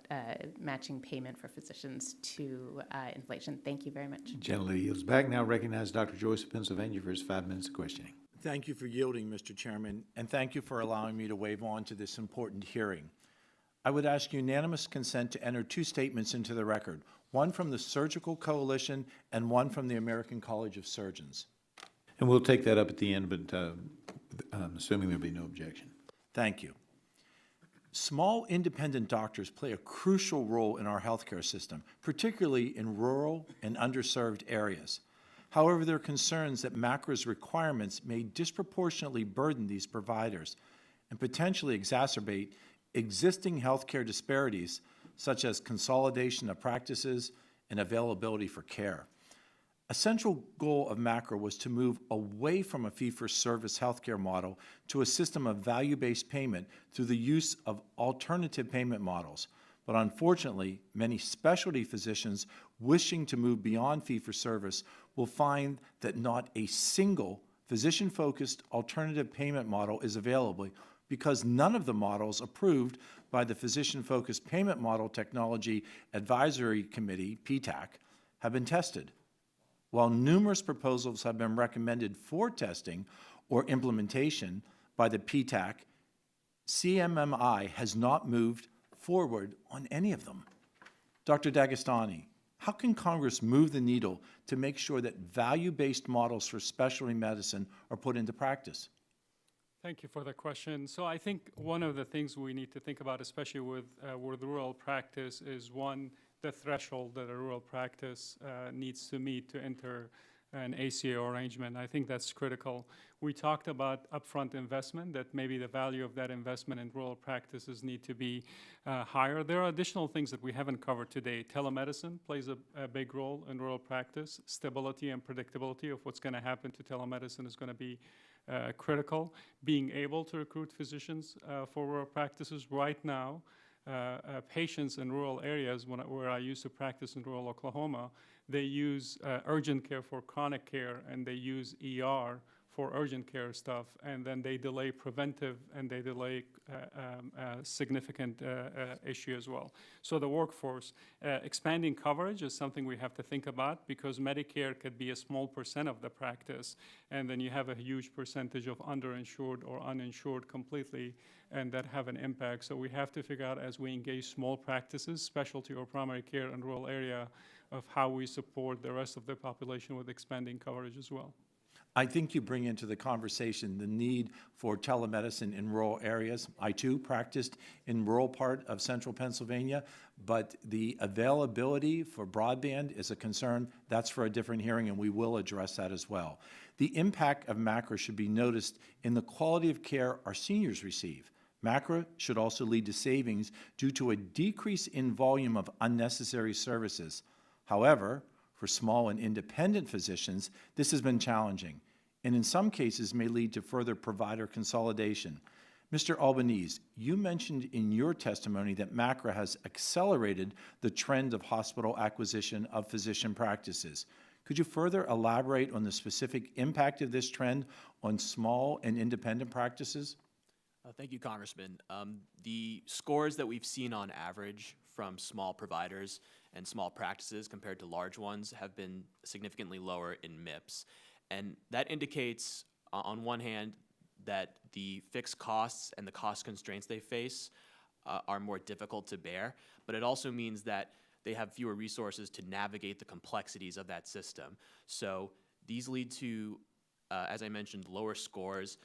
matching payment for physicians to inflation. Thank you very much. Gentlelady yields back. Now recognize Dr. Joyce of Pennsylvania for his 5 minutes of questioning. Thank you for yielding, Mr. Chairman, and thank you for allowing me to waive on to this important hearing. I would ask unanimous consent to enter 2 statements into the record, one from the Surgical Coalition and one from the American College of Surgeons. And we'll take that up at the end, but assuming there'll be no objection. Thank you. Small independent doctors play a crucial role in our healthcare system, particularly in rural and underserved areas. However, there are concerns that MACRA's requirements may disproportionately burden these providers and potentially exacerbate existing healthcare disparities, such as consolidation of practices and availability for care. A central goal of MACRA was to move away from a fee-for-service healthcare model to a system of value-based payment through the use of alternative payment models. But unfortunately, many specialty physicians wishing to move beyond fee-for-service will find that not a single physician-focused alternative payment model is available because none of the models approved by the Physician-Focused Payment Model Technology Advisory Committee, PTAC, have been tested. While numerous proposals have been recommended for testing or implementation by the PTAC, CMMI has not moved forward on any of them. Dr. Dagestani, how can Congress move the needle to make sure that value-based models for specialty medicine are put into practice? Thank you for the question. So I think one of the things we need to think about, especially with rural practice, is one, the threshold that a rural practice needs to meet to enter an ACO arrangement. I think that's critical. We talked about upfront investment, that maybe the value of that investment in rural practices need to be higher. There are additional things that we haven't covered today. Telemedicine plays a big role in rural practice. Stability and predictability of what's going to happen to telemedicine is going to be critical. Being able to recruit physicians for rural practices right now, patients in rural areas, where I used to practice in rural Oklahoma, they use urgent care for chronic care, and they use ER for urgent care stuff, and then they delay preventive, and they delay significant issue as well. So the workforce, expanding coverage is something we have to think about, because Medicare could be a small percent of the practice, and then you have a huge percentage of underinsured or uninsured completely, and that have an impact. So we have to figure out, as we engage small practices, specialty or primary care in rural area, of how we support the rest of the population with expanding coverage as well. I think you bring into the conversation the need for telemedicine in rural areas. I too practiced in rural part of central Pennsylvania, but the availability for broadband is a concern. That's for a different hearing, and we will address that as well. The impact of MACRA should be noticed in the quality of care our seniors receive. MACRA should also lead to savings due to a decrease in volume of unnecessary services. However, for small and independent physicians, this has been challenging, and in some cases may lead to further provider consolidation. Mr. Albanese, you mentioned in your testimony that MACRA has accelerated the trend of hospital acquisition of physician practices. Could you further elaborate on the specific impact of this trend on small and independent practices? Thank you, Congressman. The scores that we've seen on average from small providers and small practices compared to large ones have been significantly lower in MIPS. And that indicates, on one hand, that the fixed costs and the cost constraints they face are more difficult to bear, but it also means that they have fewer resources to navigate the complexities of that system. So these lead to, as I mentioned, lower scores,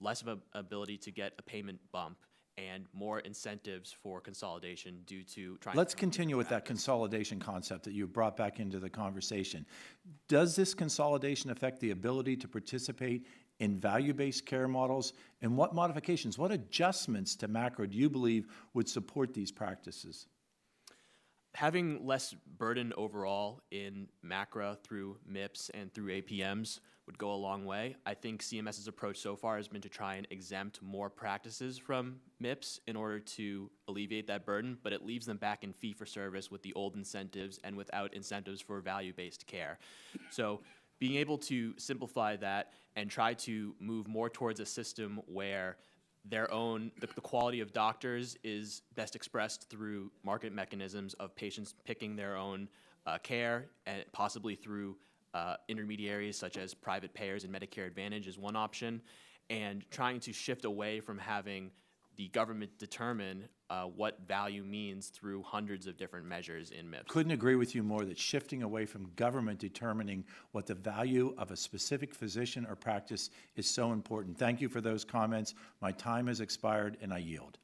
less of an ability to get a payment bump, and more incentives for consolidation due to trying Let's continue with that consolidation concept that you brought back into the conversation. Does this consolidation affect the ability to participate in value-based care models? And what modifications, what adjustments to MACRA do you believe would support these practices? Having less burden overall in MACRA through MIPS and through APMs would go a long way. I think CMS's approach so far has been to try and exempt more practices from MIPS in order to alleviate that burden, but it leaves them back in fee-for-service with the old incentives and without incentives for value-based care. So being able to simplify that and try to move more towards a system where the quality of doctors is best expressed through market mechanisms of patients picking their own care, and possibly through intermediaries such as private payers and Medicare Advantage is one option, and trying to shift away from having the government determine what value means through hundreds of different measures in MIPS. Couldn't agree with you more that shifting away from government determining what the value of a specific physician or practice is so important. Thank you for those comments. My time has expired, and I yield.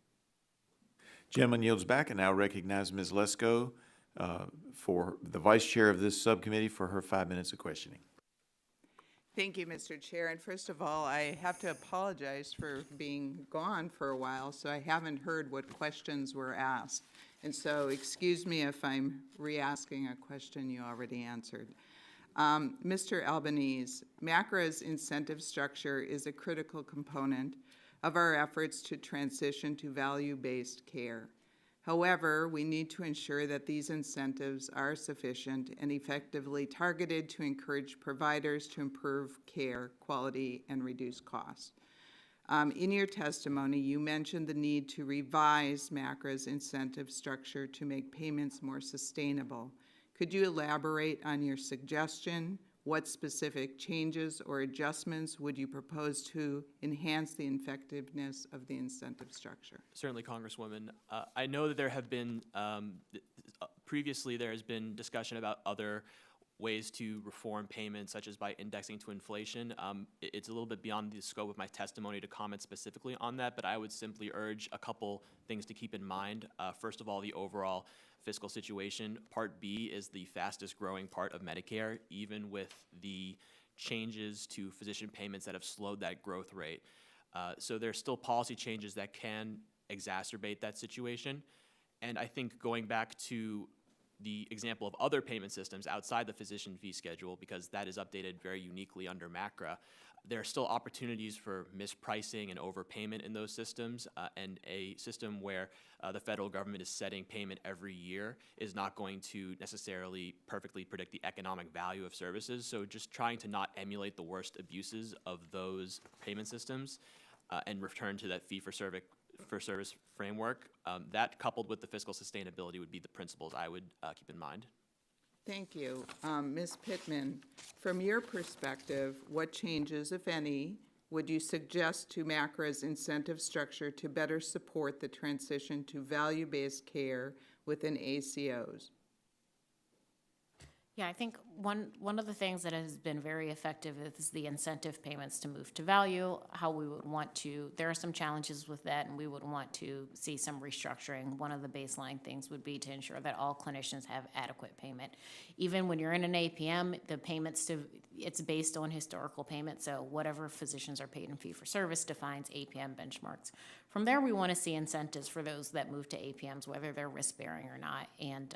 Gentleman yields back, and now recognize Ms. Lesko for the vice chair of this subcommittee for her 5 minutes of questioning. Thank you, Mr. Chair. And first of all, I have to apologize for being gone for a while, so I haven't heard what questions were asked. And so excuse me if I'm re-asking a question you already answered. Mr. Albanese, MACRA's incentive structure is a critical component of our efforts to transition to value-based care. However, we need to ensure that these incentives are sufficient and effectively targeted to encourage providers to improve care quality and reduce costs. In your testimony, you mentioned the need to revise MACRA's incentive structure to make payments more sustainable. Could you elaborate on your suggestion? What specific changes or adjustments would you propose to enhance the effectiveness of the incentive structure? Certainly, Congresswoman. I know that there have been, previously there has been discussion about other ways to reform payments, such as by indexing to inflation. It's a little bit beyond the scope of my testimony to comment specifically on that, but I would simply urge a couple things to keep in mind. First of all, the overall fiscal situation. Part B is the fastest growing part of Medicare, even with the changes to physician payments that have slowed that growth rate. So there's still policy changes that can exacerbate that situation. And I think going back to the example of other payment systems outside the physician fee schedule, because that is updated very uniquely under MACRA, There are still opportunities for mispricing and overpayment in those systems, and a system where the federal government is setting payment every year is not going to necessarily perfectly predict the economic value of services. So just trying to not emulate the worst abuses of those payment systems and return to that fee-for-service framework, that coupled with the fiscal sustainability would be the principles I would keep in mind. Thank you. Ms. Pittman, from your perspective, what changes, if any, would you suggest to MACRA's incentive structure to better support the transition to value-based care within ACOs? Yeah, I think one of the things that has been very effective is the incentive payments to move to value, how we would want to, there are some challenges with that, and we would want to see some restructuring. One of the baseline things would be to ensure that all clinicians have adequate payment. Even when you're in an APM, the payments it's based on historical payment, so whatever physicians are paid in fee-for-service defines APM benchmarks. From there, we want to see incentives for those that move to APMs, whether they're risk-bearing or not, and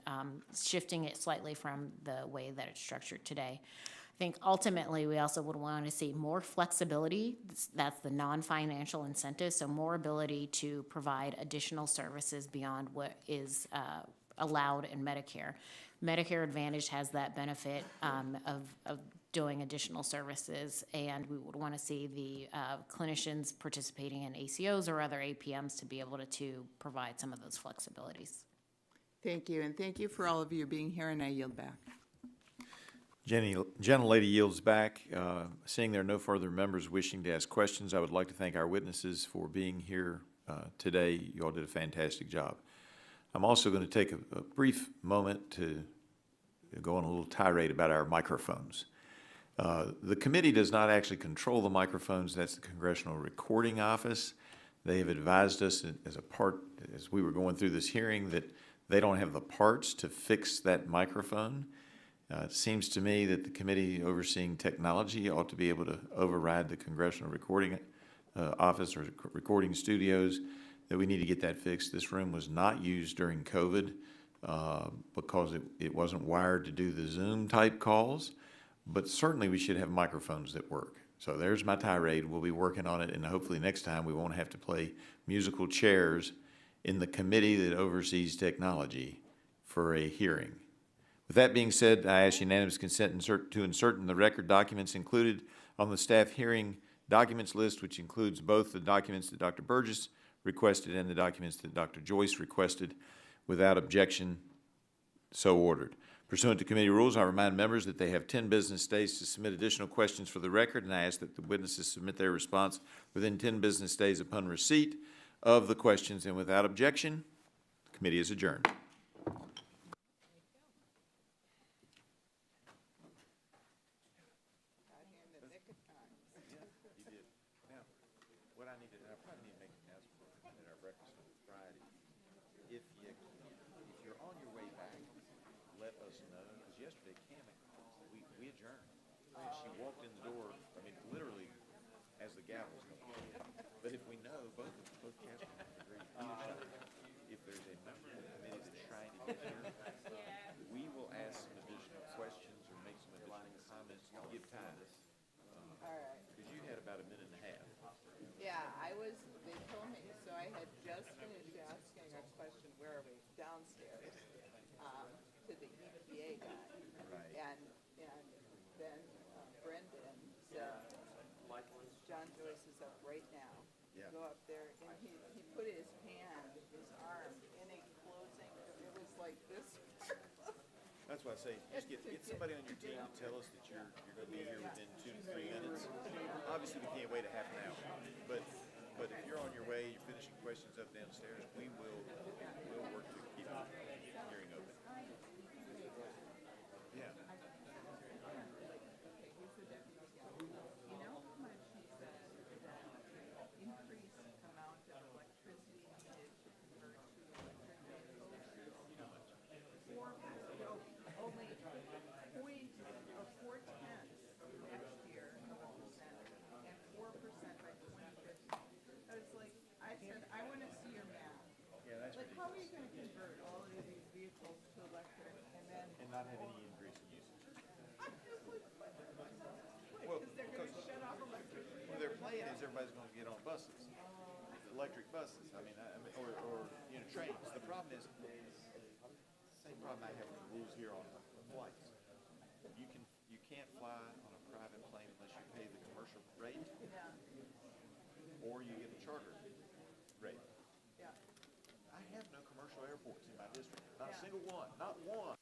shifting it slightly from the way that it's structured today. I think ultimately we also would want to see more flexibility. That's the non-financial incentive, so more ability to provide additional services beyond what is allowed in Medicare. Medicare Advantage has that benefit of doing additional services, and we would want to see the clinicians participating in ACOs or other APMs to be able to provide some of those flexibilities. Thank you, and thank you for all of you being here, and I yield back. Gentlelady yields back. Seeing there are no further members wishing to ask questions, I would like to thank our witnesses for being here today. You all did a fantastic job. I'm also going to take a brief moment to go on a little tirade about our microphones. The committee does not actually control the microphones. That's the Congressional Recording Office. They have advised us as we were going through this hearing, that they don't have the parts to fix that microphone. It seems to me that the committee overseeing technology ought to be able to override the Congressional Recording Office or recording studios, that we need to get that fixed. This room was not used during COVID because it wasn't wired to do the Zoom type calls, but certainly we should have microphones that work. So there's my tirade. We'll be working on it, and hopefully next time we won't have to play musical chairs in the committee that oversees technology for a hearing. With that being said, I ask unanimous consent to insert in the record documents included on the staff hearing documents list, which includes both the documents that Dr. Burgess requested and the documents that Dr. Joyce requested. Without objection, so ordered. Pursuant to committee rules, I remind members that they have 10 business days to submit additional questions for the record, and I ask that the witnesses submit their response within 10 business days upon receipt of the questions, and without objection, the committee is adjourned. But if we know, both Castor and agree, if there's a member of the committee that's trying to get here, we will ask some additional questions or make some additional comments to give time. Because you had about a minute and a half. Yeah, they told me, so I had just finished asking a question, where are we? Downstairs, to the EPA guy. Right. And then Brendan said, John Joyce is up right now. Yeah. Go up there, and he put his arm in a closing, it was like this. That's why I say, just get somebody on your team to tell us that you're going to be here within 2 to 3 minutes. Obviously, we can't wait a half an hour, but if you're on your way, you're finishing questions up downstairs, we'll work to keep the hearing open. Yeah. How are you going to convert all of these vehicles to electric and not have any increase in usage? Well, because they're going to shut off electricity. electric buses, or, trains. The problem is, same problem I have with the rules here on flights. You can't fly on a private plane unless you pay the commercial rate, or you get a charter rate. I have no commercial airports in my district, not a single one, not one.